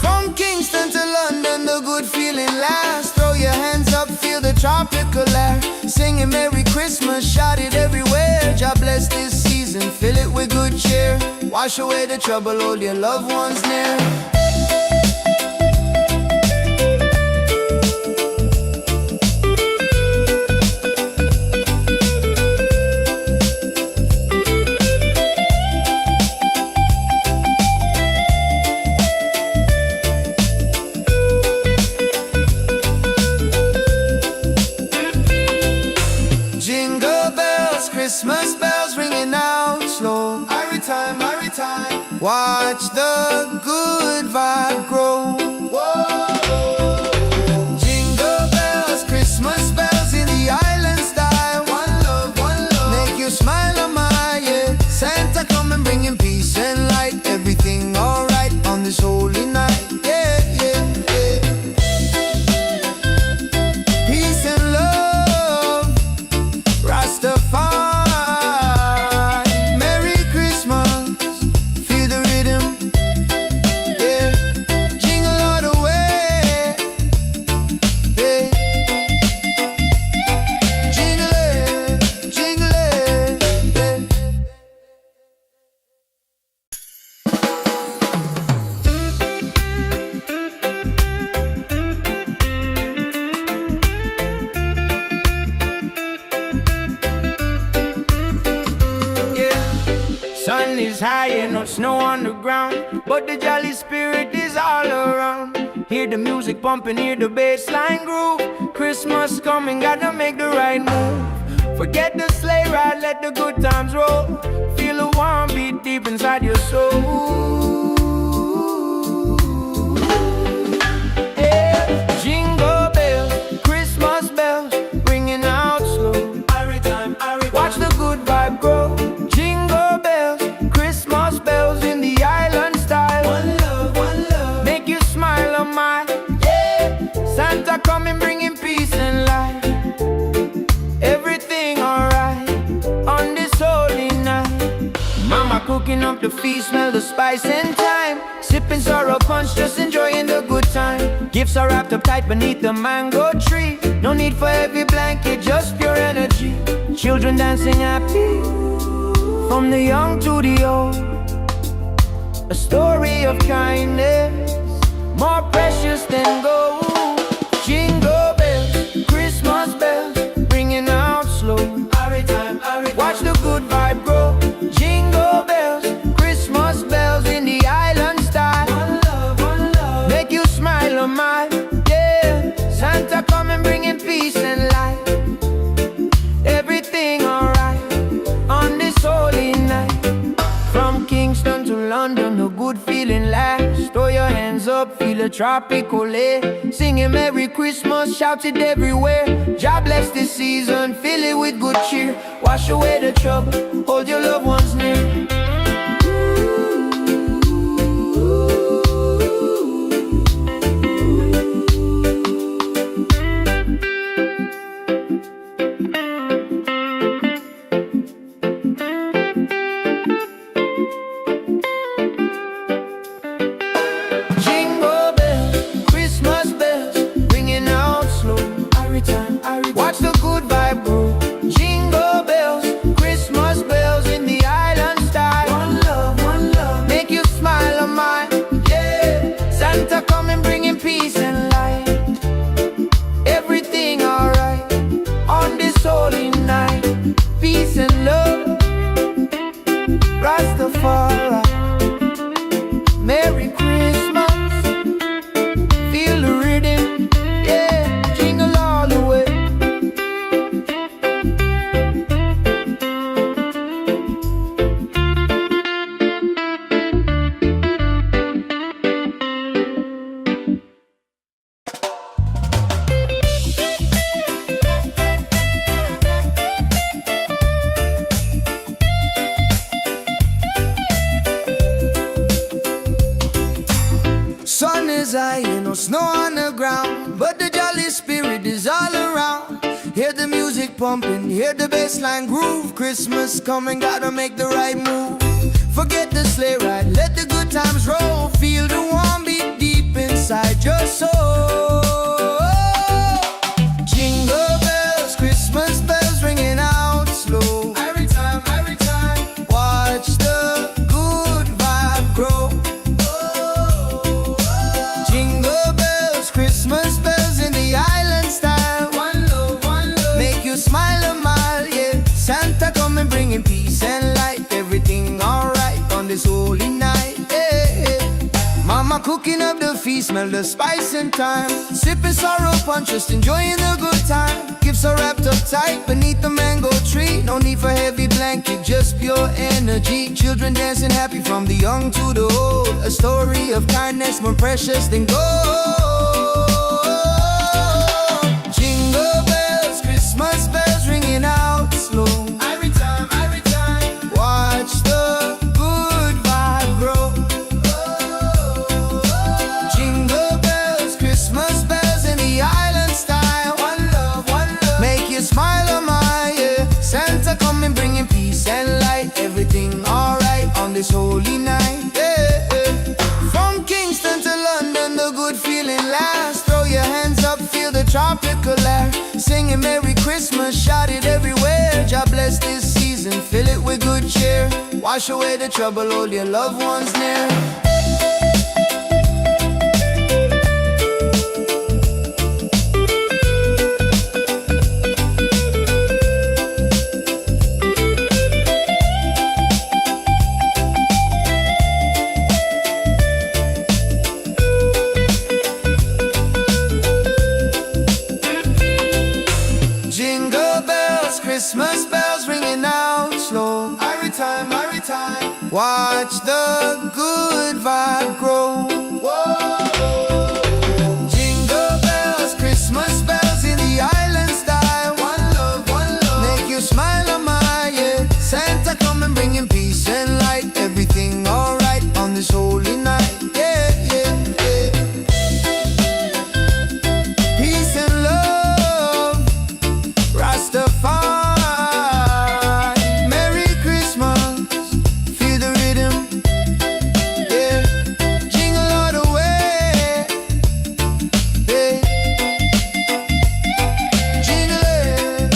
From Kingston to London, the good feeling lasts. Throw your hands up, feel the tropical air. Singing Merry Christmas, shout it everywhere. God bless this season, fill it with good cheer. Wash away the trouble, hold your loved ones near. Jingle bells, Christmas bells ringing out slow. Every time, watch the good vibe grow. Whoa. Jingle bells, Christmas bells in the island style. One love, make you smile a mile, yeah. Santa coming bringing peace and light. Everything alright on this holy night, yeah, yeah, yeah. Peace and love, Rastafari. Merry Christmas, feel the rhythm, yeah. Jingle all the way, yeah. Jingle it, yeah. Sun is high and no snow on the ground, but the jolly spirit is all around. Hear the music pumping, hear the bassline groove. Christmas coming, gotta make the right move. Forget the sleigh ride, let the good times roll. Feel the warm beat deep inside your soul. Yeah. Jingle bells, Christmas bells, ringing out slow. Watch the good vibe grow. Jingle bells, Christmas bells in the island style. One love, make you smile a mile, yeah. Santa coming bringing peace and light. Everything alright on this holy night. Mama cooking up the feast, smell the spice and thyme. Sipping sorrow punch, just enjoying the good time. Gifts are wrapped up tight beneath the mango tree. No need for heavy blanket, just pure energy. Children dancing happy, from the young to the old. A story of kindness, more precious than gold. Jingle bells, Christmas bells, ringing out slow. Watch the good vibe grow. Jingle bells, Christmas bells in the island style. One love, a mile. Yeah, Santa coming bringing peace and light. Everything alright on this holy night. From Kingston to London, a good feeling lasts. Throw your hands up, feel a tropical air. Singing Merry Christmas, shout it everywhere. God bless this season, fill it with good cheer. Wash away the trouble, hold your loved ones near. Watch the good vibe grow. Jingle bells, Christmas bells in the island style. One love, make you smile on mine. Yeah, Santa coming bringing peace and light. Everything alright on this holy night. Peace and love, Rastafari. Merry Christmas, feel the rhythm. Yeah, jingle all the way. Sun is high and no snow on the ground, but the jolly spirit is all around. Hear the music pumping, hear the bassline groove. Christmas coming, gotta make the right move. Forget the sleigh ride, let the good times roll. Feel the warm beat deep inside your soul. Jingle bells, Christmas bells ringing out slow. Every time, watch the good vibe grow. Jingle bells, Christmas bells in the island style. One love, make you smile a mile, yeah. Santa coming bringing peace and light. Everything alright on this holy night, yeah. Mama cooking up the feast, smell the spice and thyme. Sipping sorrow punch, just enjoying the good time. Gifts are wrapped up tight beneath the mango tree. No need for heavy blanket, just pure energy. Children dancing happy from the young to the old. A story of kindness more precious than gold. Jingle bells, Christmas bells ringing out slow. Every time, watch the good vibe grow. Jingle bells, Christmas bells in the island style. One love, make you smile on my, yeah. Santa coming bringing peace and light. Everything alright on this holy night, yeah. From Kingston to London, the good feeling lasts. Throw your hands up, feel the tropical air. Singing Merry Christmas, shout it everywhere. God bless this season, fill it with good cheer. Wash away the trouble, hold your loved ones near. Jingle bells, Christmas bells ringing out slow. Every time, watch the good vibe grow. Whoa. Jingle bells, Christmas bells in the island style. One love, make you smile on my, yeah. Santa coming bringing peace and light. Everything alright on this holy night, yeah, yeah, yeah. Peace and love, Rastafari. Merry Christmas, feel the rhythm, yeah. Jingle all the way, yeah. Jingle it,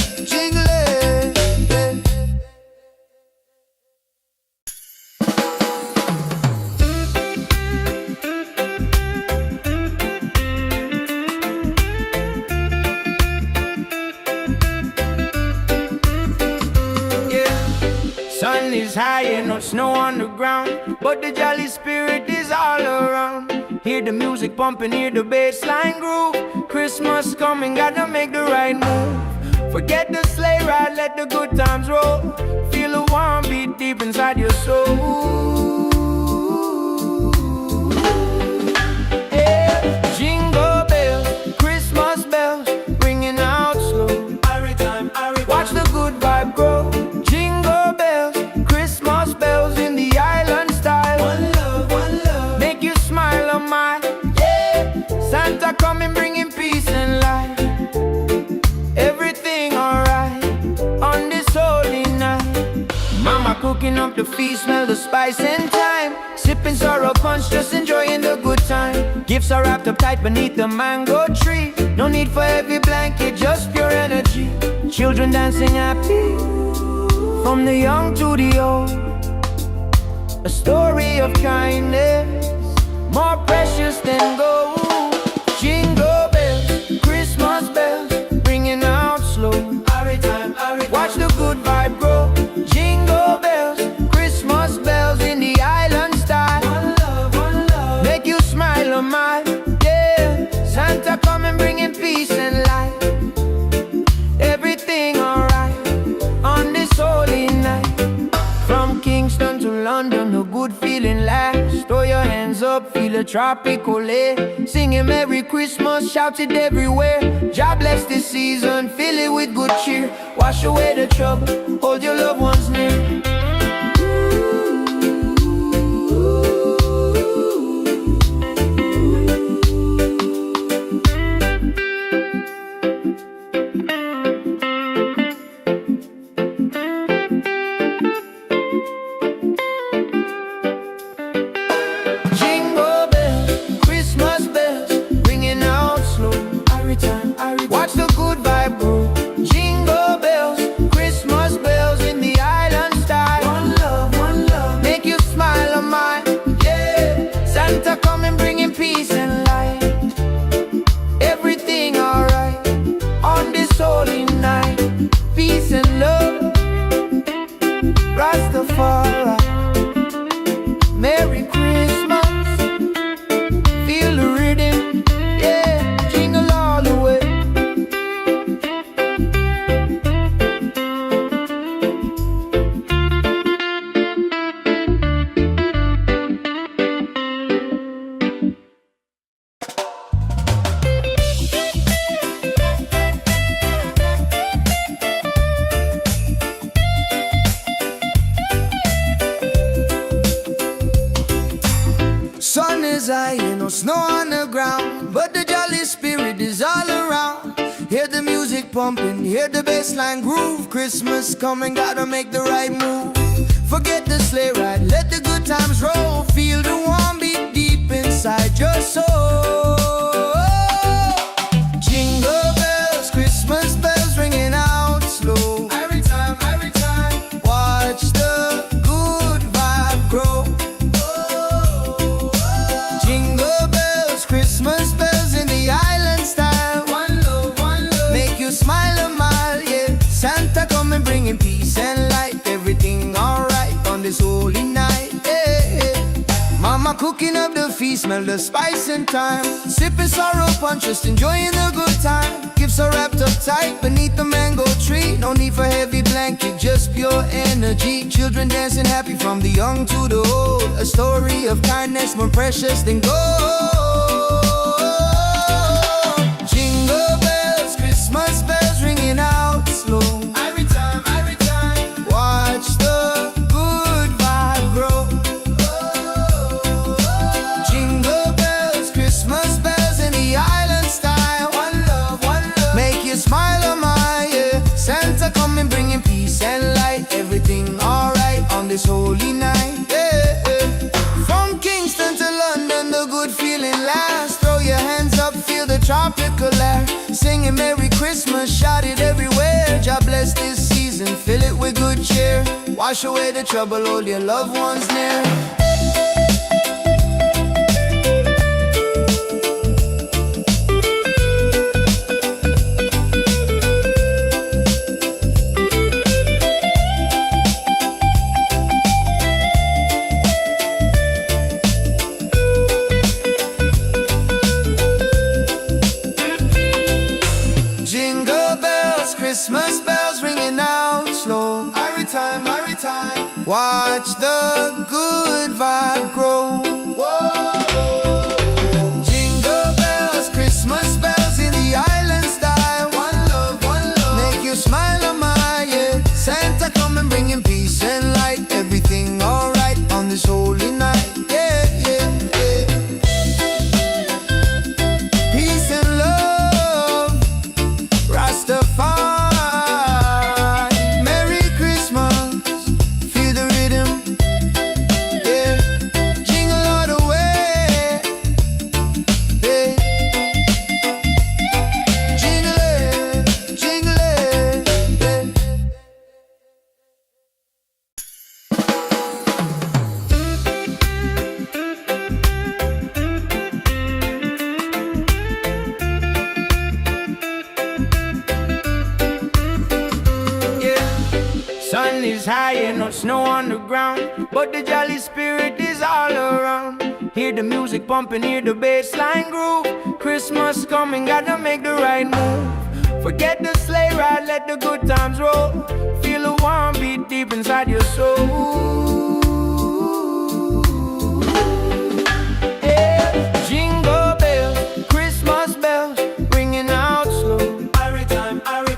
yeah. Sun is high and no snow on the ground, but the jolly spirit is all around. Hear the music pumping, hear the bass line groove. Christmas coming, gotta make the right move. Forget the sleigh ride, let the good times roll. Feel the warm beat deep inside your soul. Yeah. Jingle bells, Christmas bells, ringing out slow. Watch the good vibe grow. Jingle bells, Christmas bells in the island style. One love, make you smile on mine. Yeah, Santa coming bringing peace and light. Everything alright on this holy night. Mama cooking up the feast, smell the spice and thyme. Sipping sorrow punch, just enjoying the good time. Gifts are wrapped up tight beneath the mango tree. No need for heavy blanket, just pure energy. Children dancing happy, from the young to the old. A story of kindness, more precious than gold. Jingle bells, Christmas bells, ringing out slow. Watch the good vibe grow. Jingle bells, Christmas bells in the island style. One love, make you smile on mine. Yeah, Santa coming bringing peace and light. Everything alright on this holy night. From Kingston to London, a good feeling lasts. Throw your hands up, feel a tropical air. Singing Merry Christmas, shout it everywhere. God bless this season, fill it with good cheer. Wash away the trouble, hold your loved ones near. Watch the good vibe grow. Jingle bells, Christmas bells in the island style. One love, make you smile on mine. Yeah, Santa coming bringing peace and light. Everything alright on this holy night. Peace and love, Rastafari. Merry Christmas, feel the rhythm. Yeah, jingle all the way. Sun is high, no snow on the ground, but the jolly spirit is all around. Hear the music pumping, hear the bass line groove. Christmas coming, gotta make the right move. Forget the sleigh ride, let the good times roll. Feel the warm beat deep inside your soul. Jingle bells, Christmas bells ringing out slow. Every time, watch the good vibe grow. Jingle bells, Christmas bells in the island style. One love, make you smile a mile, yeah. Santa coming bringing peace and light. Everything alright on this holy night, yeah. Mama cooking up the feast, smell the spice and thyme. Sipping sorrow punch, just enjoying the good time. Gifts are wrapped up tight beneath the mango tree. No need for heavy blanket, just pure energy. Children dancing happy from the young to the old. A story of kindness more precious than gold. Jingle bells, Christmas bells ringing out slow. Every time, watch the good vibe grow. Jingle bells, Christmas bells in the island style. One love, make you smile on my, yeah. Santa coming bringing peace and light. Everything alright on this holy night, yeah. From Kingston to London, the good feeling lasts. Throw your hands up, feel the tropical air. Singing Merry Christmas, shout it everywhere. God bless this season, fill it with good cheer. Wash away the trouble, hold your loved ones near. Christmas bells ringing out slow. Every time, watch the good vibe grow. Whoa. Jingle bells, Christmas bells in the island style. One love, make you smile on my yeah. Santa come and bringing peace and light. Everything alright on this holy night. Yeah, yeah, yeah. Peace and love, Rastafari. Merry Christmas, feel the rhythm. Yeah, jingle all the way. Yeah, jingle it, jingle it. Yeah. Sun is high and no snow on the ground, but the jolly spirit is all around. Hear the music pumping, hear the bass line groove. Christmas coming, gotta make the right move. Forget the sleigh ride, let the good times roll. Feel the warm beat deep inside your soul. Yeah. Jingle bells, Christmas bells, ringing out slow.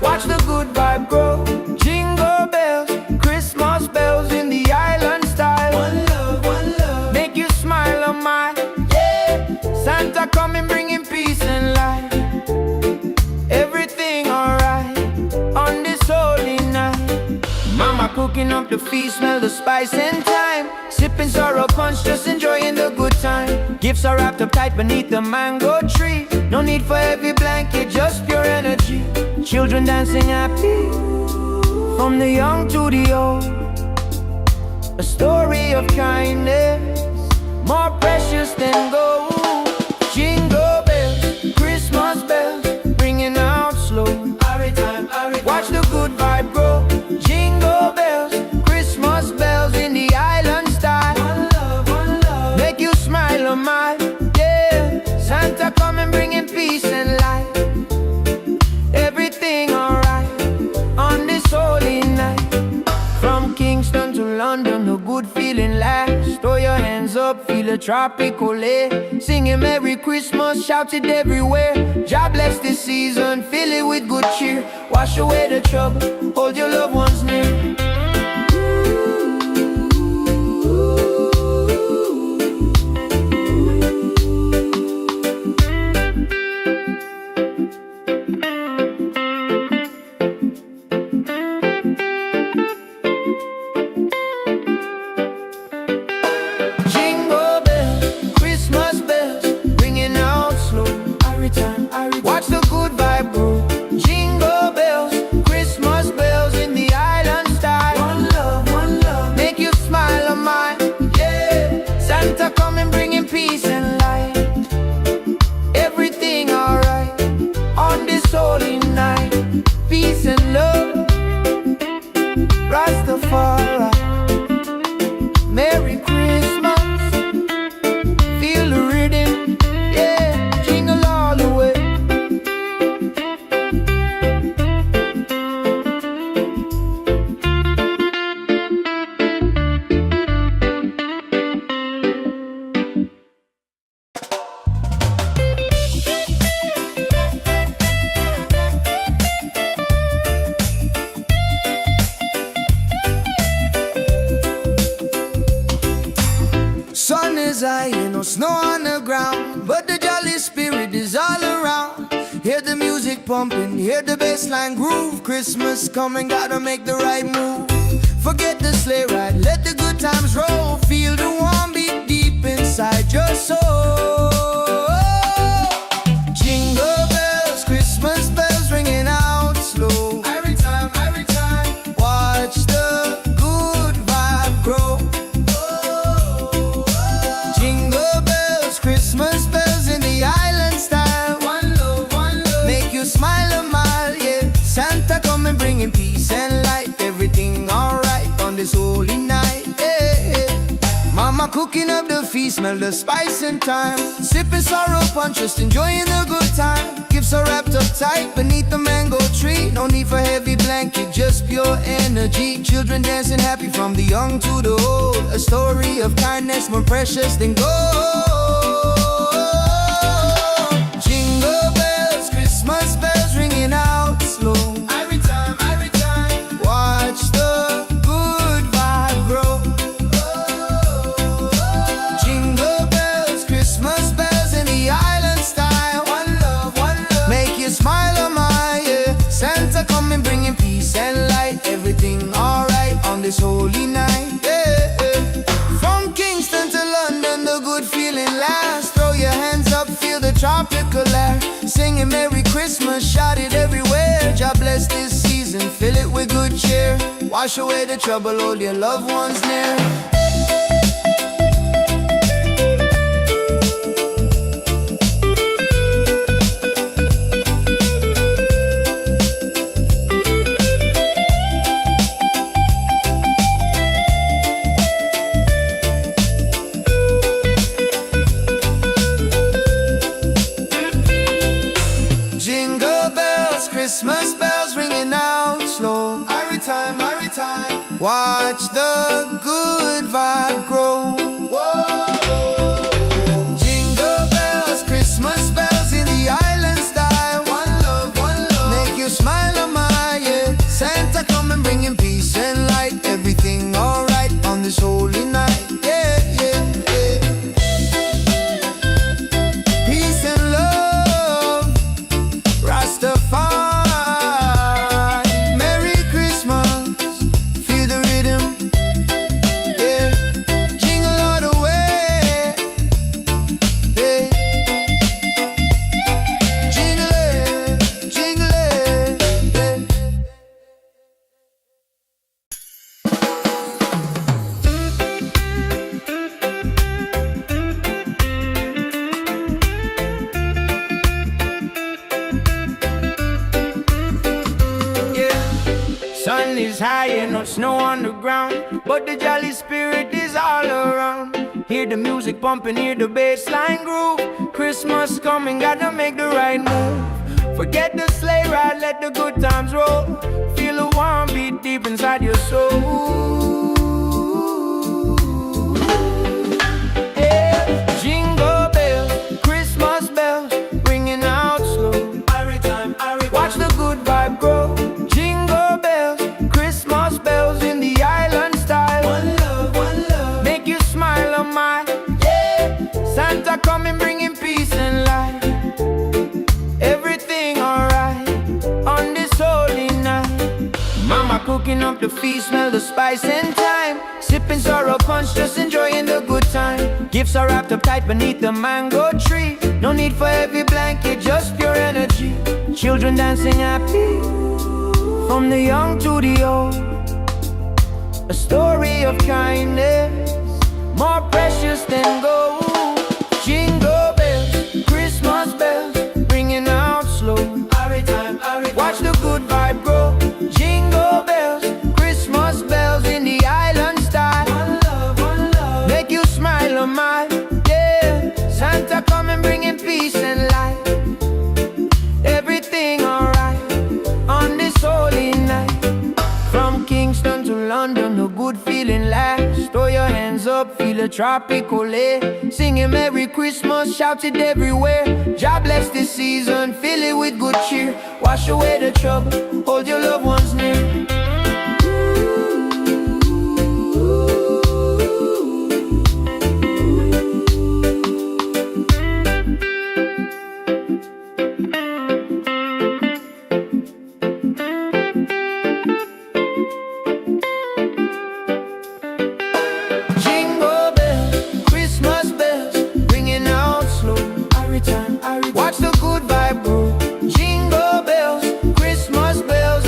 Watch the good vibe grow. Jingle bells, Christmas bells in the island style. One love, make you smile on my yeah. Santa coming bringing peace and light. Everything alright on this holy night. Mama cooking up the feast, smell the spice and thyme. Sipping sorrow punch, just enjoying the good time. Gifts are wrapped up tight beneath the mango tree. No need for heavy blanket, just pure energy. Children dancing happy, from the young to the old. A story of kindness, more precious than gold. Jingle bells, Christmas bells, ringing out slow. Watch the good vibe grow. Jingle bells, Christmas bells in the island style. One love, make you smile on my yeah. Santa come and bringing peace and light. Everything alright on this holy night. From Kingston to London, a good feeling lasts. Throw your hands up, feel a tropical air. Singing Merry Christmas, shout it everywhere. God bless this season, fill it with good cheer. Wash away the trouble, hold your loved ones near. Watch the good vibe grow. Jingle bells, Christmas bells in the island style. One love, make you smile on my yeah. Santa coming bringing peace and light. Everything alright on this holy night. Peace and love, Rastafari. Merry Christmas, feel the rhythm, yeah. Jingle all the way. Sun is high and no snow on the ground, but the jolly spirit is all around. Hear the music pumping, hear the bass line groove. Christmas coming, gotta make the right move. Forget the sleigh ride, let the good times roll. Feel the warm beat deep inside your soul. Jingle bells, Christmas bells ringing out slow. Every time, watch the good vibe grow. Jingle bells, Christmas bells in the island style. One love, make you smile a mile, yeah. Santa come and bringing peace and light. Everything alright on this holy night, yeah. Mama cooking up the feast, smell the spice and thyme. Sipping sorrow punch, just enjoying the good time. Gifts Gifts are wrapped up tight beneath the mango tree. No need for heavy blanket, just pure energy. Children dancing happy from the young to the old. A story of kindness more precious than gold. Jingle bells, Christmas bells ringing out slow. Every time, watch the good vibe grow. Jingle bells, Christmas bells in the island style. One love, make you smile, oh my, yeah. Santa coming bringing peace and light. Everything alright on this holy night, yeah, yeah. From Kingston to London, the good feeling lasts. Throw your hands up, feel the tropical air. Singing Merry Christmas, shout it everywhere. God bless this season, fill it with good cheer. Wash away the trouble, hold your loved ones near. Jingle bells, Christmas bells ringing out slow. Every time, watch the good vibe grow. Whoa. Jingle bells, Christmas bells in the island style. One love, make you smile, oh my, yeah. Santa coming bringing peace and light. Everything alright on this holy night, yeah, yeah, yeah. Peace and love, Rastafari. Merry Christmas, feel the rhythm, yeah. Jingle all the way, yeah. Jingle it, yeah. Sun is high and no snow on the ground, but the jolly spirit is all around. Hear the music pumping, hear the bass line groove. Christmas coming, gotta make the right move. Forget the sleigh ride, let the good times roll. Feel a warm beat deep inside your soul. Yeah. Jingle bells, Christmas bells, ringing out slow. Watch the good vibe grow. Jingle bells, Christmas bells in the island style. One love, make you smile, oh my, yeah. Santa coming bringing peace and light. Everything alright on this holy night. Mama cooking up the feast, smell the spice and thyme. Sipping sorrow punch, just enjoying the good time. Gifts are wrapped up tight beneath the mango tree. No need for heavy blanket, just pure energy. Children dancing happy from the young to the old. A story of kindness more precious than gold. Jingle bells, Christmas bells, ringing out slow. Watch the good vibe grow. Jingle bells, Christmas bells in the island style. One love, make you smile, oh my, yeah. Santa coming bringing peace and light. Everything alright on this holy night. From Kingston to London, a good feeling lasts. Throw your hands up, feel a tropical air. Singing Merry Christmas, shout it everywhere. God bless this season, fill it with good cheer. Wash away the trouble, hold your loved ones near. Jingle bells, Christmas bells, ringing out slow. Watch the good vibe grow. Jingle bells, Christmas bells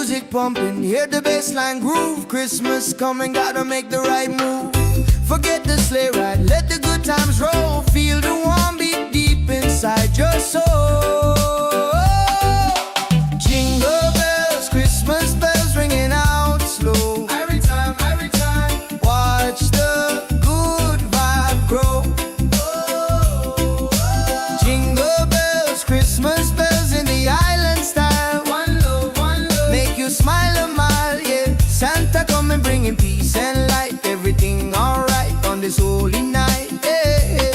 music pumping, hear the bassline groove. Christmas coming, gotta make the right move. Forget the sleigh ride, let the good times roll. Feel the warm beat deep inside your soul. Jingle bells, Christmas bells ringing out slow. Every time, watch the good vibe grow. Jingle bells, Christmas bells in the island style. One love, make you smile a mile, yeah. Santa coming bringing peace and light. Everything alright on this holy night, yeah.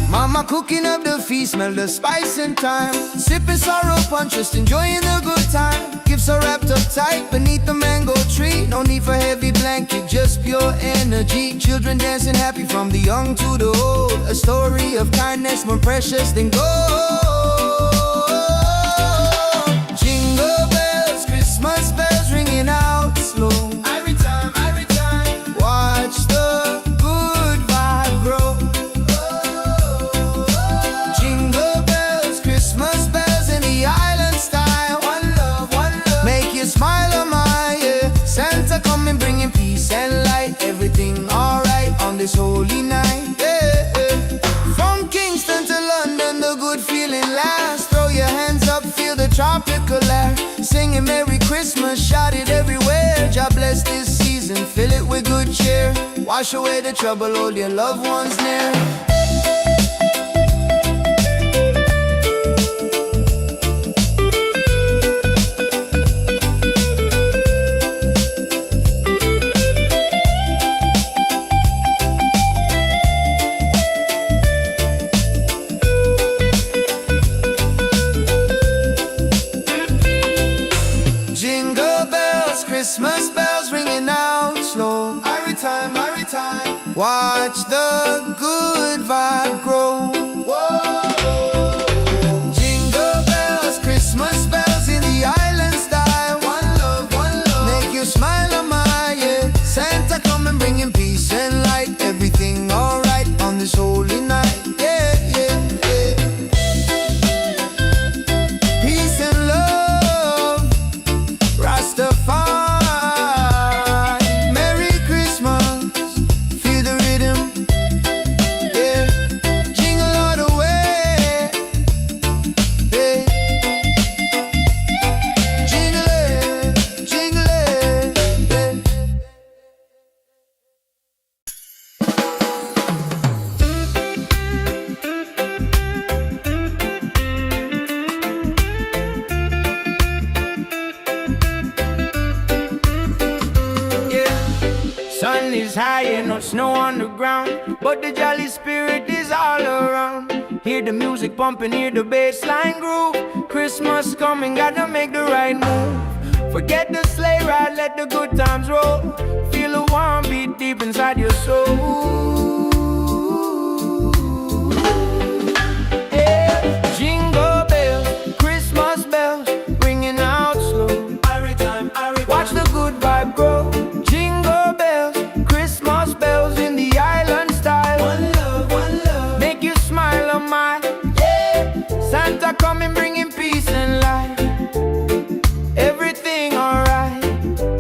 Mama cooking up the feast, smell the spice and thyme. Sipping sorrow punch, just enjoying the good time. Gifts are wrapped up tight beneath the mango tree. No need for heavy blanket, just pure energy. Children dancing happy from the young to the old. A story of kindness more precious than gold. Jingle bells, Christmas bells ringing out slow. Every time, watch the good vibe grow. Jingle bells, Christmas bells in the island style. One love, make you smile a mile, yeah. Santa coming bringing peace and light. Everything alright on this holy night, yeah. From Kingston to London, the good feeling lasts. Throw your hands up, feel the tropical air. Singing Merry Christmas, shout it everywhere. God bless this season, fill it with good cheer. Wash away the trouble, hold your loved ones near. Jingle bells, Christmas bells ringing out slow. Every time, watch the good vibe grow. Jingle bells, Christmas bells in the island style. One love, make you smile a mile, yeah. Santa coming bringing peace and light. Everything alright on this holy night, yeah. Peace and love, Rastafari. Merry Christmas, feel the rhythm, yeah. Jingle all the way, yeah. Jingle it, yeah. Sun is high and no snow on the ground, but the jolly spirit is all around. Hear the music pumping, hear the bassline groove. Christmas coming, gotta make the right move. Forget the sleigh ride, let the good times roll. Feel a warm beat deep inside your soul. Yeah. Jingle bells, Christmas bells, ringing out slow. Watch the good vibe grow. Jingle bells, Christmas bells in the island style. One love, make you smile a mile, yeah. Santa coming bringing peace and light. Everything alright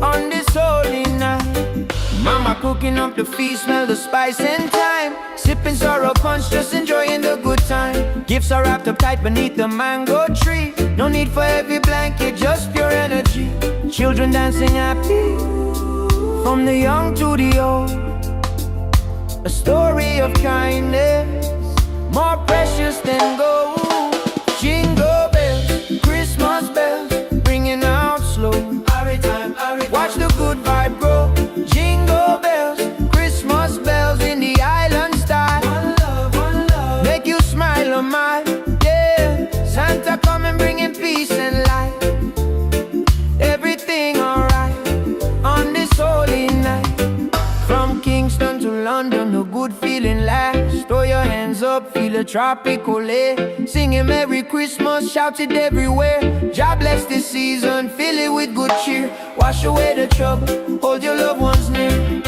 on this holy night. Mama cooking up the feast, smell the spice and thyme. Sipping sorrow punch, just enjoying the good time. Gifts are wrapped up tight beneath the mango tree. No need for heavy blanket, just pure energy. Children dancing happy from the young to the old. A story of kindness more precious than gold. Jingle bells, Christmas bells, ringing out slow. Watch the good vibe grow. Jingle bells, Christmas bells in the island style. One love, make you smile a mile, yeah. Santa coming bringing peace and light. Everything alright on this holy night. From Kingston to London, a good feeling lasts. Throw your hands up, feel a tropical air. Singing Merry Christmas, shout it everywhere. God bless this season, fill it with good cheer. Wash away the trouble, hold your loved ones near.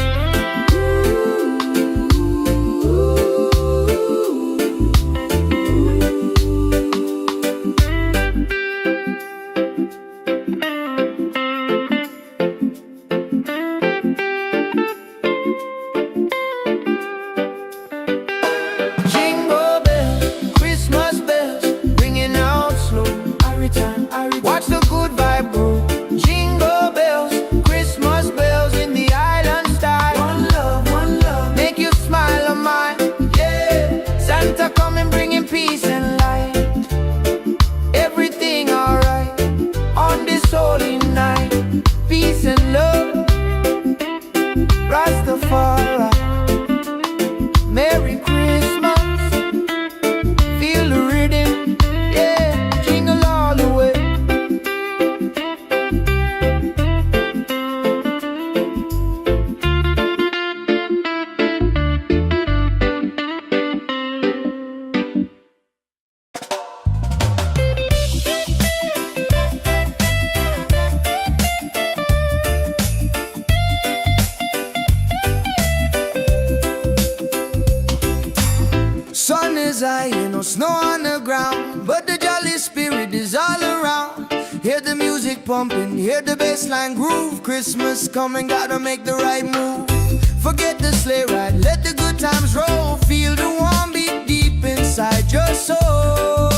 is high, ain't no snow on the ground, but the jolly spirit is all around. Hear the music pumping, hear the bassline groove. Christmas coming, gotta make the right move. Forget the sleigh ride, let the good times roll. Feel the warm beat deep inside your soul.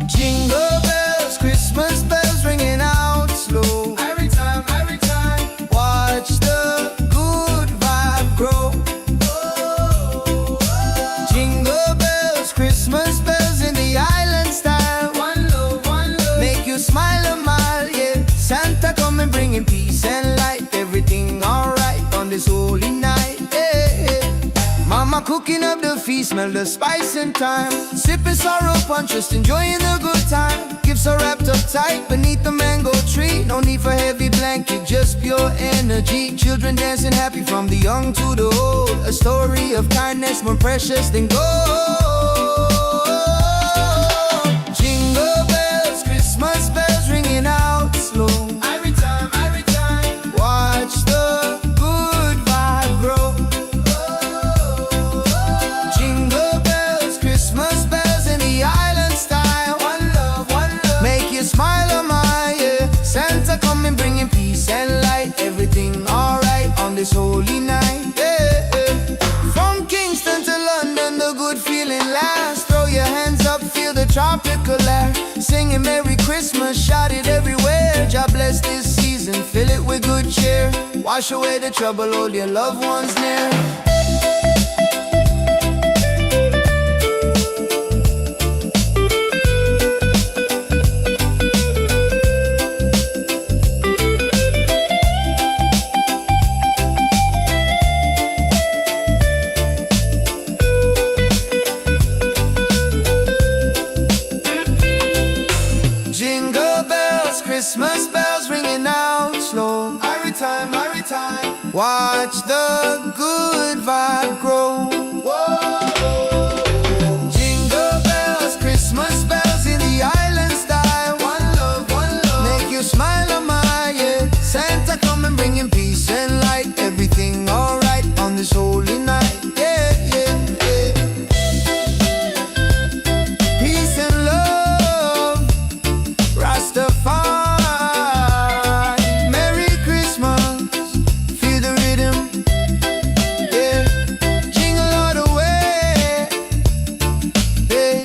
Jingle bells, Christmas bells ringing out slow. Every time, watch the good vibe grow. Jingle bells, Christmas bells in the island style. One love, make you smile a mile, yeah. Santa coming bringing peace and light. Everything alright on this holy night, yeah. Mama cooking up the feast, smell the spice and thyme. Sipping sorrow punch, just enjoying the good time. Gifts are wrapped up tight beneath the mango tree. No need for heavy blanket, just pure energy. Children dancing happy from the young to the old. A story of kindness more precious than gold. Jingle bells, Christmas bells ringing out slow. Every time, watch the good vibe grow. Jingle bells, Christmas bells in the island style. One love, make you smile a mile, yeah. Santa coming bringing peace and light. Everything alright on this holy night, yeah. From Kingston to London, the good feeling lasts. Throw your hands up, feel the tropical air. Singing Merry Christmas, shout it everywhere. God bless this season, fill it with good cheer. Wash away the trouble, hold your loved ones near. Jingle bells, Christmas bells ringing out slow. Every time, watch the good vibe grow. Jingle bells, Christmas bells in the island style. One love, make you smile a mile, yeah. Santa coming bringing peace and light. Everything alright on this holy night, yeah. Peace and love, Rastafari. Merry Christmas, feel the rhythm, yeah. Jingle all the way, yeah.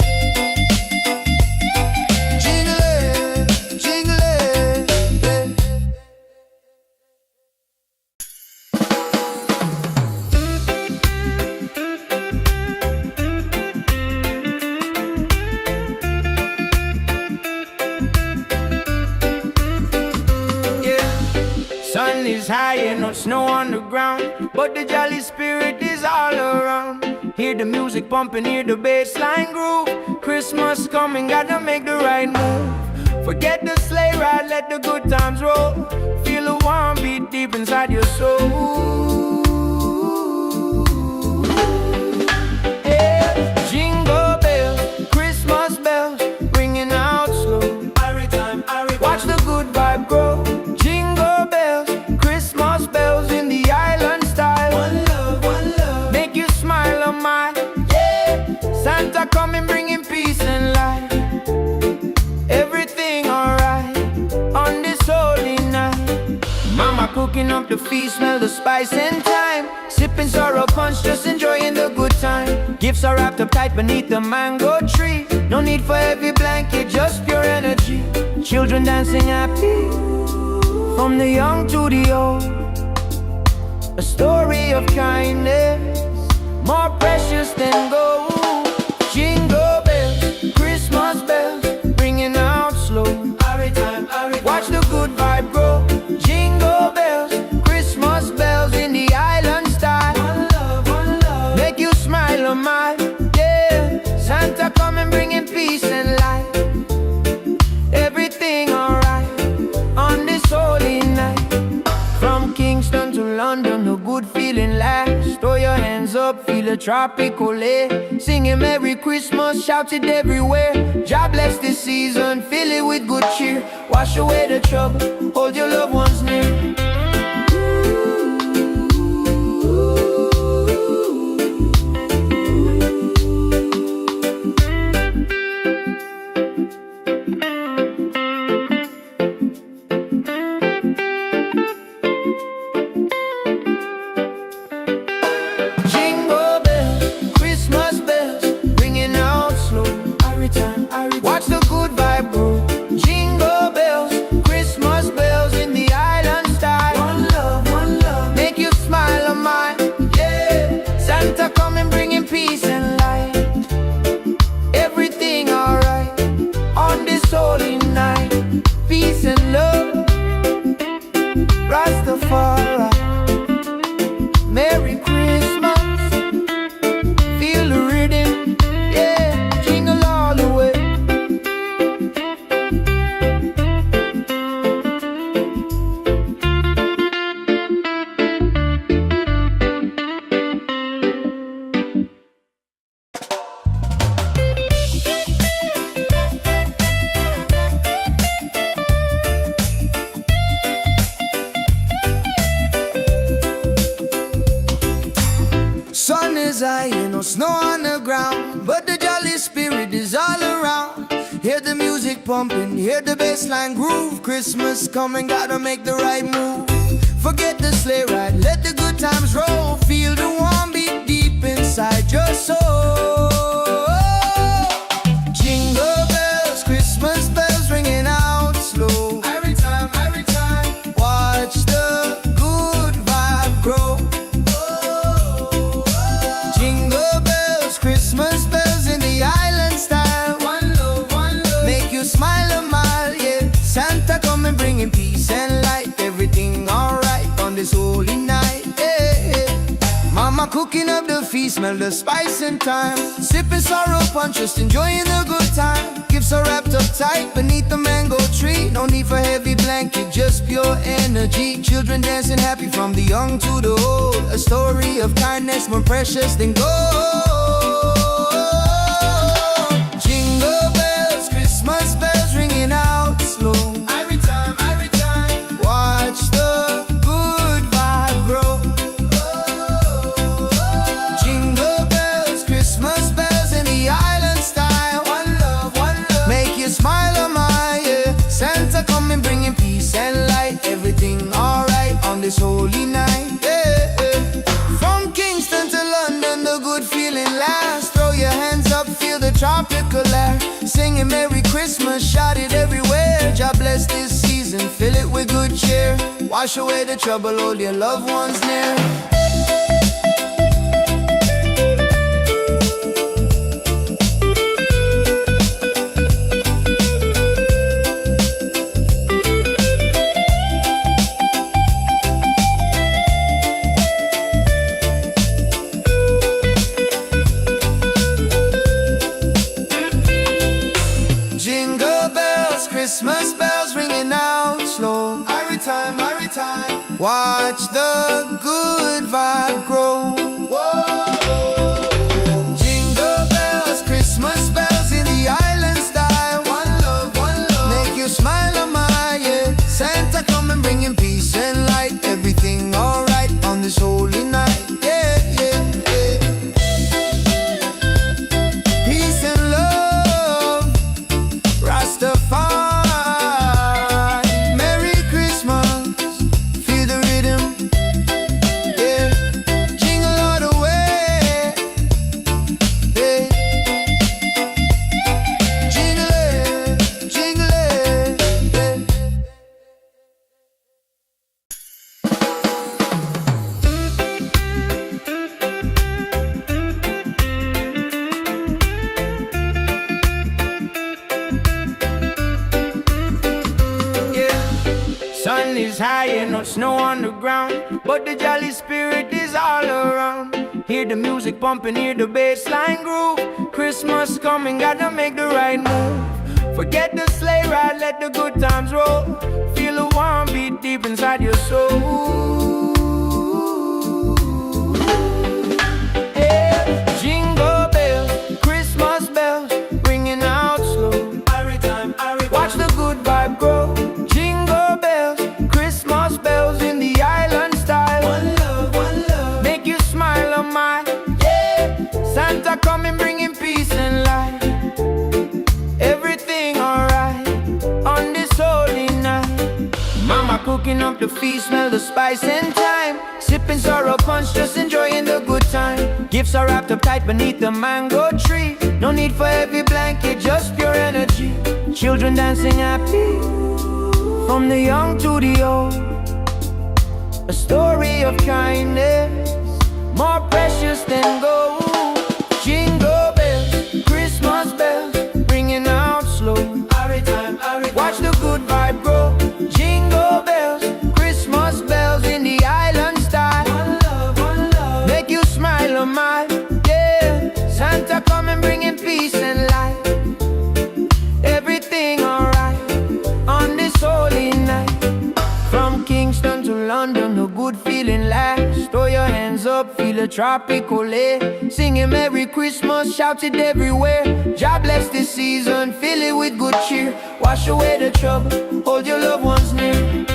Jingle it, yeah. Sun is high and no snow on the ground, but the jolly spirit is all around. Hear the music pumping, hear the bassline groove. Christmas coming, gotta make the right move. Forget the sleigh ride, let the good times roll. Feel a warm beat deep inside your soul. Yeah. Jingle bells, Christmas bells, ringing out slow. Watch the good vibe grow. Jingle bells, Christmas bells in the island style. One love, make you smile a mile, yeah. Santa coming bringing peace and light. Everything alright on this holy night. Mama cooking up the feast, smell the spice and thyme. Sipping sorrow punch, just enjoying the good time. Gifts are wrapped up tight beneath the mango tree. No need for heavy blanket, just pure energy. Children dancing happy from the young to the old. A story of kindness more precious than gold. Jingle bells, Christmas bells, ringing out slow. Watch the good vibe grow. Jingle bells, Christmas bells in the island style. One love, make you smile a mile, yeah. Santa coming bringing peace and light. Everything alright on this holy night. From Kingston to London, a good feeling lasts. Throw your hands up, feel a tropical air. Singing Merry Christmas, shout it everywhere. God bless this season, fill it with good cheer. Wash away the trouble, hold your loved ones near. is high, ain't no snow on the ground, but the jolly spirit is all around. Hear the music pumping, hear the bassline groove. Christmas coming, gotta make the right move. Forget the sleigh ride, let the good times roll. Feel the warm beat deep inside your soul. Jingle bells, Christmas bells ringing out slow. Every time, watch the good vibe grow. Jingle bells, Christmas bells in the island style. One love, make you smile a mile, yeah. Santa coming bringing peace and light. Everything alright on this holy night, yeah. Mama cooking up the feast, smell the spice and thyme. Sipping sorrow punch, just enjoying the good time. Gifts are wrapped up tight beneath the mango tree. No need for heavy blanket, just pure energy. Children dancing happy from the young to the old. A story of kindness more precious than gold. Jingle bells, Christmas bells ringing out slow. Every time, watch the good vibe grow. Jingle bells, Christmas bells in the island style. One love, make you smile a mile, yeah. Santa coming bringing peace and light. Everything alright on this holy night, yeah. From Kingston to London, the good feeling lasts. Throw your hands up, feel the tropical air. Singing Merry Christmas, shout it everywhere. God bless this season, fill it with good cheer. Wash away the trouble, hold your loved ones near. Jingle bells, Christmas bells ringing out slow. Every time, watch the good vibe grow. Jingle bells, Christmas bells in the island style. One love, make you smile a mile, yeah. Santa coming bringing peace and light. Everything alright on this holy night, yeah. Peace and love, Rastafari. Merry Christmas, feel the rhythm, yeah. Jingle all the way, yeah. Jingle it, yeah. Sun is high and no snow on the ground, but the jolly spirit is all around. Hear the music pumping, hear the bassline groove. Christmas coming, gotta make the right move. Forget the sleigh ride, let the good times roll. Feel the warm beat deep inside your soul. Yeah. Jingle bells, Christmas bells, ringing out slow. Watch the good vibe grow. Jingle bells, Christmas bells in the island style. One love, make you smile a mile, yeah. Santa coming bringing peace and light. Everything alright on this holy night. Mama cooking up the feast, smell the spice and thyme. Sipping sorrow punch, just enjoying the good time. Gifts are wrapped up tight beneath the mango tree. No need for heavy blanket, just pure energy. Children dancing happy from the young to the old. A story of kindness more precious than gold. Jingle bells, Christmas bells, ringing out slow. Watch the good vibe grow. Jingle bells, Christmas bells in the island style. One love, make you smile a mile, yeah. Santa coming bringing peace and light. Everything alright on this holy night. From Kingston to London, the good feeling lasts. Throw your hands up, feel a tropical air. Singing Merry Christmas, shout it everywhere. God bless this season, fill it with good cheer. Wash away the trouble, hold your loved ones near.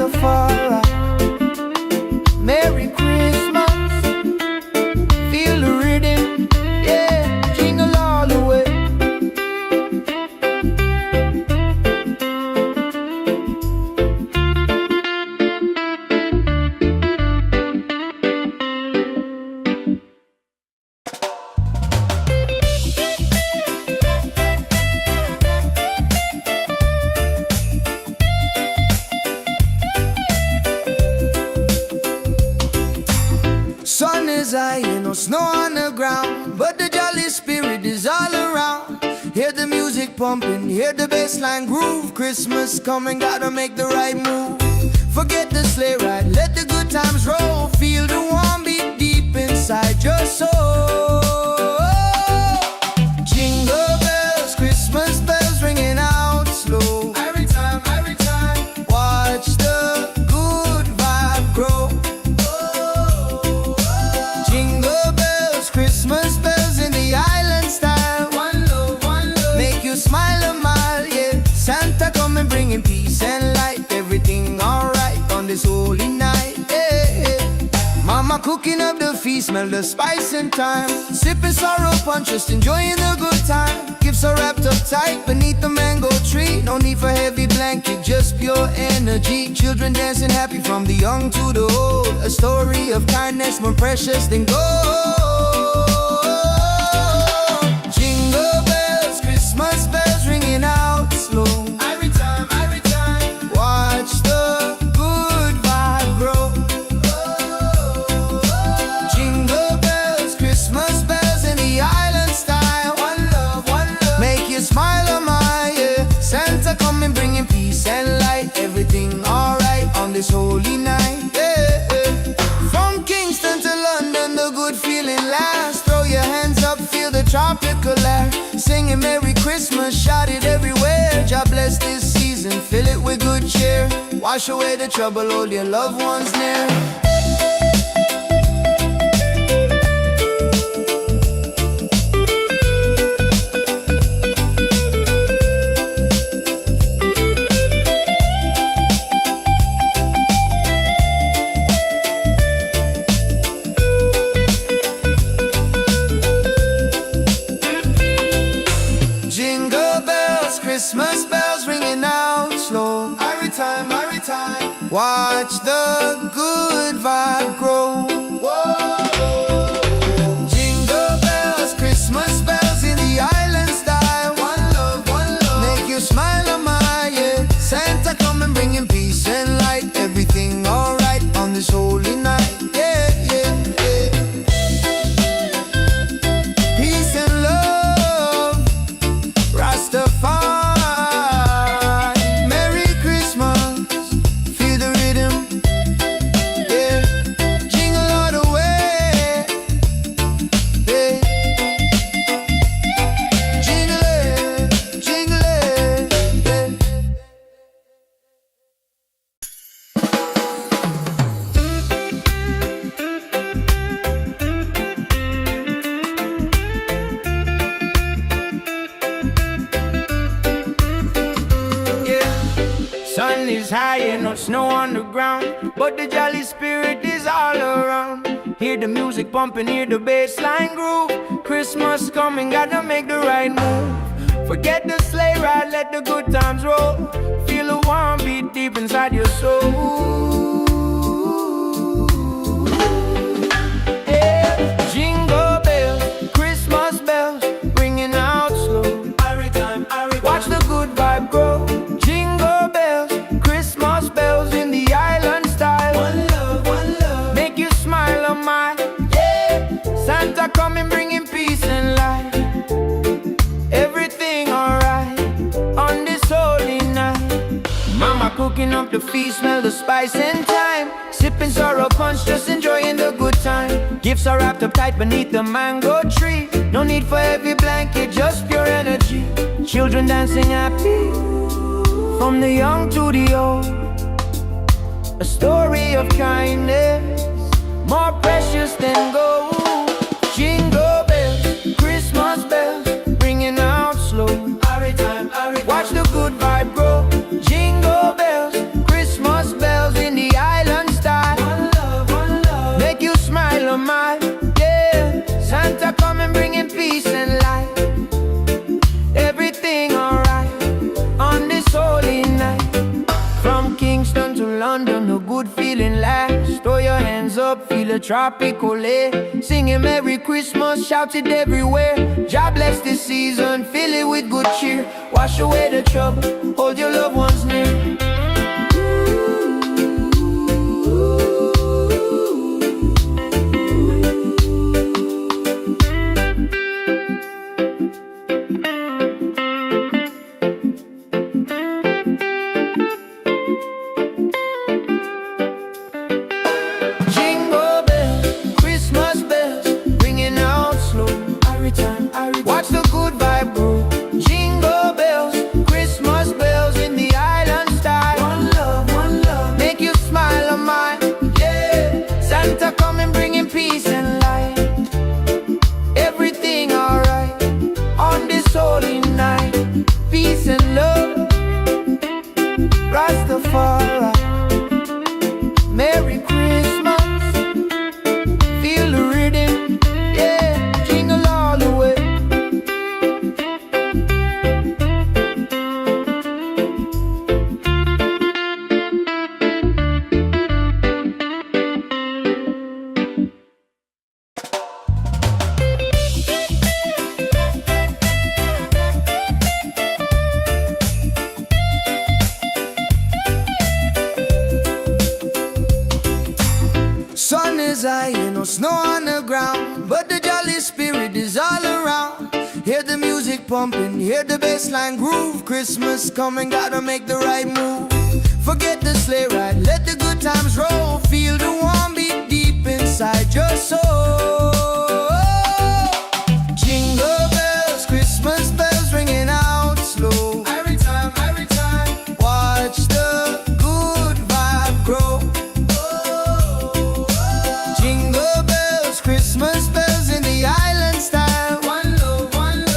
Rastafari. Merry Christmas, feel the rhythm, yeah, jingle all the way. Sun is high, ain't no snow on the ground, but the jolly spirit is all around. Hear the music pumping, hear the bassline groove. Christmas coming, gotta make the right move. Forget the sleigh ride, let the good times roll. Feel the warm beat deep inside your soul. Jingle bells, Christmas bells ringing out slow. Every time, watch the good vibe grow. Jingle bells, Christmas bells in the island style. One love, make you smile a mile, yeah. Santa coming bringing peace and light. Everything alright on this holy night, yeah. Mama cooking up the feast, smell the spice and thyme. Sipping sorrow punch, just enjoying the good time. Gifts are wrapped up tight beneath the mango tree. No need for heavy blanket, just pure energy. Children dancing happy from the young to the old. A story of kindness more precious than gold. Jingle bells, Christmas bells ringing out slow. Every time, watch the good vibe grow. Jingle bells, Christmas bells in the island style. One love, make you smile a mile, yeah. Santa coming bringing peace and light. Everything alright on this holy night, yeah. From Kingston to London, the good feeling lasts. Throw your hands up, feel the tropical air. Singing Merry Christmas, shout it everywhere. God bless this season, fill it with good cheer. Wash away the trouble, hold your loved ones near. Jingle bells, Christmas bells ringing out slow. Every time, watch the good vibe grow. Jingle bells, Christmas bells in the island style. One love, make you smile a mile, yeah. Santa coming bringing peace and light. Everything alright on this holy night, yeah. Peace and love, Rastafari. Merry Christmas, feel the rhythm, yeah. Jingle all the way, yeah. Jingle it, yeah. Sun is high and no snow on the ground, but the jolly spirit is all around. Hear the music pumping, hear the bassline groove. Christmas coming, gotta make the right move. Forget the sleigh ride, let the good times roll. Feel the warm beat deep inside your soul. Yeah. Jingle bells, Christmas bells ringing out slow. Watch the good vibe grow. Jingle bells, Christmas bells in the island style. One love, make you smile a mile, yeah. Santa coming bringing peace and light. Everything alright on this holy night. Mama cooking up the feast, smell the spice and thyme. Sipping sorrow punch, just enjoying the good time. Gifts are wrapped up tight beneath the mango tree. No need for heavy blanket, just pure energy. Children dancing happy from the young to the old. A story of kindness more precious than gold. Jingle bells, Christmas bells ringing out slow. Watch the good vibe grow. Jingle bells, Christmas bells good feeling last. Throw your hands up, feel a tropical air. Singing Merry Christmas, shout it everywhere. God bless this season, fill it with good cheer. Wash away the trouble, hold your loved ones near. Watch the good vibe grow. Jingle bells, Christmas bells in the island style. One love, make you smile on mine. Yeah, Santa coming bringing peace and light. Everything alright on this holy night. Peace and love, Rastafari. Merry Christmas, feel the rhythm. Yeah, jingle all the way. Sun is high, ain't no snow on the ground, but the jolly spirit is all around. Hear the music pumping, hear the bassline groove. Christmas coming, gotta make the right move. Forget the sleigh ride, let the good times roll. Feel the warm beat deep inside your soul. Jingle bells, Christmas bells ringing out slow. Every time, watch the good vibe grow. Christmas bells in the island style. One love,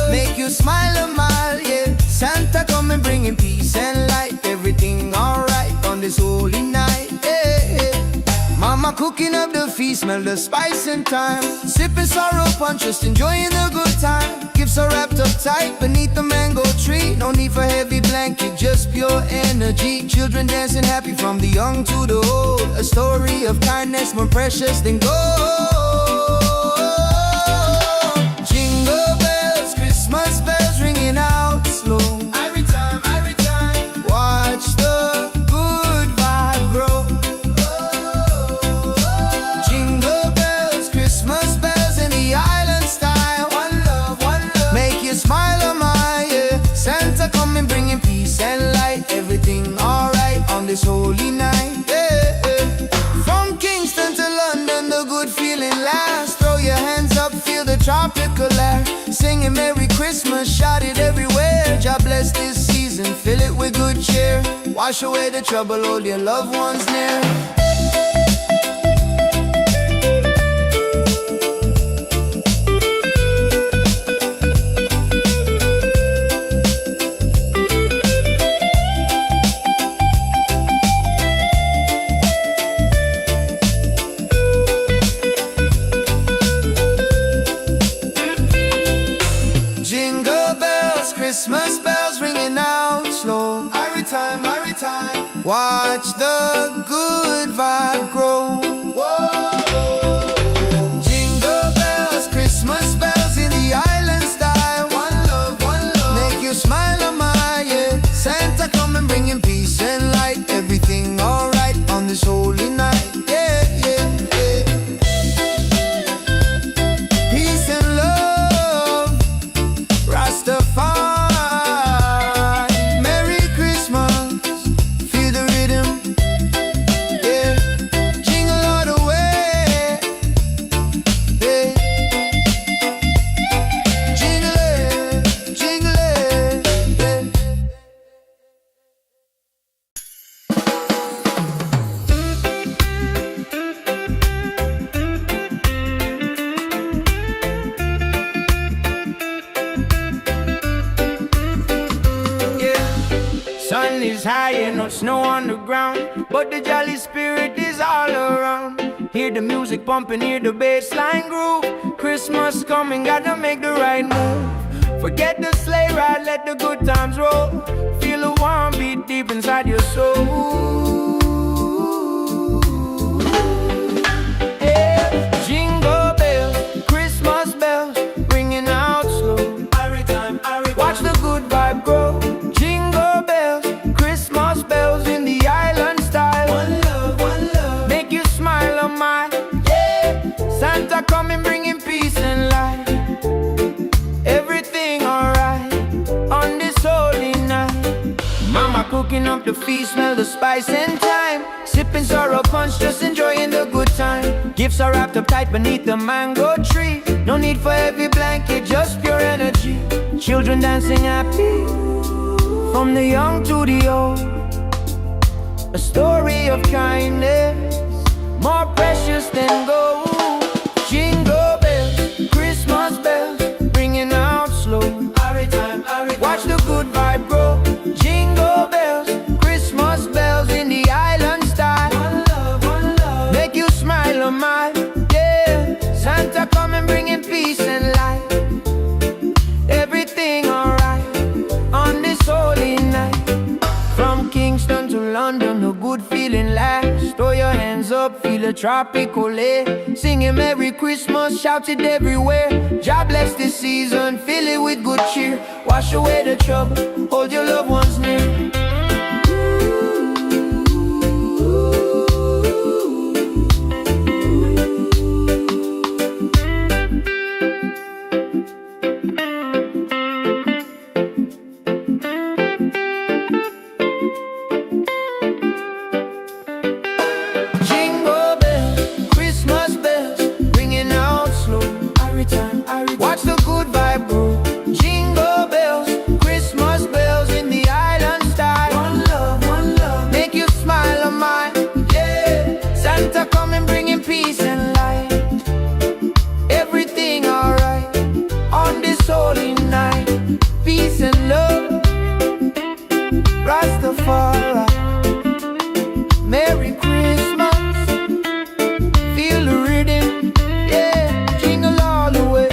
make you smile a mile, yeah. Santa coming bringing peace and light. Everything alright on this holy night, yeah. Mama cooking up the feast, smell the spice and thyme. Sipping sorrow punch, just enjoying the good time. Gifts are wrapped up tight beneath the mango tree. No need for heavy blanket, just pure energy. Children dancing happy from the young to the old. A story of kindness more precious than gold. Jingle bells, Christmas bells ringing out slow. Every time, watch the good vibe grow. Jingle bells, Christmas bells in the island style. One love, make you smile on my, yeah. Santa coming bringing peace and light. Everything alright on this holy night, yeah. From Kingston to London, the good feeling lasts. Throw your hands up, feel the tropical air. Singing Merry Christmas, shout it everywhere. God bless this season, fill it with good cheer. Wash away the trouble, hold your loved ones near. Jingle bells, Christmas bells ringing out slow. Every time, watch the good vibe grow. Whoa. Jingle bells, Christmas bells in the island style. One love, make you smile on my, yeah. Santa coming bringing peace and light. Everything alright on this holy night, yeah, yeah, yeah. Peace and love, Rastafari. Merry Christmas, feel the rhythm, yeah. Jingle all the way, yeah. Jingle it, yeah. Sun is high and no snow on the ground, but the jolly spirit is all around. Hear the music pumping, hear the bassline groove. Christmas coming, gotta make the right move. Forget the sleigh ride, let the good times roll. Feel the warm beat deep inside your soul. up the feast, smell the spice and thyme. Sipping sorrow punch, just enjoying the good time. Gifts are wrapped up tight beneath the mango tree. No need for heavy blanket, just pure energy. Children dancing happy, from the young to the old. A story of kindness, more precious than gold. Jingle bells, Christmas bells, ringing out slow. Watch the good vibe grow. Jingle bells, Christmas bells in the island style. One love, make you smile a mile. Yeah, Santa coming bringing peace and light. Everything alright on this holy night. From Kingston to London, the good feeling lasts. Throw your hands up, feel a tropical air. Singing Merry Christmas, shout it everywhere. God bless this season, fill it with good cheer. Wash away the trouble, hold your loved ones near. Watch the good vibe grow. Jingle bells, Christmas bells in the island style. One love, make you smile a mile. Yeah, Santa coming bringing peace and light. Everything alright on this holy night. Peace and love, Rastafari. Merry Christmas, feel the rhythm. Yeah, jingle all the way.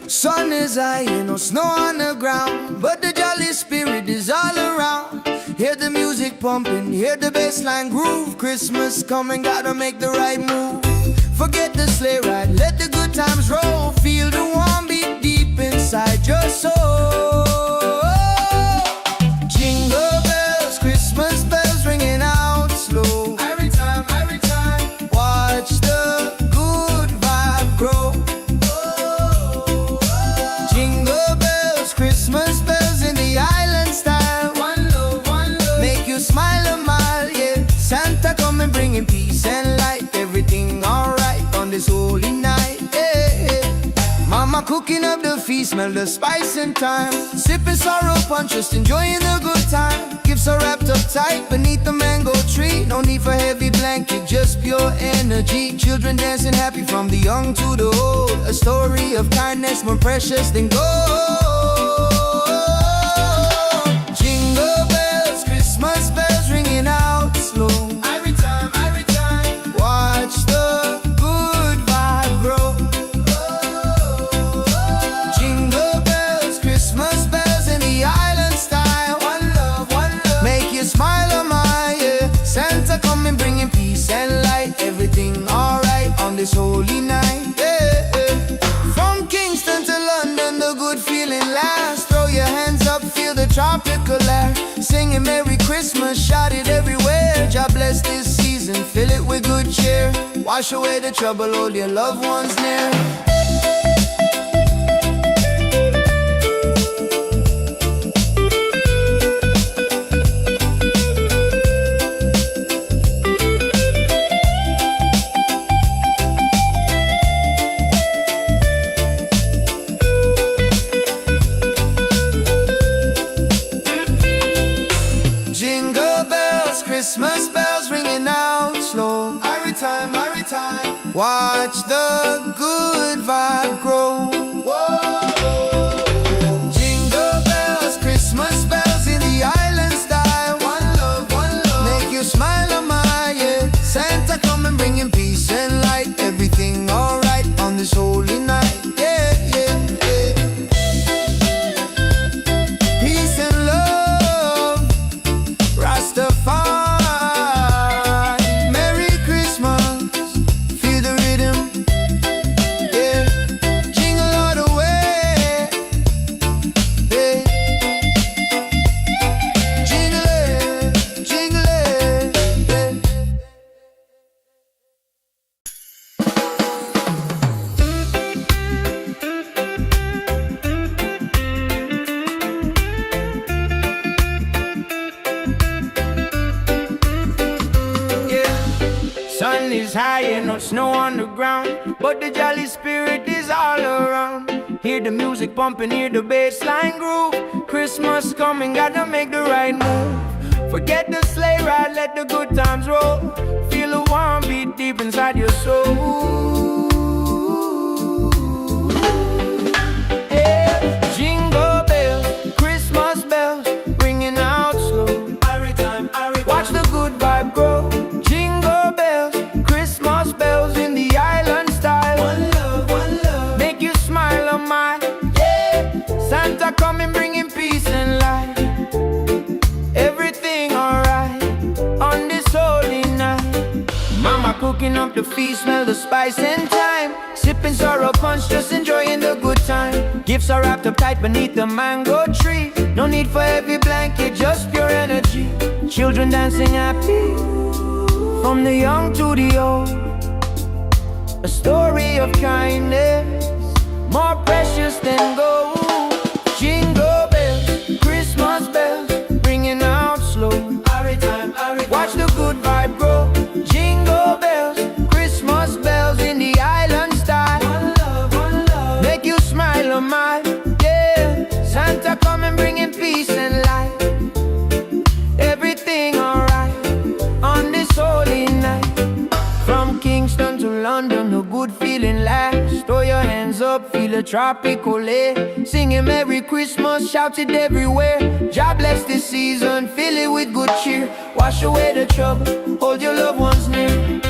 Sun is high, no snow on the ground, but the jolly spirit is all around. Hear the music pumping, hear the bassline groove. Christmas coming, gotta make the right move. Forget the sleigh ride, let the good times roll. Feel the warm beat deep inside your soul. Jingle bells, Christmas bells ringing out slow. Every time, watch the good vibe grow. Jingle bells, Christmas bells in the island style. One love, make you smile a mile, yeah. Santa coming bringing peace and light. Everything alright on this holy night, yeah. Mama cooking up the feast, smell the spice and thyme. Sipping sorrow punch, just enjoying the good time. Gifts are wrapped up tight beneath the mango tree. No need for heavy blanket, just pure energy. Children dancing happy from the young to the old. A story of kindness more precious than gold. Jingle bells, Christmas bells ringing out slow. Every time, watch the good vibe grow. Jingle bells, Christmas bells in the island style. One love, make you smile a mile, yeah. Santa coming bringing peace and light. Everything alright on this holy night, yeah. From Kingston to London, the good feeling lasts. Throw your hands up, feel the tropical air. Singing Merry Christmas, shout it everywhere. God bless this season, fill it with good cheer. Wash away the trouble, hold your loved ones near. Jingle bells, Christmas bells ringing out slow. Every time, watch the good vibe grow. Whoa. Jingle bells, Christmas bells in the island style. One love, make you smile a mile, yeah. Santa coming bringing peace and light. Everything alright on this holy night, yeah, yeah, yeah. Peace and love, Rastafari. Merry Christmas, feel the rhythm. snow on the ground, but the jolly spirit is all around. Hear the music pumping, hear the bass line groove. Christmas coming, gotta make the right move. Forget the sleigh ride, let the good times roll. Feel a warm beat deep inside your soul. Yeah. Jingle bells, Christmas bells, ringing out slow. Watch the good vibe grow. Jingle bells, Christmas bells in the island style. One love, make you smile on my, yeah. Santa coming, bringing peace and light. Everything alright on this holy night. Mama cooking up the feast, smell the spice and thyme. Sipping sorrow punch, just enjoying the good time. Gifts are wrapped up tight beneath the mango tree. No need for heavy blanket, just pure energy. Children dancing happy, from the young to the old. A story of kindness, more precious than gold. Jingle bells, Christmas bells, ringing out slow. Watch the good vibe grow. Jingle bells, Christmas bells in the island style. One love, make you smile on my, yeah. Santa coming, bringing peace and light. Everything alright on this holy night. From Kingston to London, the good feeling lasts. Throw your hands up, feel a tropical air. Singing Merry Christmas, shout it everywhere. God bless this season, fill it with good cheer. Wash away the trouble, hold your loved ones near.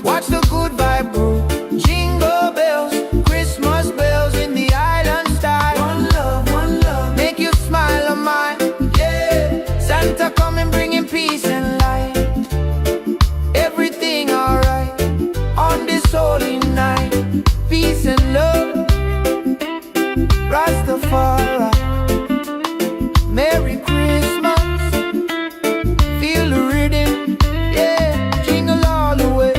Watch the good vibe grow. Jingle bells, Christmas bells in the island style. One love, make you smile on mine, yeah. Santa coming, bringing peace and light. Everything alright on this holy night. Peace and love, Rastafari. Merry Christmas, feel the rhythm, yeah. Jingle all the way.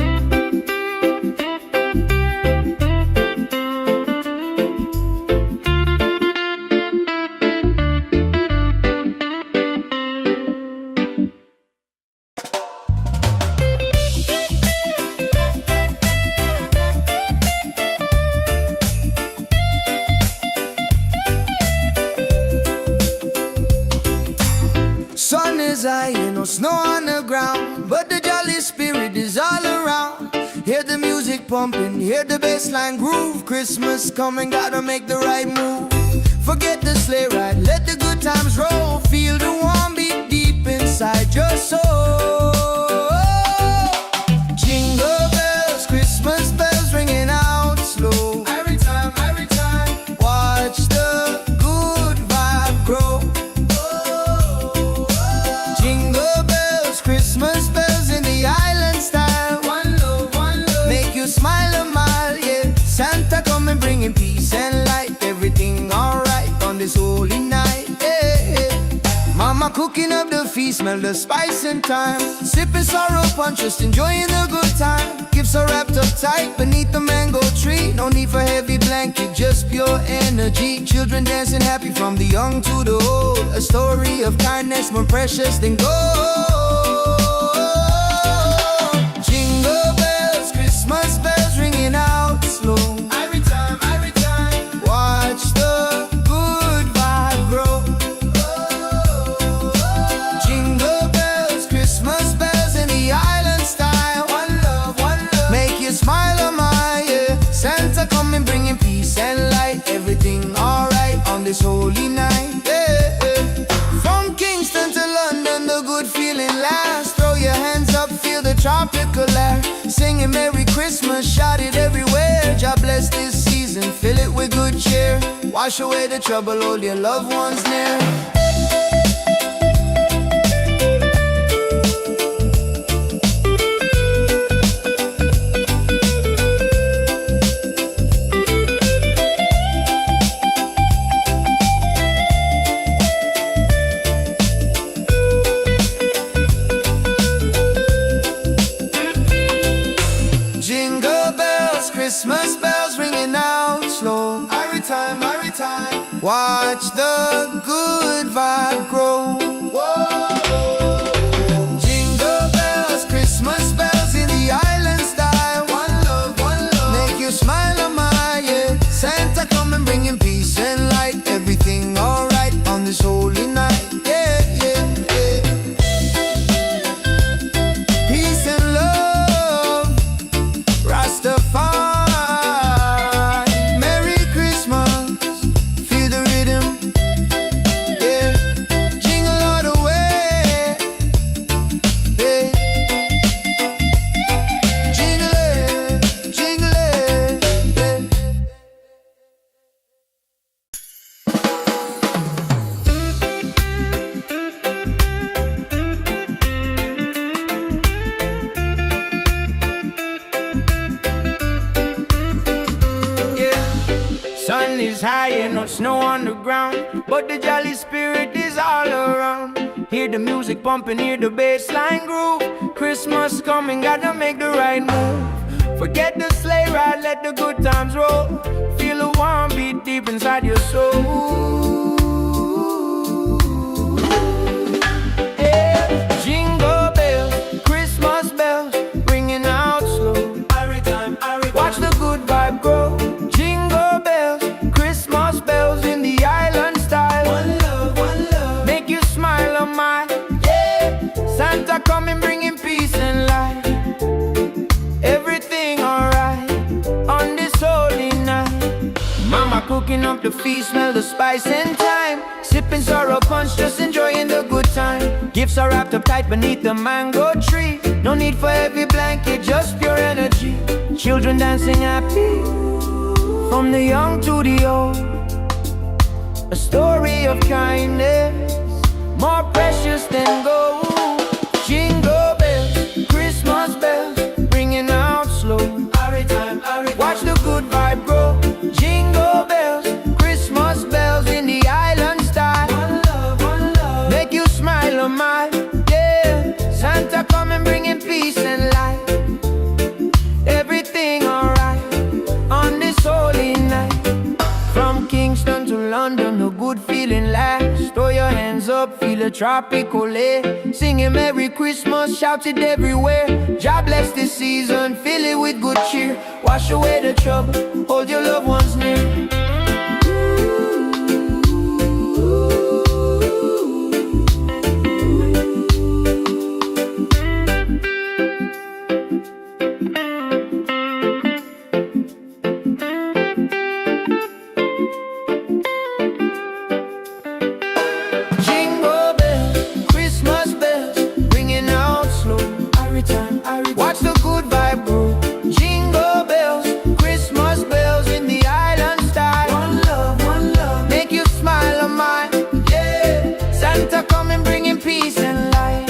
Sun is high, ain't no snow on the ground, but the jolly spirit is all around. Hear the music pumping, hear the bass line groove. Christmas coming, gotta make the right move. Forget the sleigh ride, let the good times roll. Feel the warm beat deep inside your soul. Jingle bells, Christmas bells ringing out slow. Every time, watch the good vibe grow. Jingle bells, Christmas bells in the island style. One love, make you smile a mile, yeah. Santa coming, bringing peace and light. Everything alright on this holy night, yeah. Mama cooking up the feast, smell the spice and thyme. Sipping sorrow punch, just enjoying the good time. Gifts are wrapped up tight beneath the mango tree. No need for heavy blanket, just pure energy. Children dancing happy, from the young to the old. A story of kindness, more precious than gold. Jingle bells, Christmas bells ringing out slow. Every time, watch the good vibe grow. Jingle bells, Christmas bells in the island style. One love, make you smile on my, yeah. Santa coming, bringing peace and light. Everything alright on this holy night, yeah. From Kingston to London, the good feeling lasts. Throw your hands up, feel the tropical air. Singing Merry Christmas, shout it everywhere. God bless this season, fill it with good cheer. Wash away the trouble, hold your loved ones near. watch the good vibe grow. Jingle bells, Christmas bells in the island style. One love, make you smile, oh my, yeah. Santa come and bringing peace and light. Everything alright on this holy night, yeah, yeah, yeah. Peace and love, Rastafari. Merry Christmas, feel the rhythm, yeah. Jingle all the way, yeah. Jingle it, jingle it, yeah. Sun is high and no snow on the ground, but the jolly spirit is all around. Hear the music pumping, hear the bass line groove. Christmas coming, gotta make the right move. Forget the sleigh ride, let the good times roll. Feel a warm beat deep inside your soul. Yeah. Jingle bells, Christmas bells, ringing out slow. Watch the good vibe grow. Jingle bells, Christmas bells in the island style. One love, make you smile, oh my, yeah. Santa coming, bringing peace and light. Everything alright on this holy night. Mama cooking up the feast, smell the spice and thyme. Sipping sorrow punch, just enjoying the good time. Gifts are wrapped up tight beneath the mango tree. No need for heavy blanket, just pure energy. Children dancing happy, from the young to the old. A story of kindness, more precious than gold. Jingle bells, Christmas bells, ringing out slow. Watch the good vibe grow. Jingle bells, Christmas bells in the island style. One love, make you smile, oh my, yeah. Santa coming, bringing peace and light. Everything alright on this holy night. From Kingston to London, a good feeling lasts. Throw your hands up, feel a tropical air. Singing Merry Christmas, shout it everywhere. God bless this season, fill it with good cheer. Wash away the trouble, hold your loved ones near. Jingle bells, Christmas bells, ringing out slow. Watch the good vibe grow. Jingle bells, Christmas bells in the island style. One love, make you smile, oh my, yeah. Santa coming, bringing peace and light.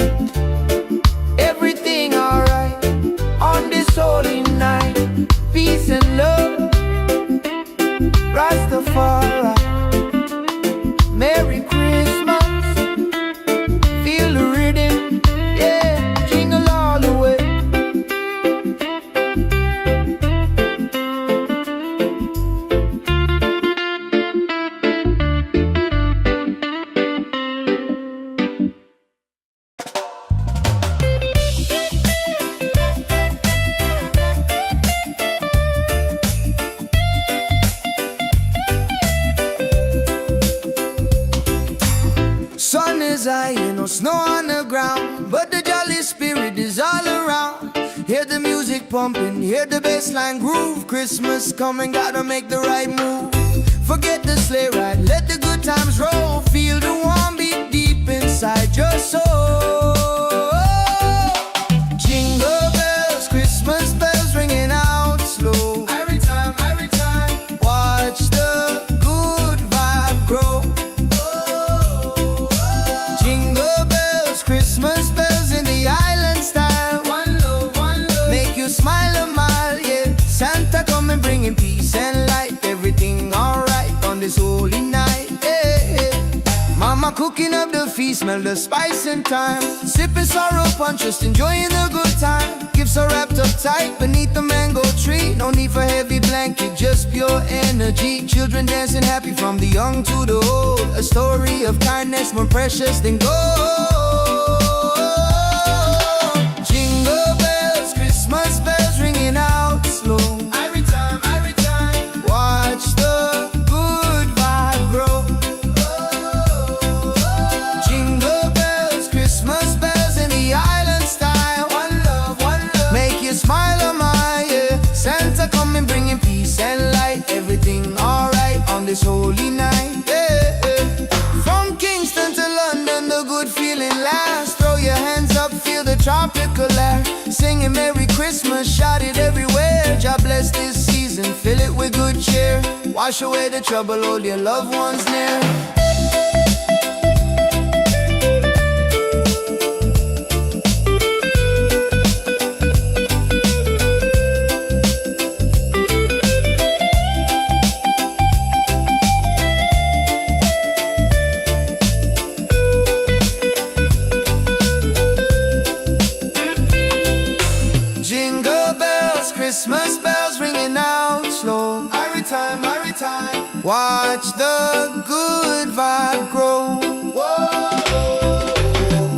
Everything alright on this holy night. Peace and love, Rastafari. Merry Christmas, feel the rhythm, yeah. Jingle all the way. Sun is high and no snow on the ground, but the jolly spirit is all around. Hear the music pumping, hear the bass line groove. Christmas coming, gotta make the right move. Forget the sleigh ride, let the good times roll. Feel the warm beat deep inside your soul. Jingle bells, Christmas bells ringing out slow. Every time, watch the good vibe grow. Jingle bells, Christmas bells in the island style. One love, make you smile a mile, yeah. Santa coming, bringing peace and light. Everything alright on this holy night, yeah, yeah. Mama cooking up the feast, smell the spice and thyme. Sipping sorrow punch, just enjoying the good time. Gifts are wrapped up tight beneath the mango tree. No need for heavy blanket, just pure energy. Children dancing happy from the young to the old. A story of kindness more precious than gold. Jingle bells, Christmas bells ringing out slow. Every time, watch the good vibe grow. Jingle bells, Christmas bells in the island style. One love, make you smile on my yeah. Santa coming bringing peace and light. Everything alright on this holy night. Yeah, yeah. From Kingston to London, the good feeling lasts. Throw your hands up, feel the tropical air. Singing Merry Christmas, shout it everywhere. God bless this season, fill it with good cheer. Wash away the trouble, hold your loved ones near. Jingle bells, Christmas bells ringing out slow. Every time, watch the good vibe grow. Whoa.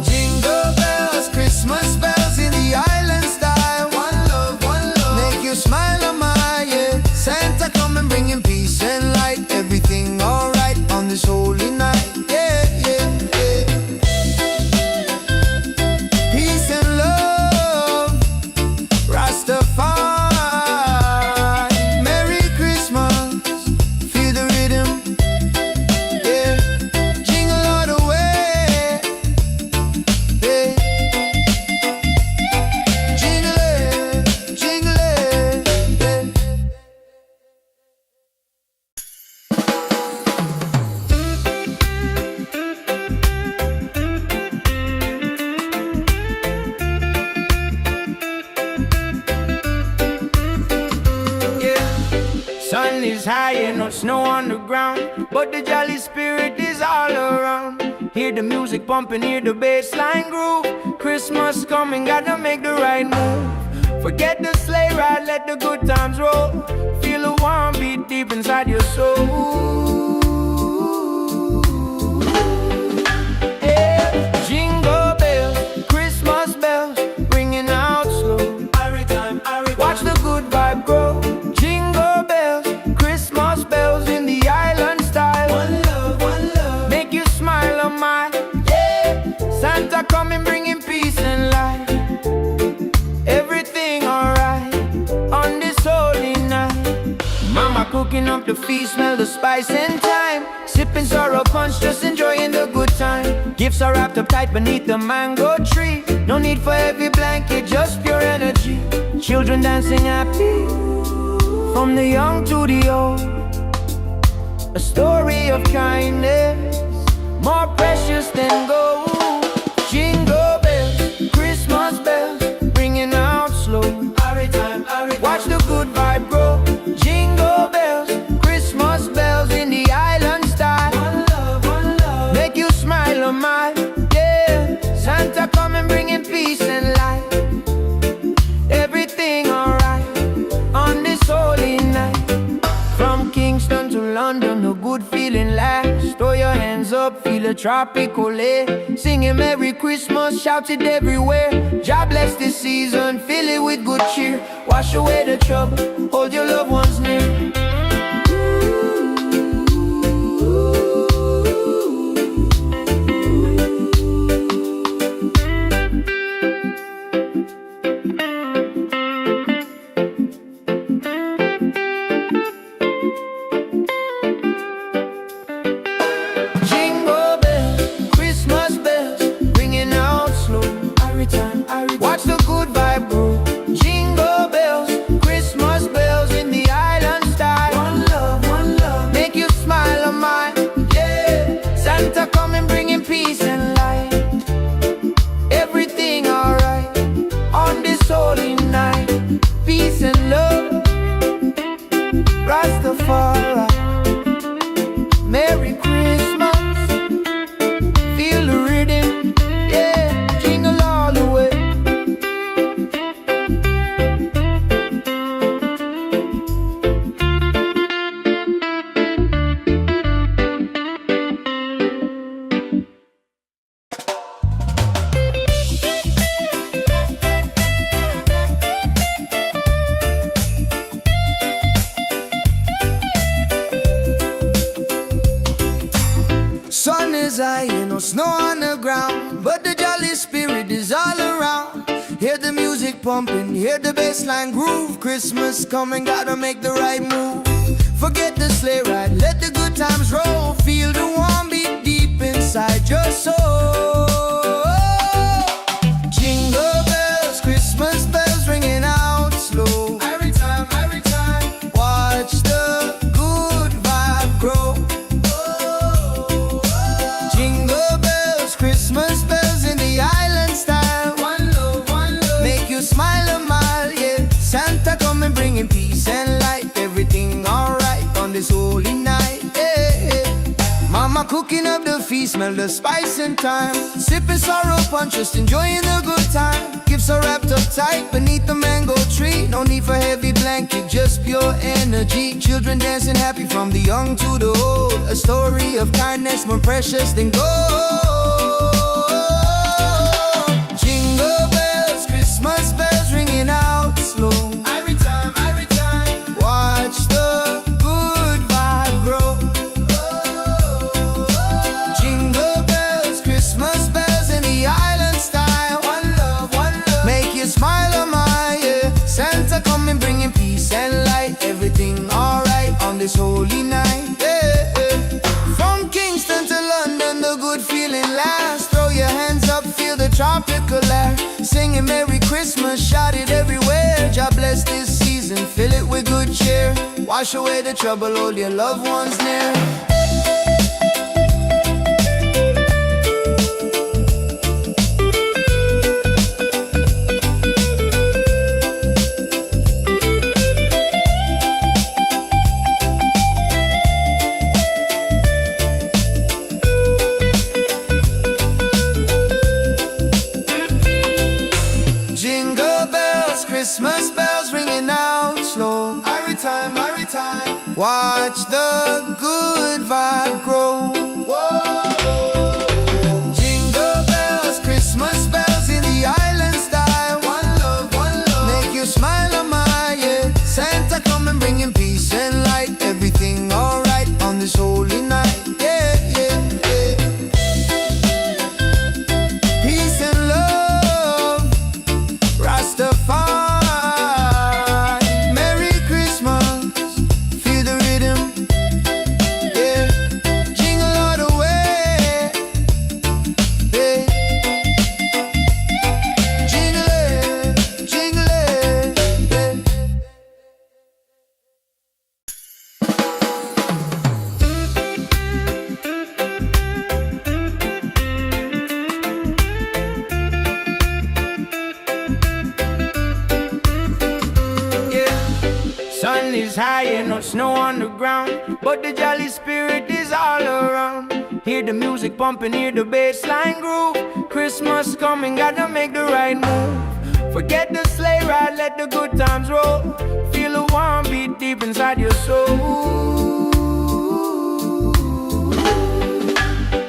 Jingle bells, Christmas bells in the island style. One love, make you smile on my yeah. Santa coming bringing peace and light. Everything alright on this holy night. Yeah, yeah, yeah. Peace and love, Rastafari. Merry Christmas, feel the rhythm, yeah. Jingle all the way, yeah. Jingle it, yeah. Sun is high and no snow on the ground, but the jolly spirit is all around. Hear the music pumping, hear the bass line groove. Christmas coming, gotta make the right move. Forget the sleigh ride, let the good times roll. Feel a warm beat deep inside your soul. Yeah. Jingle bells, Christmas bells, ringing out slow. Watch the good vibe grow. Jingle bells, Christmas bells in the island style. One love, make you smile on my yeah. Santa coming bringing peace and light. Everything alright on this holy night. Mama cooking up the feast, smell the spice and thyme. Sipping sorrow punch, just enjoying the good time. Gifts are wrapped up tight beneath the mango tree. No need for heavy blanket, just pure energy. Children dancing happy, from the young to the old. A story of kindness, more precious than gold. Jingle bells, Christmas bells, ringing out slow. Watch the good vibe grow. Jingle bells, Christmas bells in the island style. One love, make you smile on my yeah. Santa coming bringing peace and light. Everything alright on this holy night. From Kingston to London, a good feeling lasts. Throw your hands up, feel a tropical air. Singing Merry Christmas, shout it everywhere. God bless this season, fill it with good cheer. Wash away the trouble, hold your loved ones near. Jingle bells, Christmas bells, ringing out slow. Watch the good vibe grow. Jingle bells, Christmas bells in the island style. One love, make you smile on my yeah. Santa coming bringing peace and light. Everything alright on this holy night. Peace and love, Rastafari. Merry Christmas, feel the rhythm. snow on the ground, but the jolly spirit is all around. Hear the music pumping, hear the bassline groove. Christmas coming, gotta make the right move. Forget the sleigh ride, let the good times roll. Feel the warm beat deep inside your soul. Jingle bells, Christmas bells ringing out slow. Every time, watch the good vibe grow. Jingle bells, Christmas bells in the island style. One love, make you smile a mile, yeah. Santa coming bringing peace and light. Everything alright on this holy night, yeah. Mama cooking up the feast, smell the spice and thyme. Sipping sorrow punch, just enjoying the good time. Gifts are wrapped up tight beneath the mango tree. No need for heavy blanket, just pure energy. Children dancing happy from the young to the old. A story of kindness more precious than gold. Jingle bells, Christmas bells ringing out slow. Every time, watch the good vibe grow. Jingle bells, Christmas bells in the island style. One love, make you smile a mile, yeah. Santa coming bringing peace and light. Everything alright on this holy night, yeah. From Kingston to London, the good feeling lasts. Throw your hands up, feel the tropical air. Singing Merry Christmas, shout it everywhere. God bless this season, fill it with good cheer. Wash away the trouble, hold your loved ones near. Jingle bells, Christmas bells ringing out slow. Every time, watch the good vibe grow. Whoa. Jingle bells, Christmas bells in the island style. One love, make you smile a mile, yeah. Santa coming bringing peace and light. Everything alright on this holy night, yeah, yeah, yeah. Peace and love, Rastafari. Merry Christmas, feel the rhythm, yeah. Jingle all the way, yeah. Jingle it, yeah. Sun is high and no snow on the ground, but the jolly spirit is all around. Hear the music pumping, hear the bassline groove. Christmas coming, gotta make the right move. Forget the sleigh ride, let the good times roll. Feel the warm beat deep inside your soul.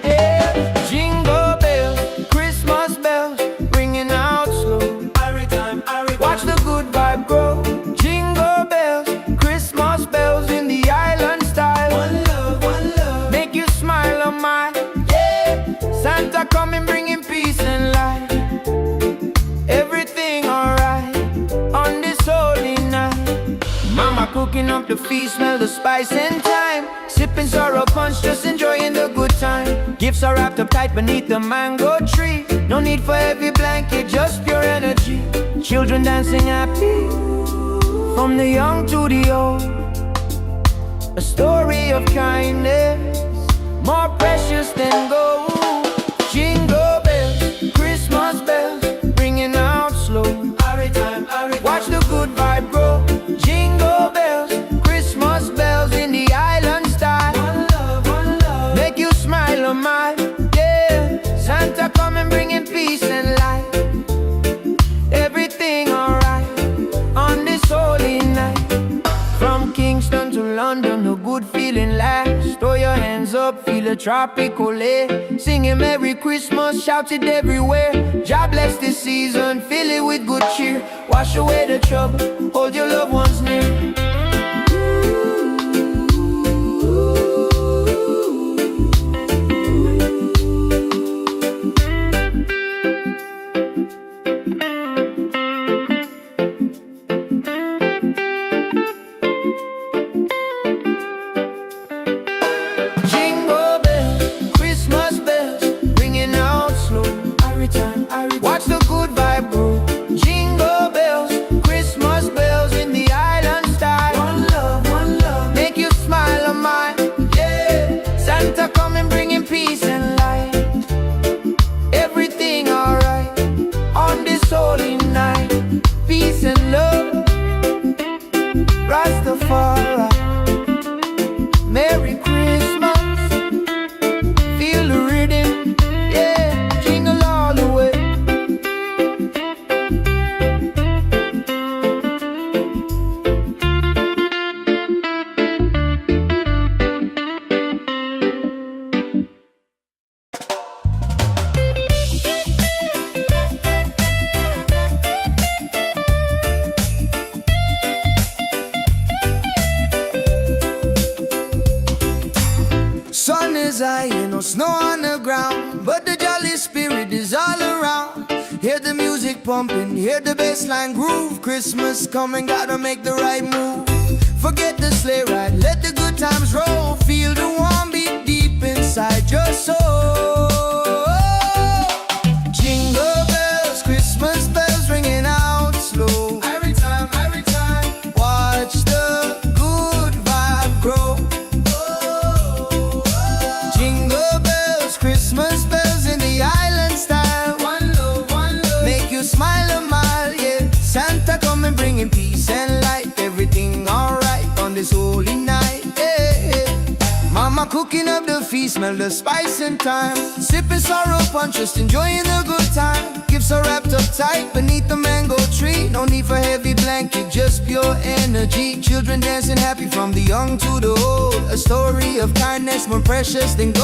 Yeah. Jingle bells, Christmas bells, ringing out slow. Watch the good vibe grow. Jingle bells, Christmas bells in the island style. One love, make you smile a mile, yeah. Santa coming bringing peace and light. Everything alright on this holy night. Mama cooking up the feast, smell the spice and thyme. Sipping sorrow punch, just enjoying the good time. Gifts are wrapped up tight beneath the mango tree. No need for heavy blanket, just pure energy. Children dancing happy, from the young to the old. A story of kindness, more precious than gold. Jingle bells, Christmas bells, ringing out slow. Watch the good vibe grow. Jingle bells, Christmas bells in the island style. One love, make you smile a mile, yeah. Santa coming bringing peace and light. Everything alright on this holy night. From Kingston to London, a good feeling lasts. Throw your hands up, feel a tropical air. Singing Merry Christmas, shout it everywhere. God bless this season, fill it with good cheer. Wash away the trouble, hold your loved ones near. Jingle bells, Christmas bells, ringing out slow. Every time, watch the good vibe grow. Jingle bells, Christmas bells in the island style. One love, make you smile on mine. Yeah, Santa coming bringing peace and light. Everything alright on this holy night. Peace and love, Rastafari. Merry Christmas, feel the rhythm, yeah, jingle all the way. Sun is high and no snow on the ground, but the jolly spirit is all around. Hear the music pumping, hear the bassline groove. Christmas coming, gotta make the right move. Forget the sleigh ride, let the good times roll. Feel the warm beat deep inside your soul. Jingle bells, Christmas bells ringing out slow. Every time, watch the good vibe grow. Jingle bells, Christmas bells in the island style. One love, make you smile a mile, yeah. Santa coming bringing peace and light. Everything alright on this holy night, yeah. Mama cooking up the feast, smell the spice and thyme. Sipping sorrow punch, just enjoying the good time. Gifts are wrapped up tight beneath the mango tree. No need for heavy blanket, just pure energy. Children dancing happy from the young to the old. A story of kindness more precious than gold.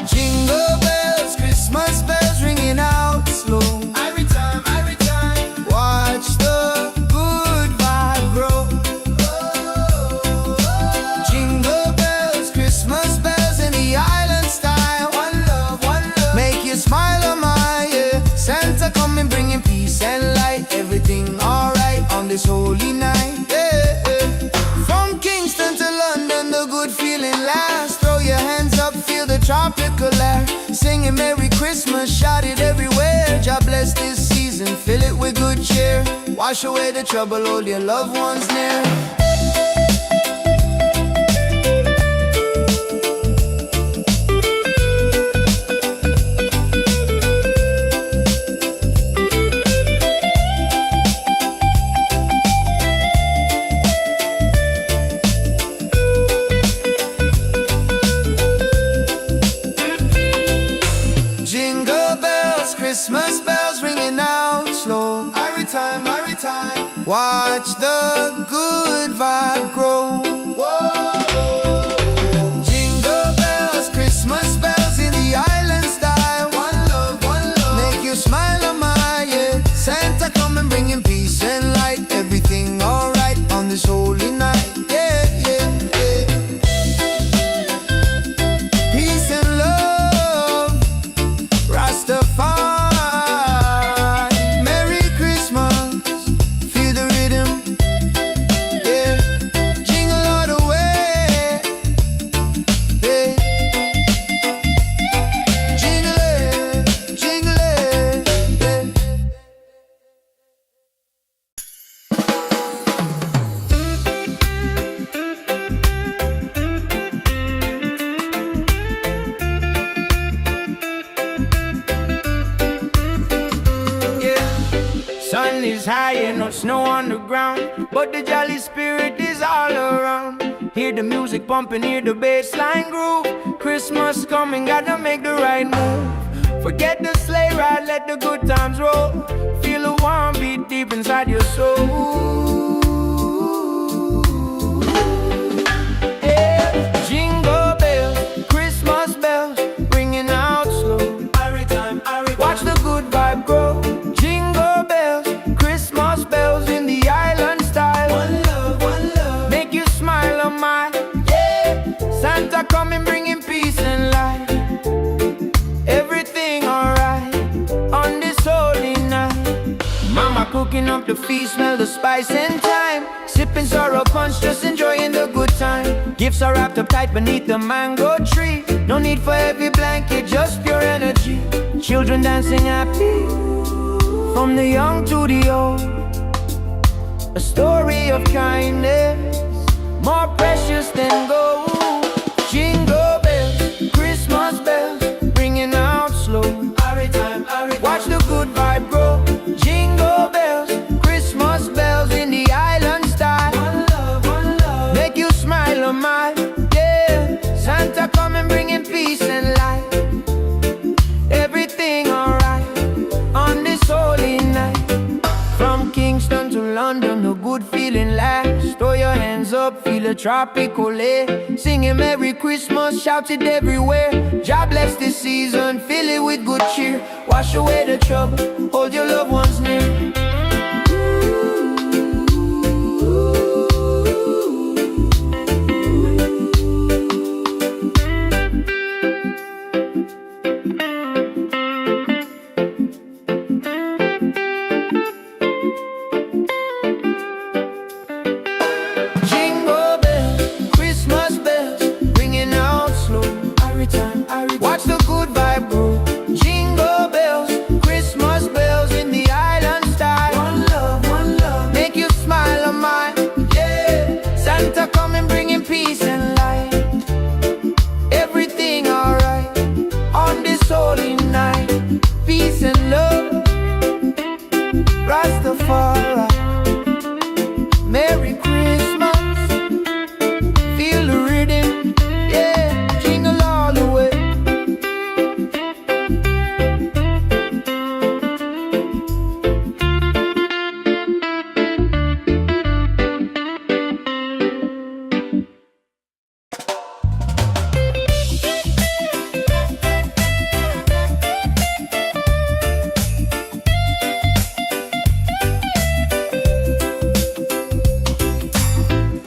Jingle bells, Christmas bells ringing out slow. Every time, watch the good vibe grow. Jingle bells, Christmas bells in the island style. One love, make you smile on my, yeah. Santa coming bringing peace and light. Everything alright on this holy night, yeah. From Kingston to London, the good feeling lasts. Throw your hands up, feel the tropical air. Singing Merry Christmas, shout it everywhere. God bless this season, fill it with good cheer. Wash away the trouble, hold your loved ones near. Jingle bells, Christmas bells ringing out slow. Every time, watch the good vibe grow. Whoa. Jingle bells, Christmas bells in the island style. One love, make you smile on my, yeah. Santa coming bringing peace and light. Everything alright on this holy night, yeah, yeah, yeah. Peace and love, Rastafari. Merry Christmas, feel the rhythm, yeah. Jingle all the way, yeah. Jingle it, yeah. Sun is high and no snow on the ground, but the jolly spirit is all around. Hear the music pumping, hear the bassline groove. Christmas coming, gotta make the right move. Forget the sleigh ride, let the good times roll. Feel the warm beat deep inside your soul. Yeah. Jingle bells, Christmas bells, ringing out slow. Watch the good vibe grow. Jingle bells, Christmas bells in the island style. One love, make you smile on my, yeah. Santa coming bringing peace and light. Everything alright. cooking up the feast, smell the spice and thyme. Sipping sorrow punch, just enjoying the good time. Gifts are wrapped up tight beneath the mango tree. No need for heavy blanket, just pure energy. Children dancing happy, from the young to the old. A story of kindness, more precious than gold. Jingle bells, Christmas bells, ringing out slow. Watch the good vibe grow. Jingle bells, Christmas bells in the island style. One love, make you smile a mile. Yeah, Santa coming bringing peace and light. Everything alright on this holy night. From Kingston to London, the good feeling lasts. Throw your hands up, feel a tropical air. Singing Merry Christmas, shout it everywhere. God bless this season, fill it with good cheer. Wash away the trouble, hold your loved ones near. Watch the good vibe grow. Jingle bells, Christmas bells in the island style. One love, make you smile a mile. Yeah, Santa coming bringing peace and light. Everything alright on this holy night. Peace and love, Rastafari. Merry Christmas, feel the rhythm. Yeah, jingle all the way.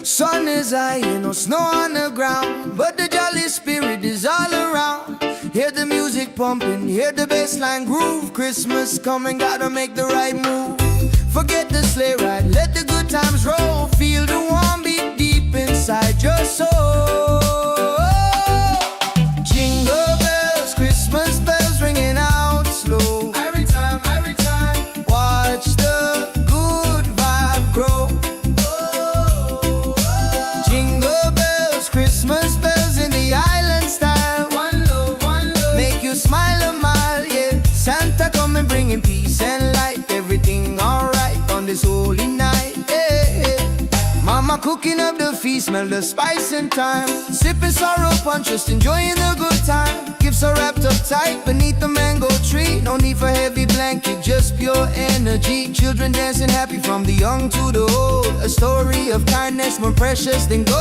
Sun is high, no snow on the ground, but the jolly spirit is all around. Hear the music pumping, hear the bassline groove. Christmas coming, gotta make the right move. Forget the sleigh ride, let the good times roll. Feel the warm beat deep inside your soul. Jingle bells, Christmas bells ringing out slow. Every time, watch the good vibe grow. Jingle bells, Christmas bells in the island style. One love, make you smile a mile, yeah. Santa coming bringing peace and light. Everything alright on this holy night, yeah. Mama cooking up the feast, smell the spice and thyme. Sipping sorrow punch, just enjoying the good time. Gifts are wrapped up tight beneath the mango tree. No need for heavy blanket, just pure energy. Children dancing happy from the young to the old. A story of kindness more precious than gold.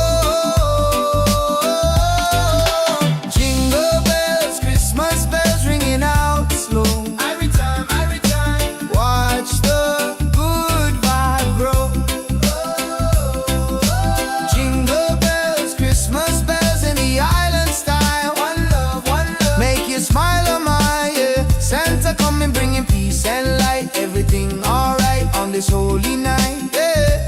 Jingle bells, Christmas bells ringing out slow. Every time, watch the good vibe grow. Jingle bells, Christmas bells in the island style. One love, make you smile a mile, yeah. Santa coming bringing peace and light. Everything alright on this holy night, yeah.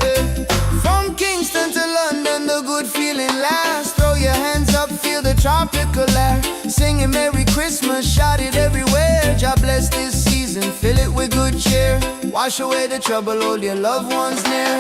From Kingston to London, the good feeling lasts. Throw your hands up, feel the tropical air. Singing Merry Christmas, shout it everywhere. God bless this season, fill it with good cheer. Wash away the trouble, hold your loved ones near.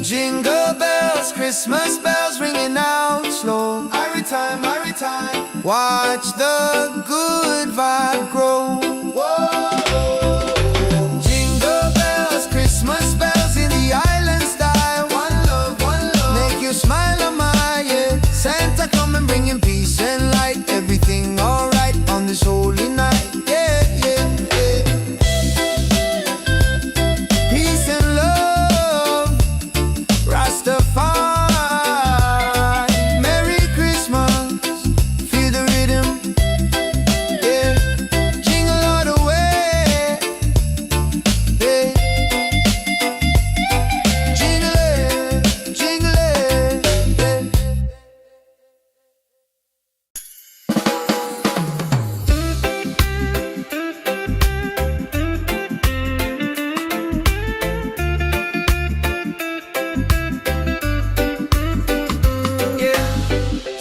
Jingle bells, Christmas bells ringing out slow. Every time, watch the good vibe grow. Whoa. Jingle bells, Christmas bells in the island style. One love, make you smile a mile, yeah. Santa coming bringing peace and light. Everything alright on this holy night, yeah. Peace and love, Rastafari. Merry Christmas, feel the rhythm.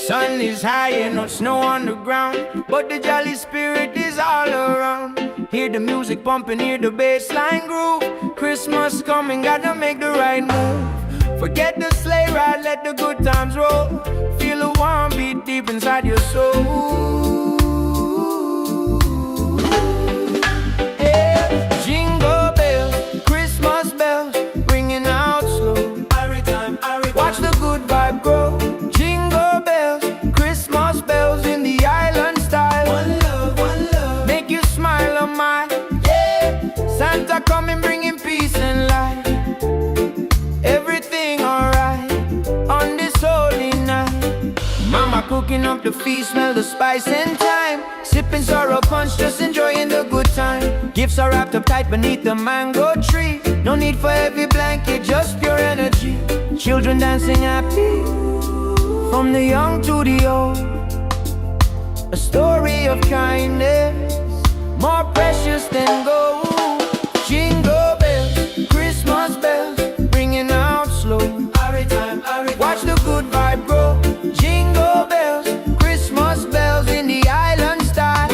Sun is high and no snow on the ground, but the jolly spirit is all around. Hear the music pumping, hear the bass line groove. Christmas coming, gotta make the right move. Forget the sleigh ride, let the good times roll. Feel the warm beat deep inside your soul. Yeah. Jingle bells, Christmas bells, ringing out slow. Every time, watch the good vibe grow. Jingle bells, Christmas bells in the island style. One love, make you smile on mine. Yeah, Santa coming, bringing peace and light. Everything alright on this holy night. Mama cooking up the feast, smell the spice and thyme. Sipping sorrow punch, just enjoying the good time. Gifts are wrapped up tight beneath the mango tree. No need for heavy blanket, just pure energy. Children dancing happy, from the young to the old. A story of kindness, more precious than gold. Jingle bells, Christmas bells, ringing out slow. Watch the good vibe grow. Jingle bells, Christmas bells in the island style.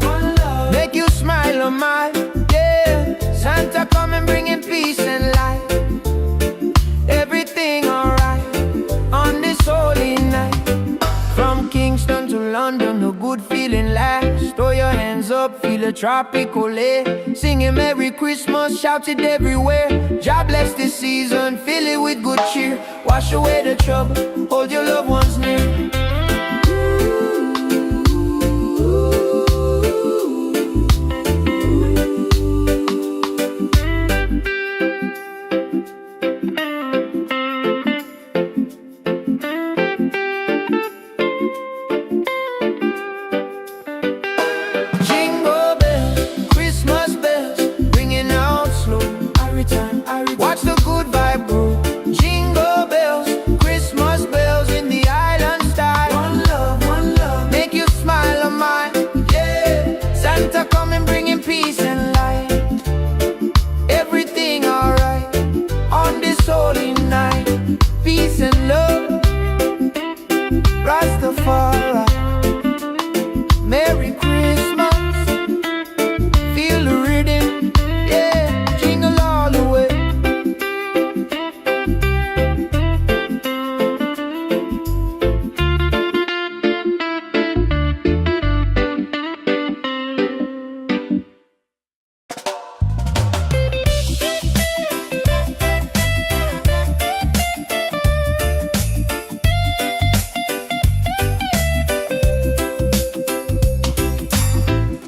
One love, make you smile on my. Yeah, Santa coming, bringing peace and light. Everything alright on this holy night. From Kingston to London, a good feeling lasts. Throw your hands up, feel a tropical air. Singing Merry Christmas, shout it everywhere. God bless this season, fill it with good cheer. Wash away the trouble, hold your loved ones near. Watch the good vibe grow. Jingle bells, Christmas bells in the island style. One love, make you smile on mine. Yeah, Santa coming, bringing peace and light. Everything alright on this holy night. Peace and love, Rastafari. Merry Christmas, feel the rhythm. Yeah, jingle all the way.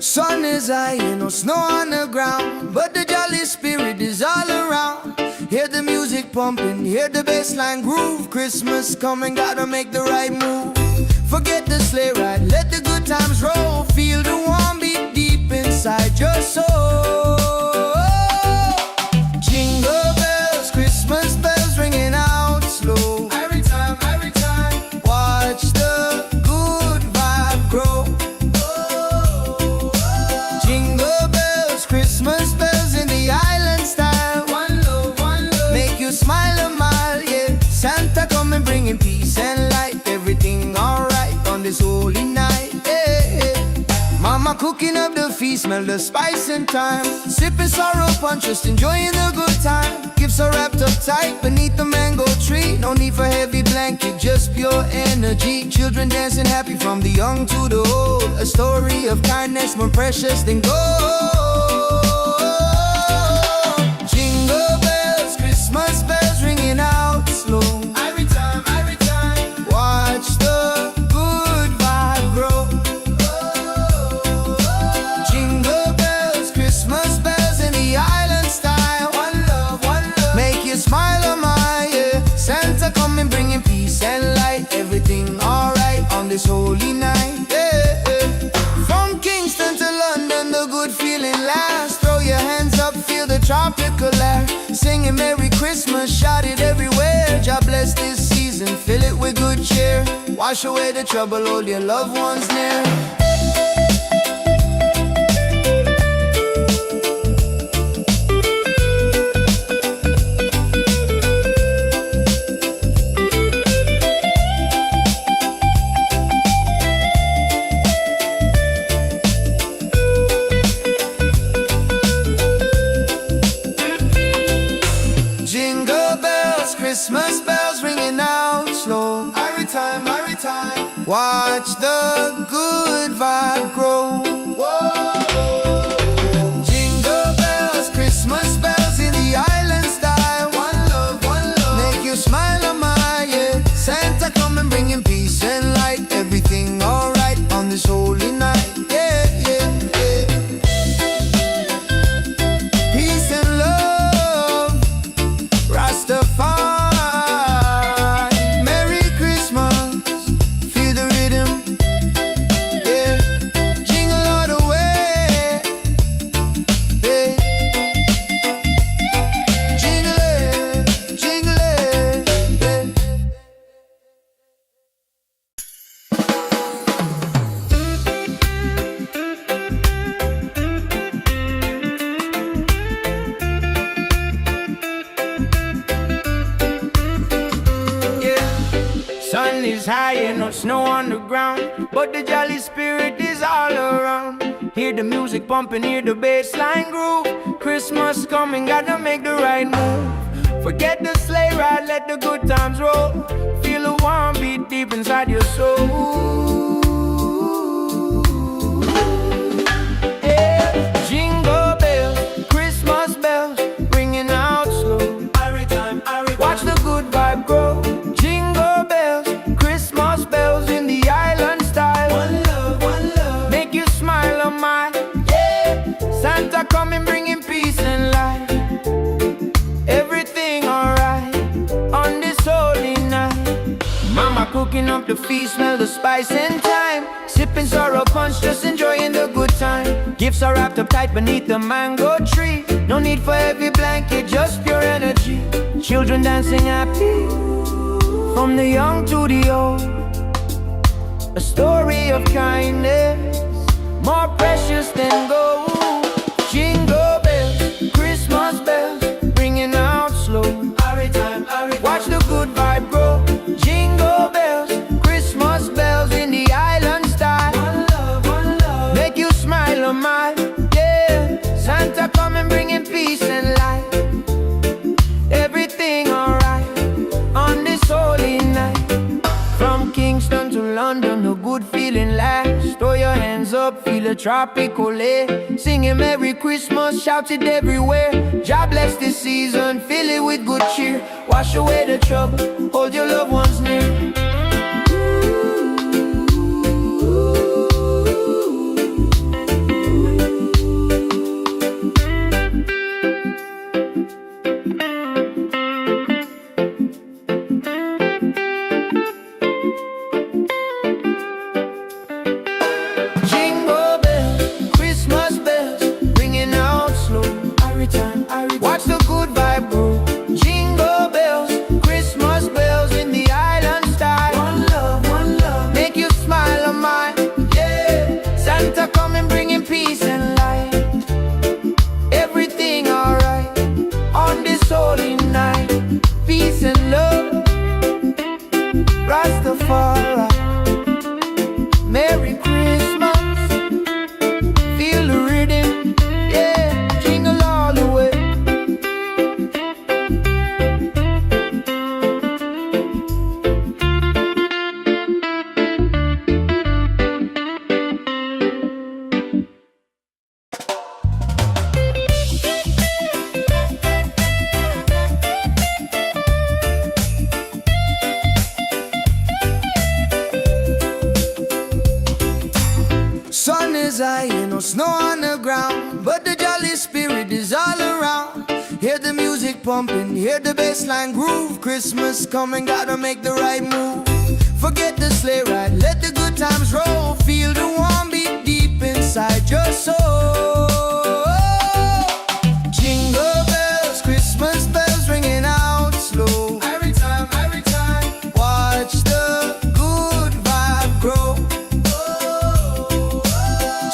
Sun is high and no snow on the ground, but the jolly spirit is all around. Hear the music pumping, hear the bass line groove. Christmas coming, gotta make the right move. Forget the sleigh ride, let the good times roll. Feel the warm beat deep inside your soul. Jingle bells, Christmas bells ringing out slow. Every time, watch the good vibe grow. Jingle bells, Christmas bells in the island style. One love, make you smile a mile, yeah. Santa coming, bringing peace and light. Everything alright on this holy night, yeah. Mama cooking up the feast, smell the spice and thyme. Sipping sorrow punch, just enjoying the good time. Gifts are wrapped up tight beneath the mango tree. No need for heavy blanket, just pure energy. Children dancing happy, from the young to the old. A story of kindness, more precious than gold. Jingle bells, Christmas bells ringing out slow. Every time, watch the good vibe grow. Jingle bells, Christmas bells in the island style. One love, make you smile on my, yeah. Santa coming, bringing peace and light. Everything alright on this holy night, yeah. From Kingston to London, the good feeling lasts. Throw your hands up, feel the tropical air. Singing Merry Christmas, shout it everywhere. God bless this season, fill it with good cheer. Wash away the trouble, hold your loved ones near. slow. Every time, every time. Watch the good vibe grow. Whoa. Jingle bells, Christmas bells in the island style. One love, one love. Make you smile on my, yeah. Santa come and bring him peace and light. Everything alright on this holy night. Yeah, yeah, yeah. Peace and love, Rastafari. Merry Christmas, feel the rhythm. Yeah, jingle all the way. Yeah, jingle it, jingle it. Yeah. Sun is high and no snow on the ground, but the jolly spirit is all around. Hear the music pumping, hear the bass line groove. Christmas coming, gotta make the right move. Forget the sleigh ride, let the good times roll. Feel the warm beat deep inside your soul. Yeah. Jingle bells, Christmas bells, ringing out slow. Every time, watch the good vibe grow. Jingle bells, Christmas bells in the island style. One love, one love. Make you smile on mine. Yeah. Santa coming, bringing peace and light. Everything alright on this holy night. Mama cooking up the feast, smell the spice and thyme. Sipping sorrow punch, just enjoying the good time. Gifts are wrapped up tight beneath the mango tree. No need for heavy blanket, just pure energy. Children dancing happy, from the young to the old. A story of kindness, more precious than gold. Jingle bells, Christmas bells, ringing out slow. Watch the good vibe grow. Jingle bells, Christmas bells in the island style. One love, one love. Make you smile on mine. Yeah, Santa come and bringing peace and light. Everything alright on this holy night. From Kingston to London, a good feeling lasts. Throw your hands up, feel a tropical air. Singing Merry Christmas, shout it everywhere. God bless this season, fill it with good cheer. Wash away the trouble, hold your loved ones near. Jingle bells, Christmas bells, ringing out slow. Watch the good vibe grow. Jingle bells, Christmas bells in the island style. One love, one love. Make you smile on mine. Yeah, Santa coming, bringing peace and light. Everything alright on this holy night. Peace and love, Rastafari. Merry Christmas, feel the rhythm. Yeah, jingle all the way. Sun is high and no snow on the ground, but the jolly spirit is all around. Hear the music pumping, hear the bass line groove. Christmas coming, gotta make the right move. Forget the sleigh ride, let the good times roll. Feel the warm beat deep inside your soul. Jingle bells, Christmas bells ringing out slow. Every time, watch the good vibe grow.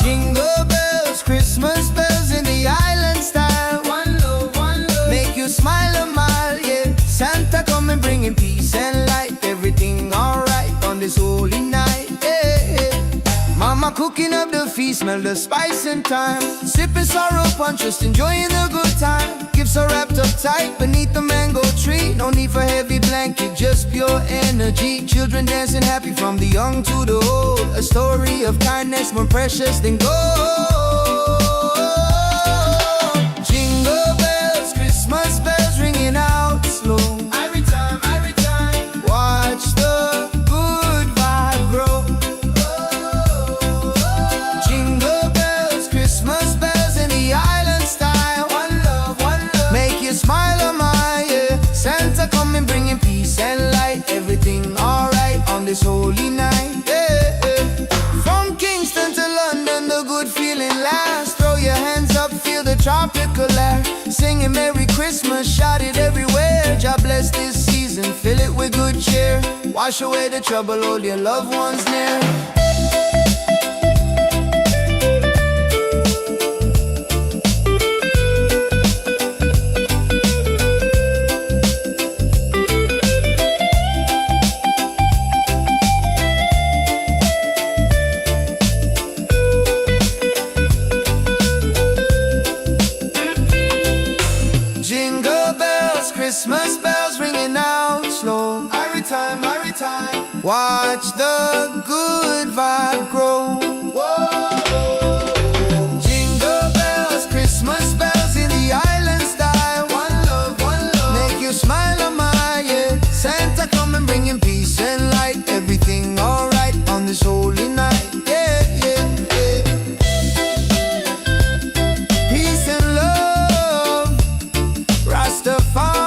Jingle bells, Christmas bells in the island style. One love, one love. Make you smile a mile, yeah. Santa come and bringing peace and light. Everything alright on this holy night, yeah. Mama cooking up the feast, smell the spice and thyme. Sipping sorrow punch, just enjoying the good time. Gifts Sheets are wrapped up tight beneath the mango tree. No need for heavy blanket, just pure energy. Children dancing happy from the young to the old. A story of kindness more precious than gold. Jingle bells, Christmas bells ringing out slow. Every time, watch the good vibe grow. Jingle bells, Christmas bells in the island style. One love, make you smile, oh my, yeah. Santa coming bringing peace and light. Everything alright on this holy night, yeah, yeah. From Kingston to London, the good feeling lasts. Throw your hands up, feel the tropical air. Singing Merry Christmas, shout it everywhere. God bless this season, fill it with good cheer. Wash away the trouble, hold your loved ones near. Christmas bells ringing out slow. Every time, watch the good vibe grow. Whoa. Jingle bells, Christmas bells in the island style. One love, make you smile, oh my, yeah. Santa coming bringing peace and light. Everything alright on this holy night, yeah, yeah, yeah. Peace and love, Rastafari.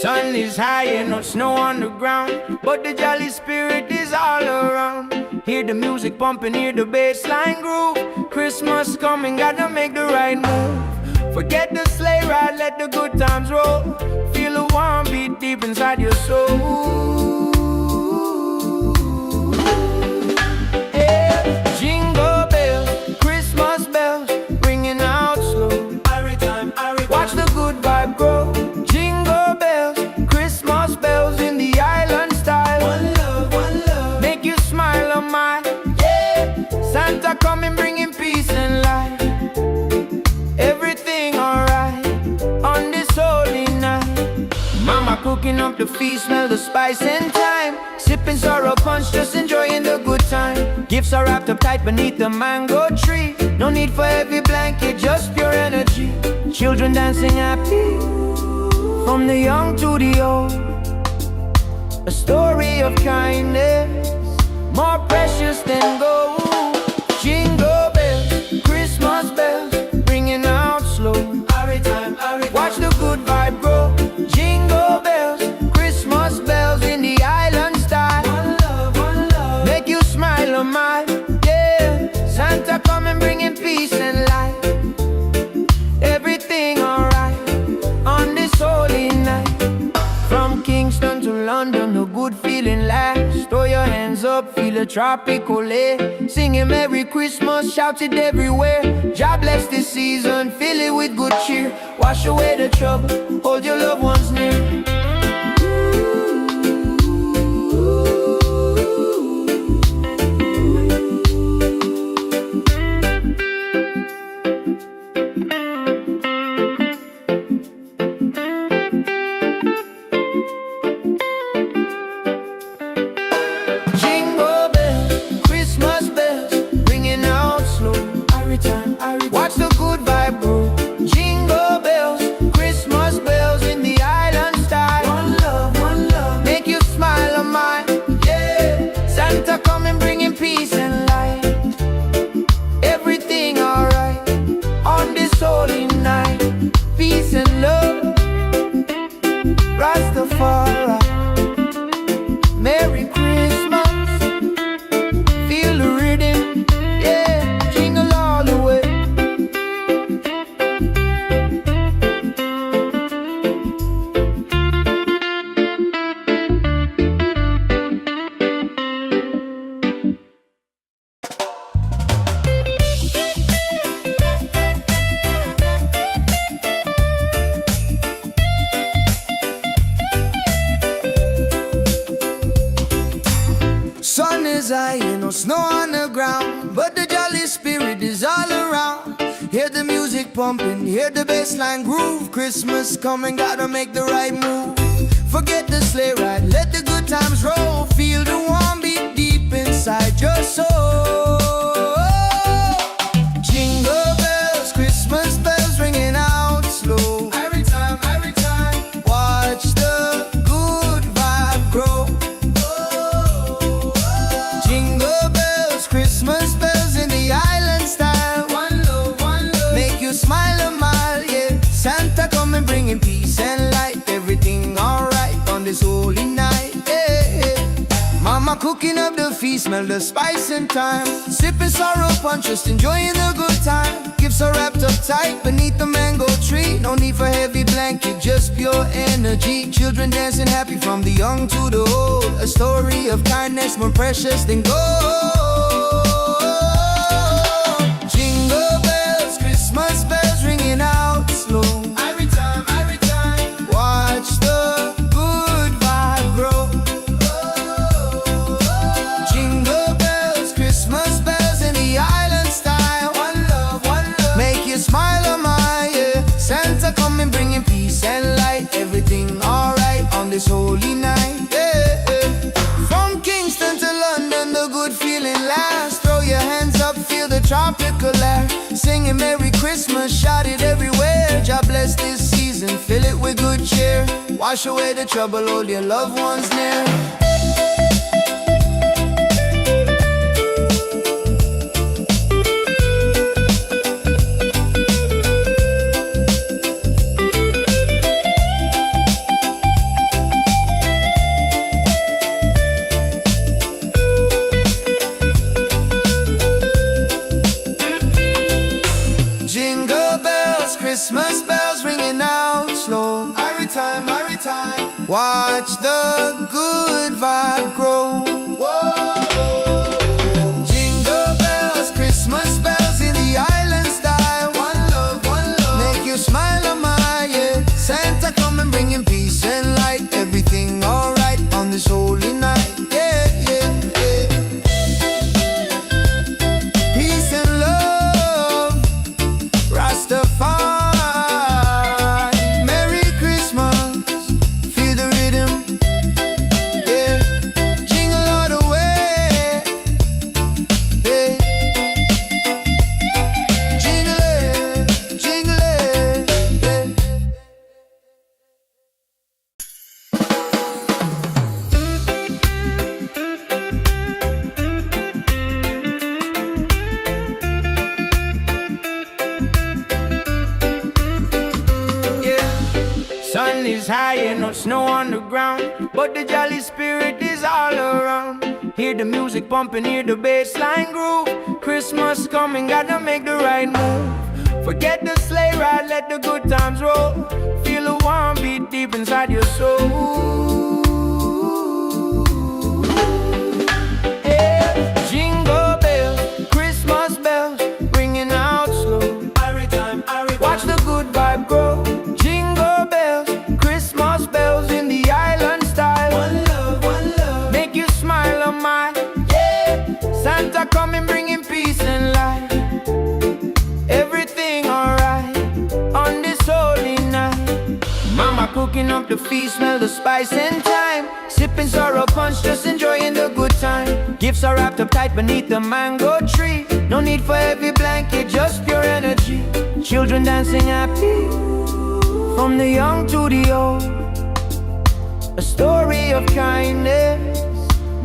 Sun is high and no snow on the ground, but the jolly spirit is all around. Hear the music pumping, hear the bass line groove. Christmas coming, gotta make the right move. Forget the sleigh ride, let the good times roll. Feel the warm beat deep inside your soul. Yeah. Jingle bells, Christmas bells, ringing out slow. Watch the good vibe grow. Jingle bells, Christmas bells in the island style. One love, make you smile, oh my, yeah. Santa coming bringing peace and light. Everything alright on this holy night. Mama cooking up the feast, smell the spice and thyme. Sipping sorrow punch, just enjoying the good time. Gifts are wrapped up tight beneath the mango tree. No need for heavy blanket, just pure energy. Children dancing happy from the young to the old. A story of kindness more precious than gold. Jingle bells, Christmas bells, ringing out slow. Watch the good vibe grow. Jingle bells, Christmas bells in the island style. One love, make you smile, oh my, yeah. Santa coming bringing peace and light. Everything alright on this holy night. From Kingston to London, a good feeling lasts. Throw your hands up, feel a tropical air. Singing Merry Christmas, shout it everywhere. God bless this season, fill it with good cheer. Wash away the trouble, hold your loved ones near. Watch the good vibe grow. Jingle bells, Christmas bells in the island style. is high, ain't no snow on the ground, but the jolly spirit is all around. Hear the music pumping, hear the bassline groove. Christmas coming, gotta make the right move. Forget the sleigh ride, let the good times roll. Feel the warm beat deep inside your soul. Jingle bells, Christmas bells ringing out slow. Every time, watch the good vibe grow. Jingle bells, Christmas bells in the island style. One love, make you smile a mile, yeah. Santa coming bringing peace and light. Everything alright on this holy night, yeah. Mama cooking up the feast, smell the spice and thyme. Sipping sorrow punch, just enjoying the good time. Gifts are wrapped up tight beneath the mango tree. No need for heavy blanket, just pure energy. Children dancing happy from the young to the old. A story of kindness more precious than gold. Jingle bells, Christmas bells ringing out slow. Every time, watch the good vibe grow. Jingle bells, Christmas bells in the island style. One love, make you smile a mile, yeah. Santa coming bringing peace and light. Everything alright on this holy night, yeah. From Kingston to London, the good feeling lasts. Throw your hands up, feel the tropical air. Singing Merry Christmas, shout it everywhere. God bless this season, fill it with good cheer. Wash away the trouble, hold your loved ones near. Jingle bells, Christmas bells ringing out slow. Every time, watch the good vibe grow. Whoa. Jingle bells, Christmas bells in the island style. One love, make you smile a mile, yeah. Santa coming bringing peace and light. Everything alright on this holy night, yeah. Peace and love, Rastafari. Merry Christmas, feel the rhythm, yeah. Jingle all the way, yeah. Jingle it, yeah. Sun is high and no snow on the ground, but the jolly spirit is all around. Hear the music pumping, hear the bassline groove. Christmas coming, gotta make the right move. Forget the sleigh ride, let the good times roll. Feel the warm beat deep inside your soul. Yeah. Jingle bells, Christmas bells, ringing out slow. Watch the good vibe grow. Jingle bells, Christmas bells in the island style. One love, make you smile a mile, yeah. Santa coming bringing peace and light. Everything alright on this holy night. Mama cooking up the feast, smell the spice and thyme. Sipping sorrow punch, just enjoying the good time. Gifts are wrapped up tight beneath the mango tree. No need for heavy blanket, just pure energy. Children dancing happy from the young to the old. A story of kindness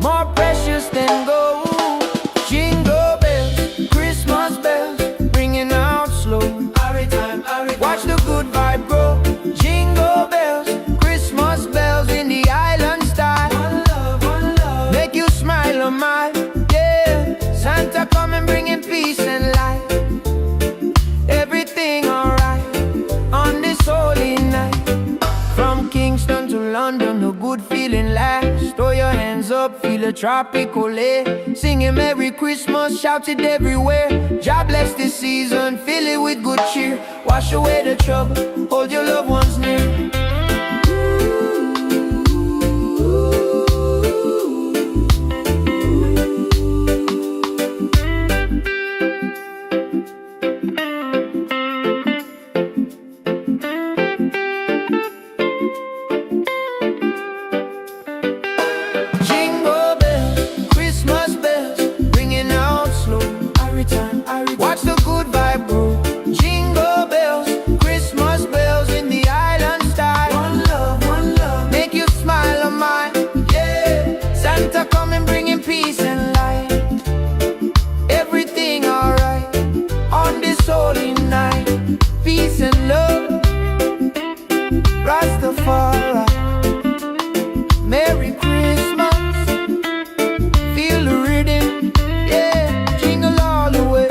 more precious than gold. Jingle bells, Christmas bells, ringing out slow. Watch the good vibe grow. Jingle bells, Christmas bells in the island style. One love, make you smile a mile, yeah. Santa coming bringing peace and light. Everything alright on this holy night. From Kingston to London, a good feeling lasts. Throw your hands up, feel a tropical air. Singing Merry Christmas, shout it everywhere. God bless this season, fill it with good cheer. Wash away the trouble, hold your loved ones near. Santa coming bringing peace and light. Everything alright on this holy night. Peace and love, Rastafari. Merry Christmas, feel the rhythm, yeah, jingle all the way.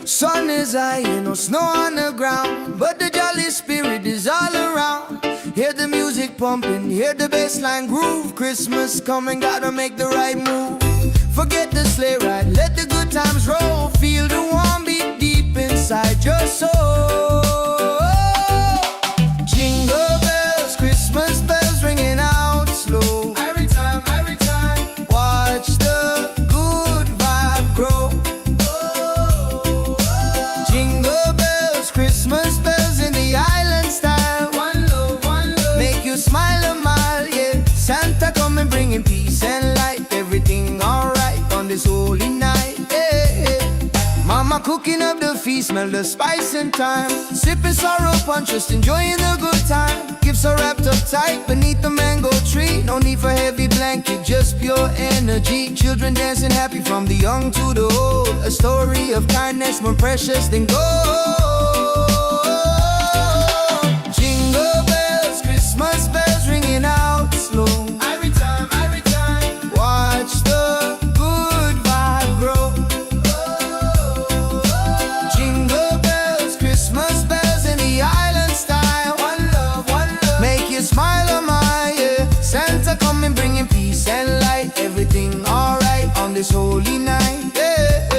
Sun is high, no snow on the ground, but the jolly spirit is all around. Hear the music pumping, hear the bassline groove. Christmas coming, gotta make the right move. Forget the sleigh ride, let the good times roll. Feel the warm beat deep inside your soul. Jingle bells, Christmas bells ringing out slow. Every time, watch the good vibe grow. Jingle bells, Christmas bells in the island style. One love, make you smile a mile, yeah. Santa coming bringing peace and light. Everything alright on this holy night, yeah. Mama cooking up the feast, smell the spice and thyme. Sipping sorrow punch, just enjoying the good time. Gifts are wrapped up tight beneath the mango tree. No need for heavy blanket, just pure energy. Children dancing happy from the young to the old. A story of kindness more precious than gold. Jingle bells, Christmas bells ringing out slow. Every time, watch the good vibe grow. Jingle bells, Christmas bells in the island style. One love, make you smile a mile, yeah. Santa coming bringing peace and light. Everything alright on this holy night, yeah.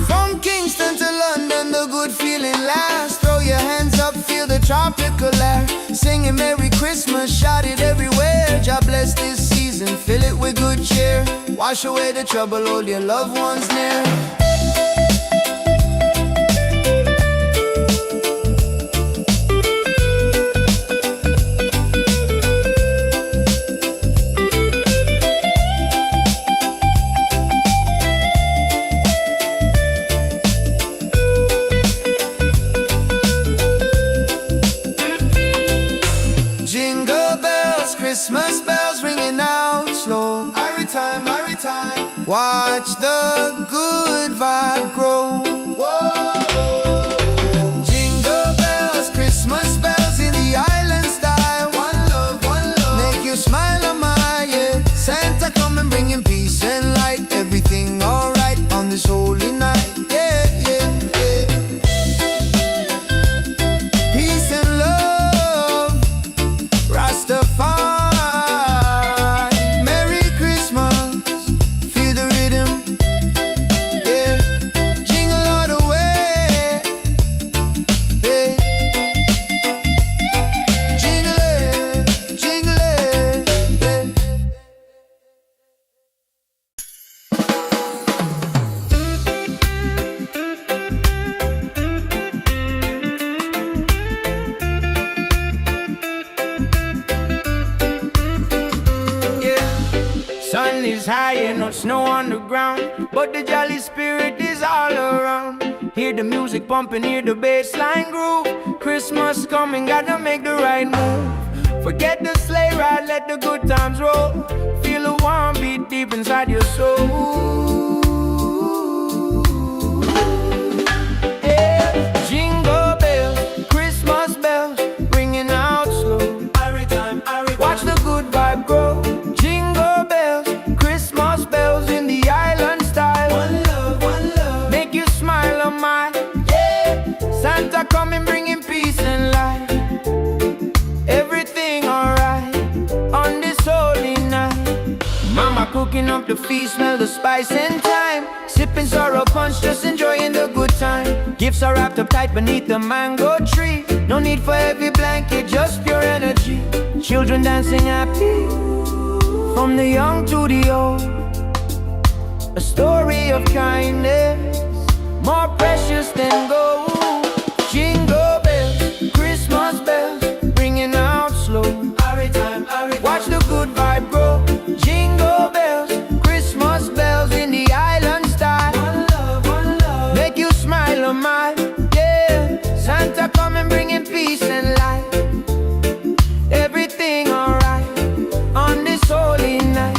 From Kingston to London, the good feeling lasts. Throw your hands up, feel the tropical air. Singing Merry Christmas, shout it everywhere. God bless this season, fill it with good cheer. Wash away the trouble, hold your loved ones near. Jingle bells, Christmas bells ringing out slow. Every time, watch the good vibe grow. Jingle bells, Christmas bells in the island style. One love, make you smile a mile, yeah. Santa coming bringing peace and light. Everything alright on this holy night, yeah. Peace and love, Rastafari. Merry Christmas, feel the rhythm, yeah. Jingle all the way, yeah. Jingle it, yeah. Sun is high and no snow on the ground, but the jolly spirit is all around. Hear the music pumping, hear the bassline groove. Christmas coming, gotta make the right move. Forget the sleigh ride, let the good times roll. Feel a warm beat deep inside your soul. Yeah. Jingle bells, Christmas bells, ringing out slow. Watch the good vibe grow. Jingle bells, Christmas bells in the island style. One love, make you smile a mile, yeah. Santa coming bringing peace and light. Everything alright on this holy night. Mama cooking up the feast, smell the spice and thyme. Sipping sorrow punch, just enjoying the good time. Gifts are wrapped up tight beneath the mango tree. No need for heavy blanket, just pure energy. Children dancing happy from the young to the old. A story of kindness more precious than gold. Jingle bells, Christmas bells, ringing out slow. Watch the good vibe grow. Jingle bells, Christmas bells in the island style. One love, make you smile a mile. Yeah, Santa coming bringing peace and light. Everything alright on this holy night.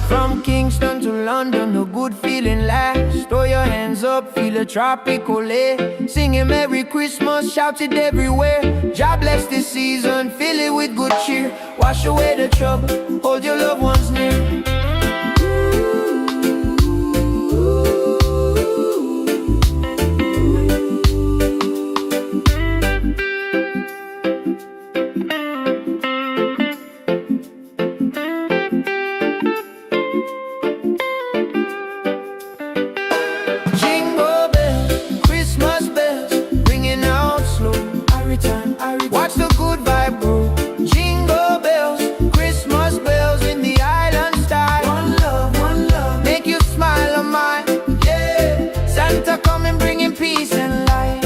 From Kingston to London, a good feeling lasts. Throw your hands up, feel a tropical air. Singing Merry Christmas, shout it everywhere. God bless this season, fill it with good cheer. Wash away the trouble, hold your loved ones near. Watch the good vibe grow. Jingle bells, Christmas bells in the island style. One love, make you smile a mile. Yeah, Santa coming bringing peace and light.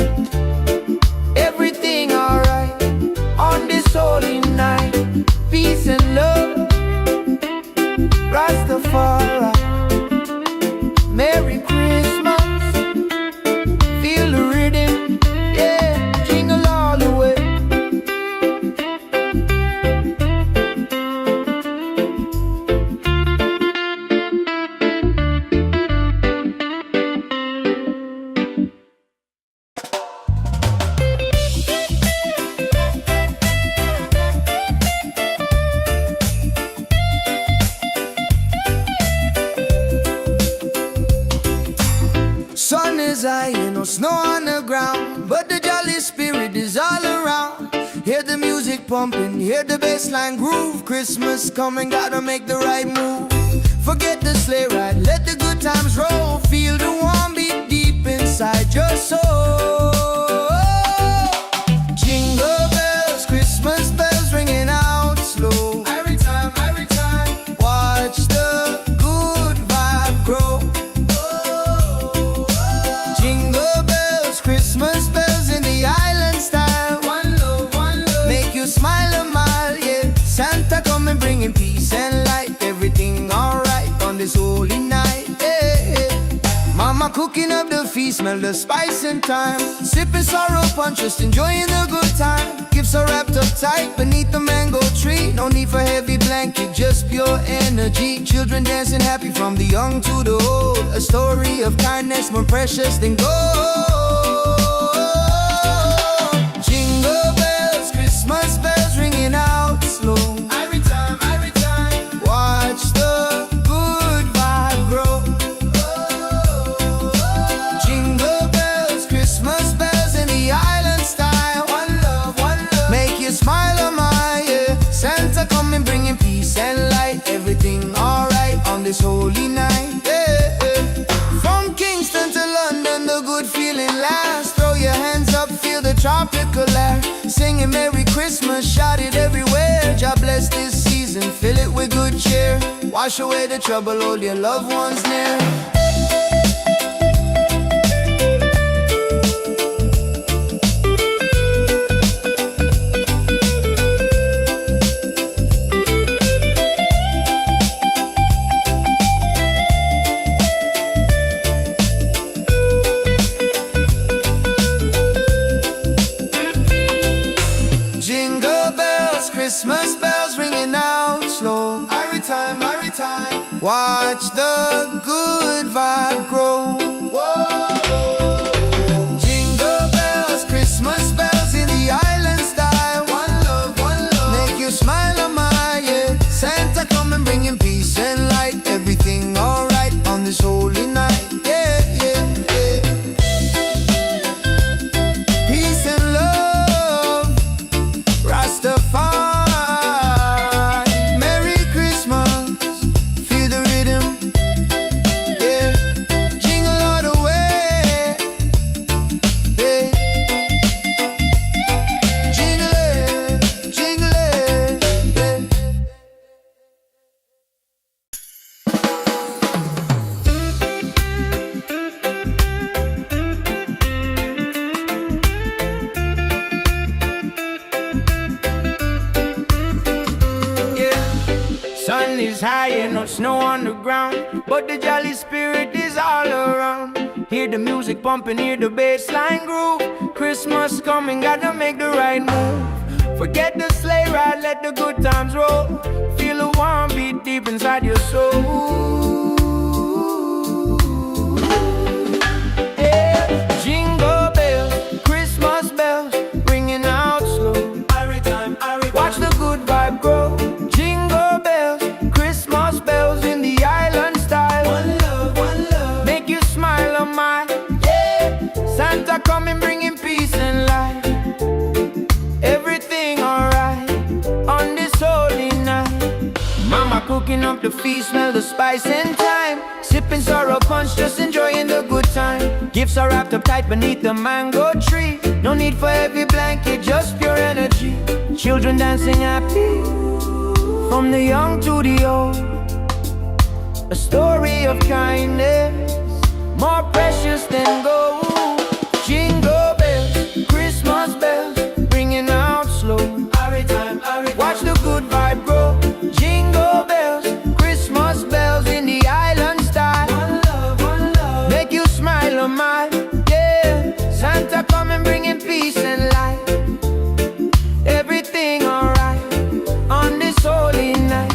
Everything alright on this holy night. Peace and love, Rastafari. Merry Christmas, feel the rhythm. Yeah, jingle all the way. Sun is high, no snow on the ground, but the jolly spirit is all around. Hear the music pumping, hear the bassline groove. Christmas coming, gotta make the right move. Forget the sleigh ride, let the good times roll. Feel the warm beat deep inside your soul. Jingle bells, Christmas bells ringing out slow. Every time, watch the good vibe grow. Christmas bells in the island style. One love, make you smile a mile. Yeah, Santa coming bringing peace and light. Everything alright on this holy night. Yeah, Mama cooking up the feast, smell the spice and thyme. Sipping sorrow punch, just enjoying the good time. Gifts are wrapped up tight beneath the mango tree. No need for heavy blanket, just pure energy. Children dancing happy from the young to the old. A story of kindness more precious than gold. Jingle bells, Christmas bells ringing out slow. Every time, watch the good vibe grow. Jingle bells, Christmas bells in the island style. One love, make you smile a mile. Yeah, Santa coming bringing peace and light. Everything alright on this holy night. Yeah, from Kingston to London, the good feeling lasts. Throw your hands up, feel the tropical air. Singing Merry Christmas, shout it everywhere. God bless this season, fill it with good cheer. Wash away the trouble, hold your loved ones near. Christmas bells ringing out slow. Every time, watch the good vibe grow. Whoa. Jingle bells, Christmas bells in the island style. One love, make you smile a mile. Yeah, Santa coming bringing peace and light. Everything alright on this holy night. Yeah. Peace and love, Rastafari. Jingle high and no snow on the ground, but the jolly spirit is all around. Hear the music pumping, hear the bass line groove. Christmas coming, gotta make the right move. Forget the sleigh ride, let the good times roll. Feel a warm beat deep inside your soul. Yeah. Jingle bells, Christmas bells, ringing out slow. Watch the good vibe grow. Jingle bells, Christmas bells in the island style. One love, make you smile on my, yeah. Santa coming bringing peace and light. Everything alright on this holy night. Mama cooking up the feast, smell the spice and thyme. Sipping sorrow punch, just enjoying the good time. Gifts are wrapped up tight beneath the mango tree. No need for heavy blanket, just pure energy. Children dancing happy, from the young to the old. A story of kindness, more precious than gold. Jingle bells, Christmas bells, ringing out slow. Watch the good vibe grow. Jingle bells, Christmas bells in the island style. One love, make you smile a mile, yeah. Santa coming bringing peace and light. Everything alright on this holy night.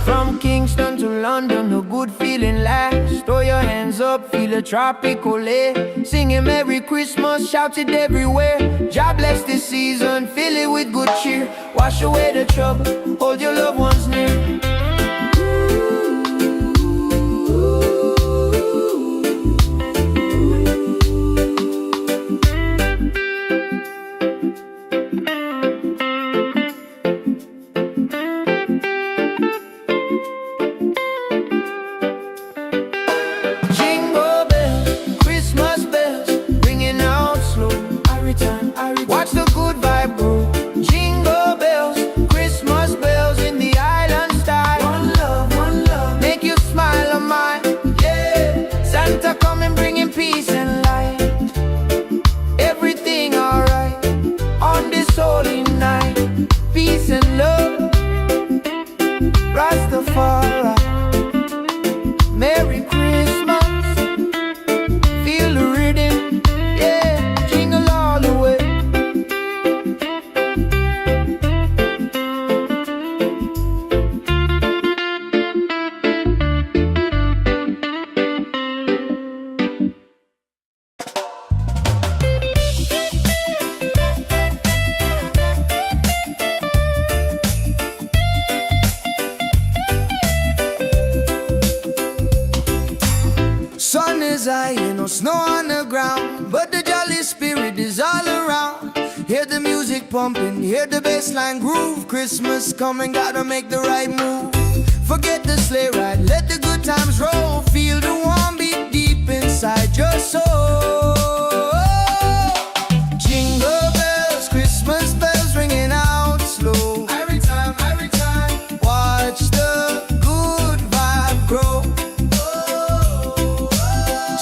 From Kingston to London, a good feeling lasts. Throw your hands up, feel a tropical air. Singing Merry Christmas, shout it everywhere. God bless this season, fill it with good cheer. Wash away the trouble, hold your loved ones near. Watch the good vibe grow. Jingle bells, Christmas bells in the island style. One love, make you smile on mine, yeah. Santa coming bringing peace and light. Everything alright on this holy night. Peace and love, Rastafari. Merry Christmas, feel the rhythm, yeah. Jingle all the way. Sun is high and no snow on the ground, but the jolly spirit is all around. Hear the music pumping, hear the bass line groove. Christmas coming, gotta make the right move. Forget the sleigh ride, let the good times roll. Feel the warm beat deep inside your soul. Jingle bells, Christmas bells ringing out slow. Every time, watch the good vibe grow.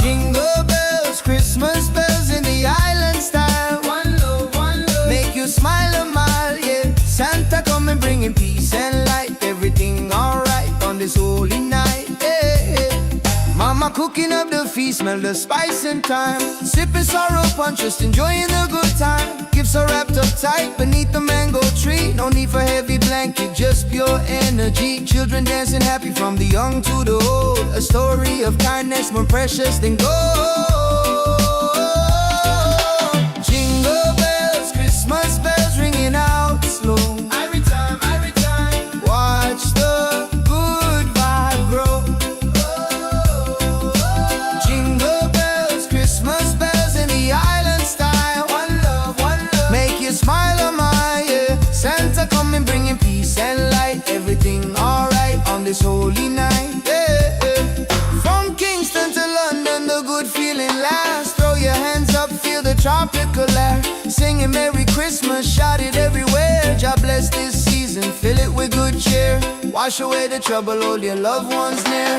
Jingle bells, Christmas bells in the island style. One love, make you smile a mile, yeah. Santa coming bringing peace and light. Everything alright on this holy night, yeah. Mama cooking up the feast, smell the spice and thyme. Sipping sorrow punch, just enjoying the good time. Gifts are wrapped up tight beneath the mango tree. No need for heavy blanket, just pure energy. Children dancing happy from the young to the old. A story of kindness more precious than gold. Jingle bells, Christmas bells ringing out slow. Every time, watch the good vibe grow. Jingle bells, Christmas bells in the island style. One love, make you smile a mile, yeah. Santa coming bringing peace and light. Everything alright on this holy night, yeah. From Kingston to London, the good feeling lasts. Throw your hands up, feel the tropical air. Singing Merry Christmas, shout it everywhere. God bless this season, fill it with good cheer. Wash away the trouble, hold your loved ones near.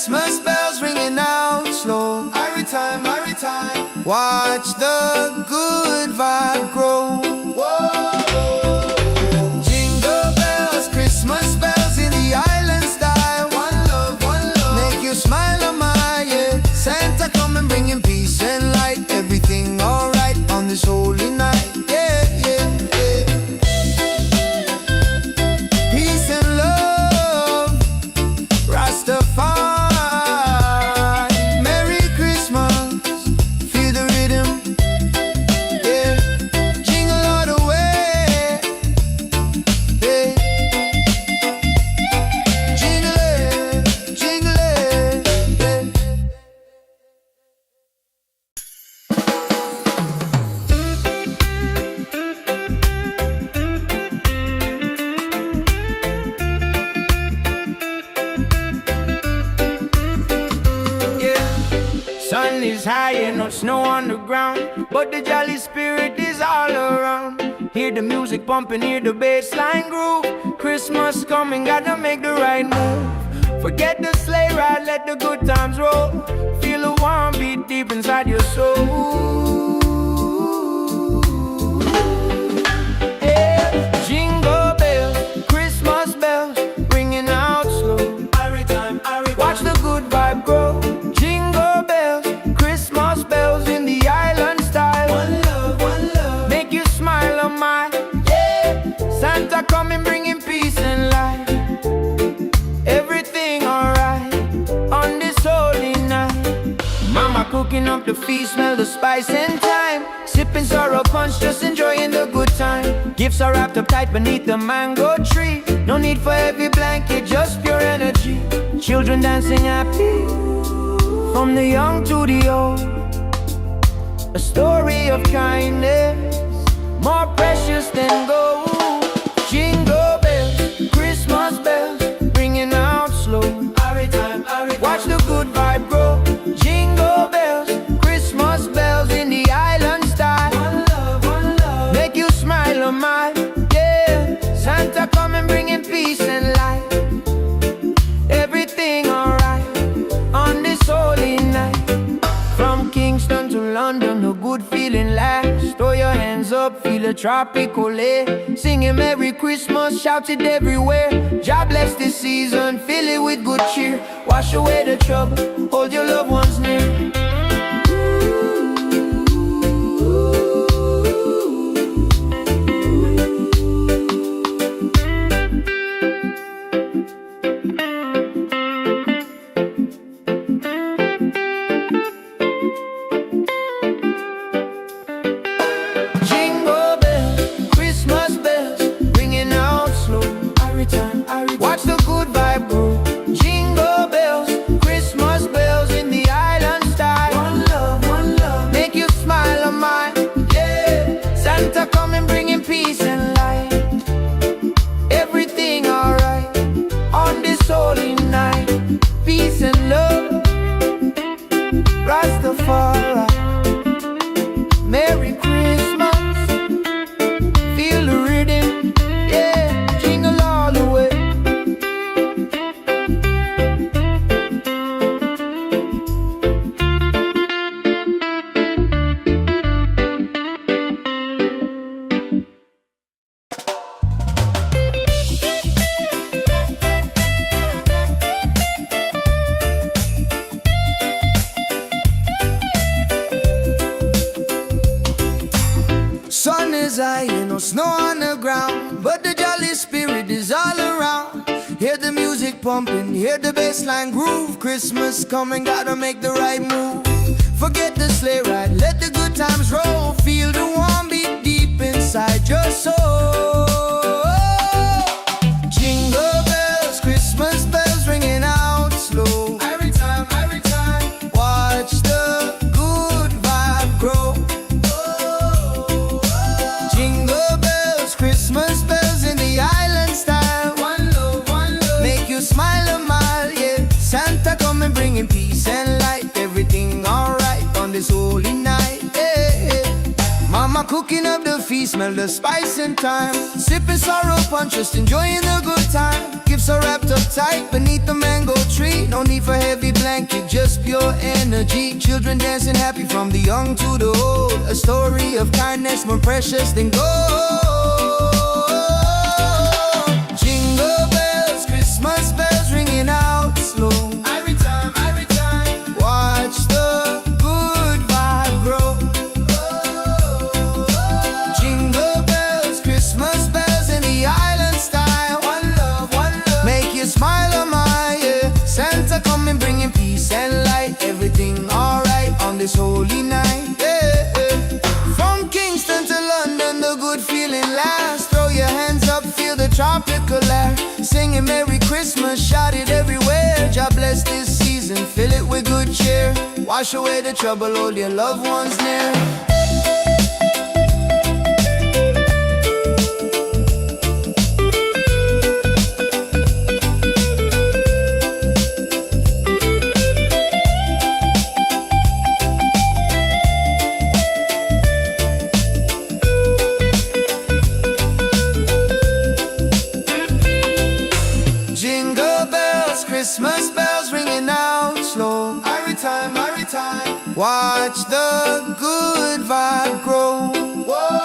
Christmas bells ringing out slow. Every time, watch the good vibe grow. Whoa. Jingle bells, Christmas bells in the island style. One love, make you smile on my, yeah. Santa come and bringing peace and light. Everything alright on this holy night. Yeah, yeah, yeah. Peace and love, Rastafari. Merry Christmas, feel the rhythm. Yeah, jingle all the way. Yeah, jingle it, jingle it. Yeah. Sun is high and no snow on the ground, but the jolly spirit is all around. Hear the music pumping, hear the bass line groove. Christmas coming, gotta make the right move. Forget the sleigh ride, let the good times roll. Feel a warm beat deep inside your soul. Yeah. Jingle bells, Christmas bells, ringing out slow. Watch the good vibe grow. Jingle bells, Christmas bells in the island style. One love, make you smile on my, yeah. Santa coming bringing peace and light. Everything alright on this holy night. Mama cooking up the feast, smell the spice and thyme. Sipping sorrow punch, just enjoying the good time. Gifts are wrapped up tight beneath the mango tree. No need for heavy blanket, just pure energy. Children dancing happy, from the young to the old. A story of kindness, more precious than gold. Jingle bells, Christmas bells, ringing out slow. Watch the good vibe grow. Jingle bells, Christmas bells in the island style. One love, make you smile on my, yeah. Santa coming bringing peace and light. Everything alright on this holy night. From Kingston to London, the good feeling lasts. Throw your hands up, feel a tropical air. Singing Merry Christmas, shout it everywhere. God bless this season, fill it with good cheer. Wash away the trouble, hold your loved ones near. Jingle bells, Christmas bells, ringing out slow. Watch the good vibe grow. Jingle bells, Christmas bells in the island style. One love, make you smile on my, yeah. Santa coming bringing peace and light. Everything alright on this holy night. Peace and love, Rastafari. Merry Christmas, feel the rhythm, yeah. Jingle all the way. Sun is high and no snow on the ground, but the jolly spirit is all around. Hear the music pumping, hear the bass line groove. Christmas coming, gotta make the right move. Forget the sleigh ride, let the good times roll. Feel the warm beat deep inside your soul. Jingle bells, Christmas bells ringing out slow. Every time, watch the good vibe grow. Jingle bells, Christmas bells in the island style. One love, make you smile a mile, yeah. Santa come and bringing peace and light. Everything alright on this holy night, yeah, yeah. Mama cooking up the feast, smell the spice and thyme. Sipping sorrow punch, just enjoying the good time. Gifts are wrapped up tight beneath the mango tree. No need for heavy blanket, just pure energy. Children dancing happy from the young to the old. A story of kindness more precious than gold. Jingle bells, Christmas bells ringing out slow. Every time, watch the good vibe grow. Jingle bells, Christmas bells in the island style. One love, make you smile on my yeah. Santa coming bringing peace and light. Everything alright on this holy night, yeah, yeah. From Kingston to London, the good feeling lasts. Throw your hands up, feel the tropical air. Singing Merry Christmas, shout it everywhere. God bless this season, fill it with good cheer. Wash away the trouble, hold your loved ones near. Jingle bells, Christmas bells ringing out slow. Every time, watch the good vibe grow. Whoa.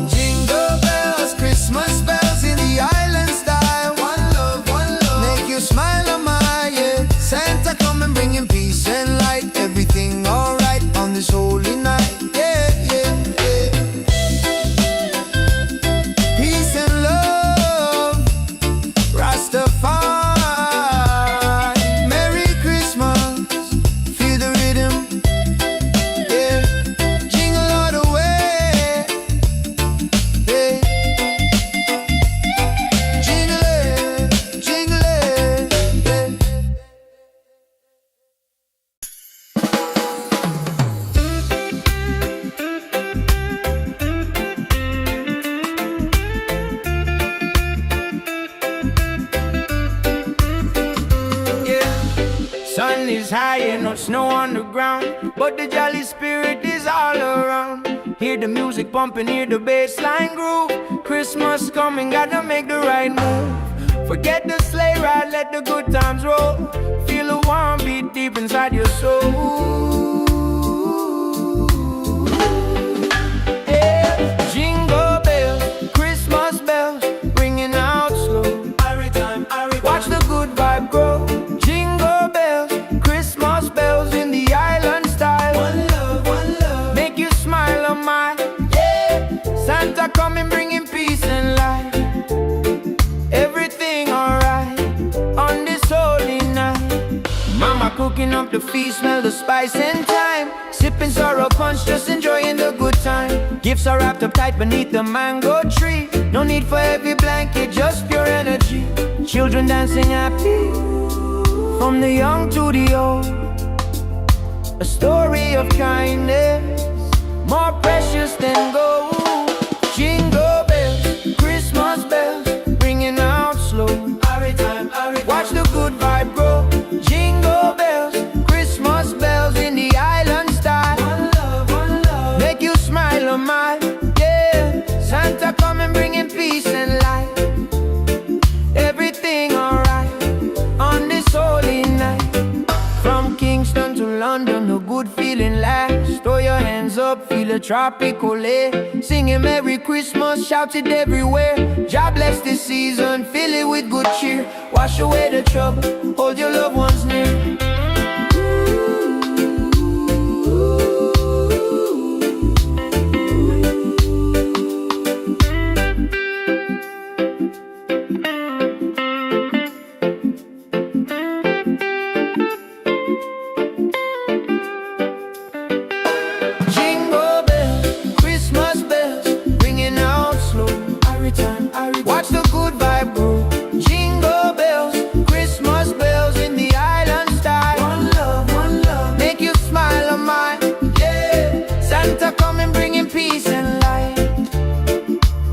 Jingle bells, Christmas bells in the island style. One love, make you smile on my yeah. Santa coming bringing peace and light. Everything alright on this holy night, yeah, yeah, yeah. Peace and love, Rastafari, Merry Christmas, feel the rhythm, yeah. Jingle all the way, yeah. Jingle it, yeah. Sun is high and no snow on the ground, but the jolly spirit is all around. Hear the music pumping, hear the bass line groove. Christmas coming, gotta make the right move. Forget the sleigh ride, let the good times roll. Feel a warm beat deep inside your soul. Yeah. Jingle bells, Christmas bells, ringing out slow. Watch the good vibe grow. Jingle bells, Christmas bells in the island style. One love, make you smile on my yeah. Santa coming bringing peace and light. Everything alright on this holy night. Mama cooking up the feast, smell the spice and thyme. Sipping sorrow punch, just enjoying the good time. Gifts are wrapped up tight beneath the mango tree. No need for heavy blanket, just pure energy. Children dancing happy, from the young to the old. A story of kindness, more precious than gold. Jingle bells, Christmas bells, ringing out slow. Watch the good vibe grow. Jingle bells, Christmas bells in the island style. One love, make you smile on my yeah. Santa coming bringing peace and light. Everything alright on this holy night. From Kingston to London, the good feeling lasts. Throw your hands up, feel the tropical air. Singing Merry Christmas, shout it everywhere. God bless this season, fill it with good cheer. Wash away the trouble, hold your loved ones near. Jingle bells, Christmas bells, ringing out slow. Watch the good vibe grow. Jingle bells, Christmas bells in the island style. One love, make you smile on my yeah. Santa coming bringing peace and light.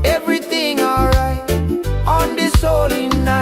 Everything alright on this holy night.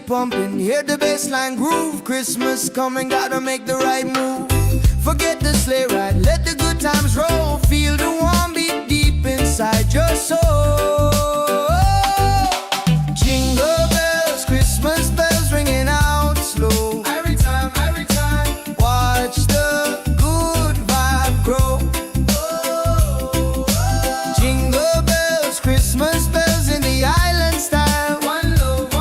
pumping, hear the bassline groove. Christmas coming, gotta make the right move. Forget the sleigh ride, let the good times roll. Feel the warm beat deep inside your soul. Jingle bells, Christmas bells ringing out slow. Every time, watch the good vibe grow. Jingle bells, Christmas bells in the island style. One love,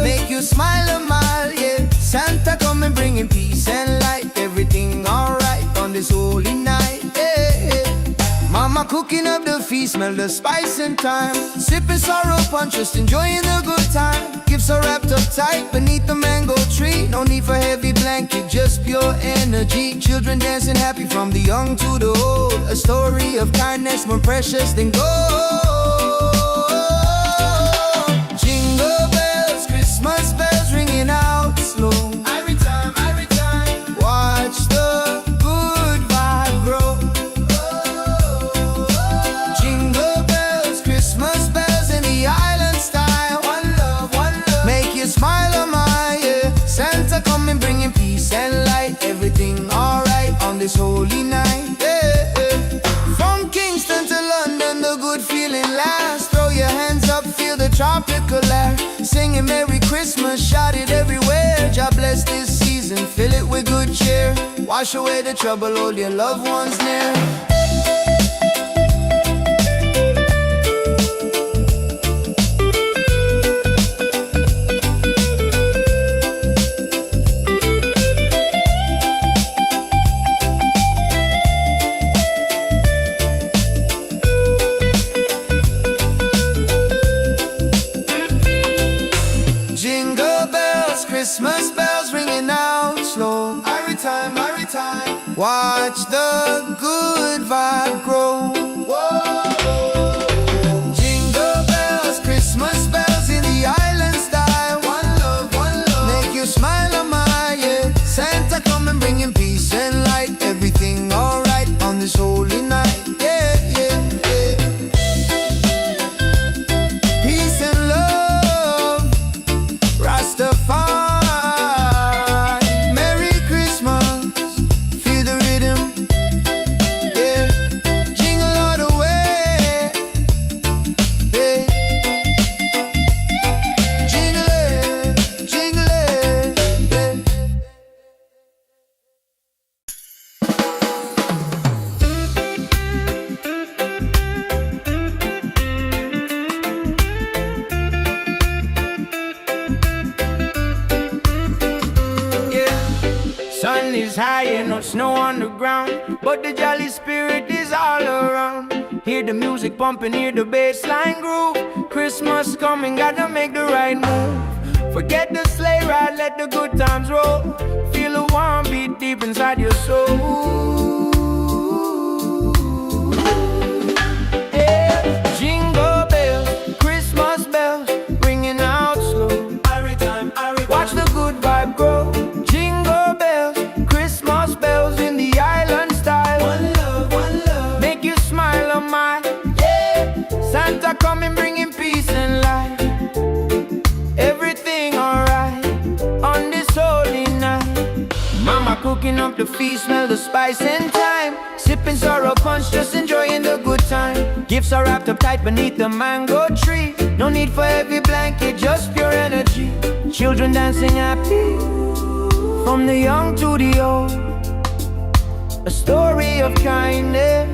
make you smile a mile, yeah. Santa coming bringing peace and light. Everything alright on this holy night, yeah. Mama cooking up the feast, smell the spice and thyme. Sipping sorrow punch, just enjoying the good time. Gifts are wrapped up tight beneath the mango tree. No need for heavy blanket, just pure energy. Children dancing happy from the young to the old. A story of kindness more precious than gold. Jingle bells, Christmas bells ringing out slow. Every time, watch the good vibe grow. Jingle bells, Christmas bells in the island style. One love, make you smile a mile, yeah. Santa coming bringing peace and light. Everything alright on this holy night, yeah. From Kingston to London, the good feeling lasts. Throw your hands up, feel the tropical air. Singing Merry Christmas, shout it everywhere. God bless this season, fill it with good cheer. Wash away the trouble, hold your loved ones near. Jingle bells, Christmas bells ringing out slow. Every time, watch the good vibe grow. Jingle bells, Christmas bells in the island style. One love, make you smile a mile, yeah. Santa coming bringing peace and light. Everything alright on this holy night, yeah, yeah, yeah. Peace and love, Rastafari. Merry Christmas, feel the rhythm, yeah. Jingle all the way, yeah. Jingle it, yeah. Sun is high and no snow on the ground, but the jolly spirit is all around. Hear the music pumping, hear the bassline groove. Christmas coming, gotta make the right move. Forget the sleigh ride, let the good times roll. Feel a warm beat deep inside your soul. Yeah. Jingle bells, Christmas bells, ringing out slow. Watch the good vibe grow. Jingle bells, Christmas bells in the island style. One love, make you smile a mile, yeah. Santa coming bringing peace and light. Everything alright on this holy night. Mama cooking up the feast, smell the spice and thyme. Sipping sorrow punch, just enjoying the good time. Gifts are wrapped up tight beneath the mango tree. No need for heavy blanket, just pure energy. Children dancing happy from the young to the old. A story of kindness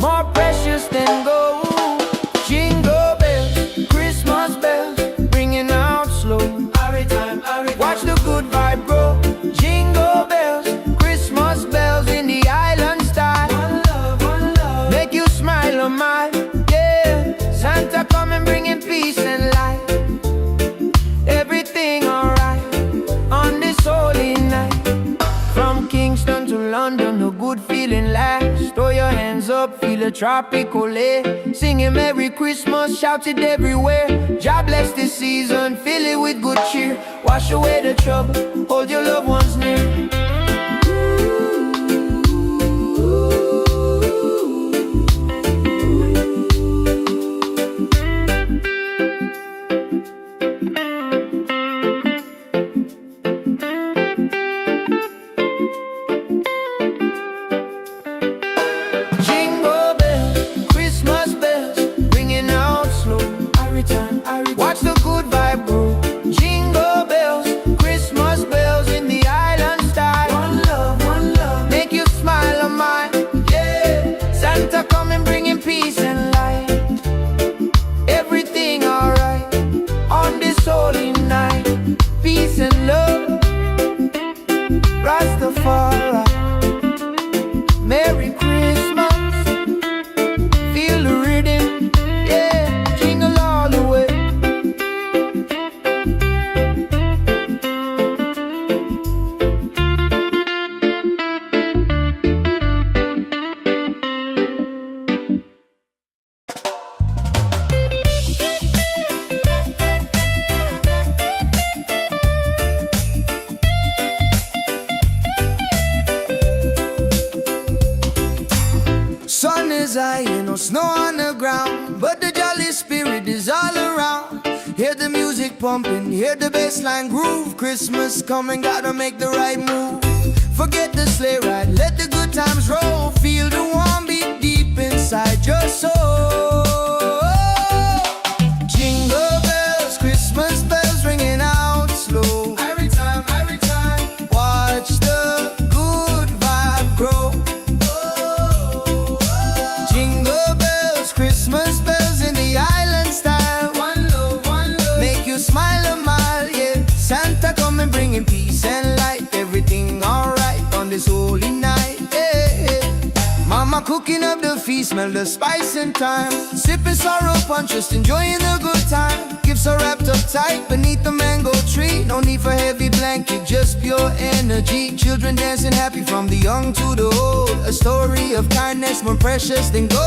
more precious than gold. Jingle bells, Christmas bells, ringing out slow. Watch the good vibe grow. Jingle bells, Christmas bells in the island style. One love, make you smile a mile, yeah. Santa coming bringing peace and light. Everything alright on this holy night. From Kingston to London, the good feeling lasts. Throw your hands up, feel the tropical air. Singing Merry Christmas, shout it everywhere. God bless this season, fill it with good cheer. Wash away the trouble, hold your loved ones near. peace and love. Rastafari, Merry Christmas. Feel the rhythm, yeah, jingle all the way. Sun is high, no snow on the ground, but the jolly spirit is all around. Hear the music pumping, hear the bassline groove. Christmas coming, gotta make the right move. Forget the sleigh ride, let the good times roll. Feel the warm beat deep inside your soul. Jingle bells, Christmas bells ringing out slow. Every time, watch the good vibe grow. Jingle bells, Christmas bells in the island style. One love, make you smile a mile, yeah. Santa coming bringing peace and light. Everything alright on this holy night, yeah. Mama cooking up the feast, smell the spice and thyme. Sipping sorrow punch, just enjoying the good time. Gifts are wrapped up tight beneath the mango tree. No need for heavy blanket, just pure energy. Children dancing happy from the young to the old. A story of kindness more precious than gold.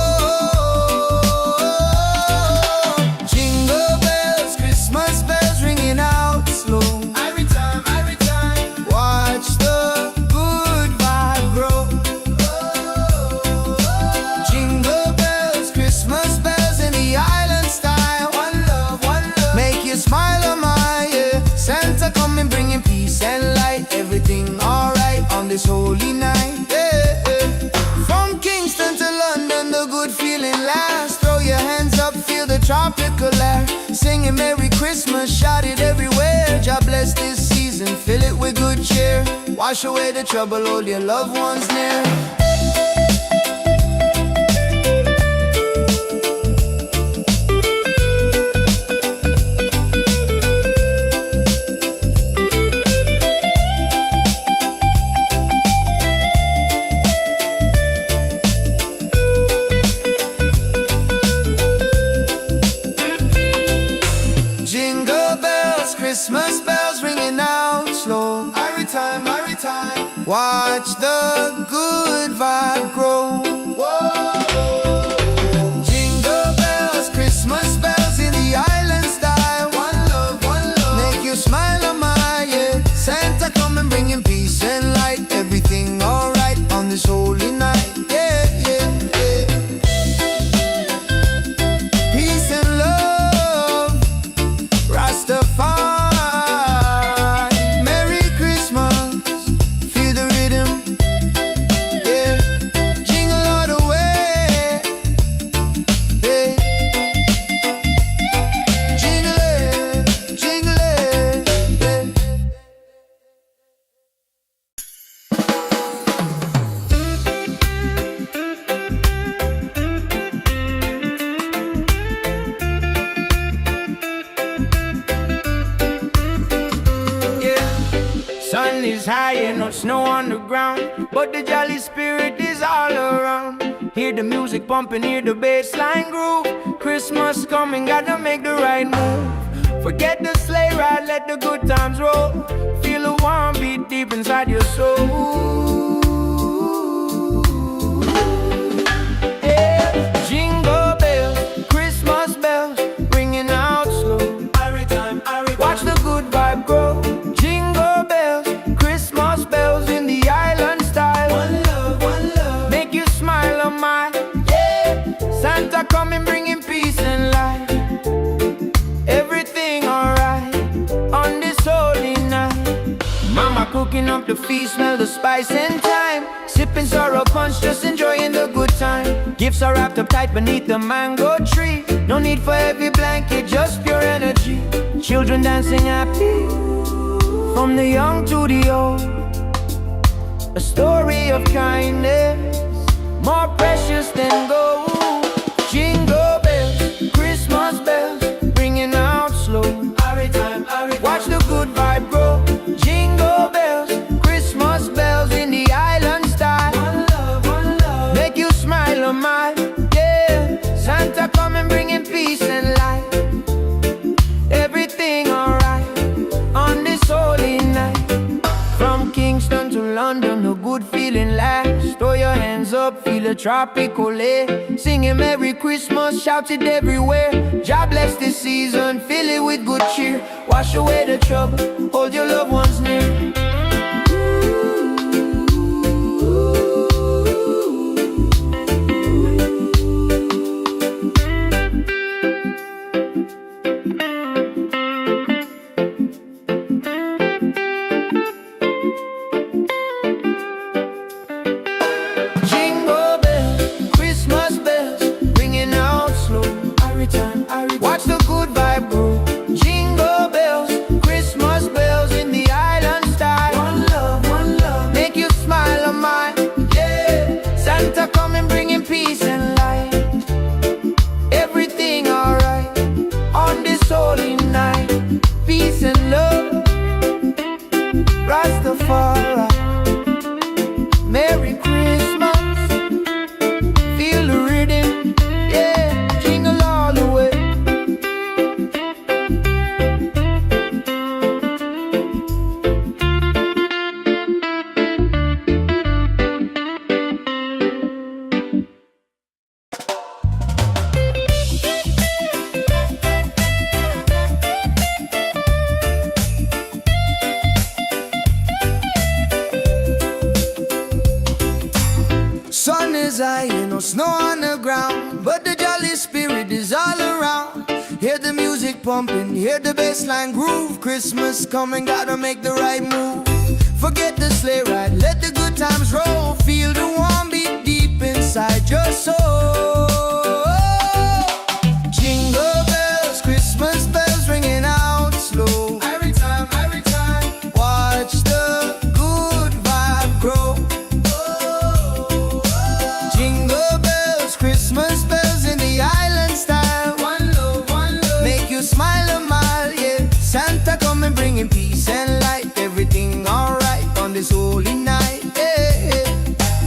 Jingle bells, Christmas bells ringing out slow. Every time, watch the good vibe grow. Jingle bells, Christmas bells in the island style. One love, make you smile a mile, yeah. Santa coming bringing peace and light. Everything alright on this holy night, yeah. From Kingston to London, the good feeling lasts. Throw your hands up, feel the tropical air. Singing Merry Christmas, shout it everywhere. God bless this season, fill it with good cheer. Wash away the trouble, hold your loved ones near. Jingle bells, Christmas bells ringing out slow. Every time, watch the good vibe grow. Whoa. Jingle bells, Christmas bells in the island style. One love, make you smile a mile, yeah. Santa coming bringing peace and light. Everything alright on this holy night, yeah, yeah, yeah. Peace and love, Rastafari, Merry Christmas, feel the rhythm, yeah. Jingle all the way, yeah. Jingle it, yeah. Sun is high and no snow on the ground, but the jolly spirit is all around. Hear the music pumping, hear the bassline groove. Christmas coming, gotta make the right move. Forget the sleigh ride, let the good times roll. Feel the warm beat deep inside your soul. Yeah. Jingle bells, Christmas bells, ringing out slow. Watch the good vibe grow. Jingle bells, Christmas bells in the island style. One love, make you smile a mile, yeah. Santa coming bringing peace and light. Everything alright on this holy night. Mama cooking up the feast, smell the spice and thyme. Sipping sorrow punch, just enjoying the good time. Gifts are wrapped up tight beneath the mango tree. No need for heavy blanket, just pure energy. Children dancing happy, from the young to the old. A story of kindness, more precious than gold. Jingle bells, Christmas bells, ringing out slow. Watch the good vibes feeling last. Throw your hands up, feel a tropical air. Singing Merry Christmas, shout it everywhere. God bless this season, fill it with good cheer. Wash away the trouble, hold your loved ones near. Watch the good vibe grow. Jingle bells, Christmas bells in the island style. One love, make you smile on mine. Yeah, Santa coming bringing peace and light. Everything alright on this holy night. Peace and love, Rastafari. Merry Christmas, feel the rhythm. Yeah, jingle all the way. Sun is high, ain't no snow on the ground, but the jolly spirit is all around. Hear the music pumping, hear the bassline groove. Christmas coming, gotta make the right move. Forget the sleigh ride, let the good times roll. Feel the warm beat deep inside your soul. Jingle bells, Christmas bells ringing out slow. Every time, watch the good vibe grow. Jingle bells, Christmas bells in the island style. One love, make you smile a mile, yeah. Santa coming bringing peace and light. Everything alright on this holy night, yeah.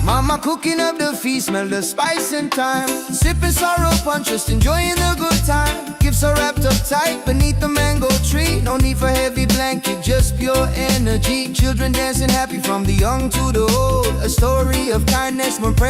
Mama cooking up the feast, smell the spice and thyme. Sipping sorrow punch, just enjoying the good time. Gifts are wrapped up tight beneath the mango tree. No need for heavy blanket, just pure energy. Children dancing happy from the young to the old. A story of kindness, more precious.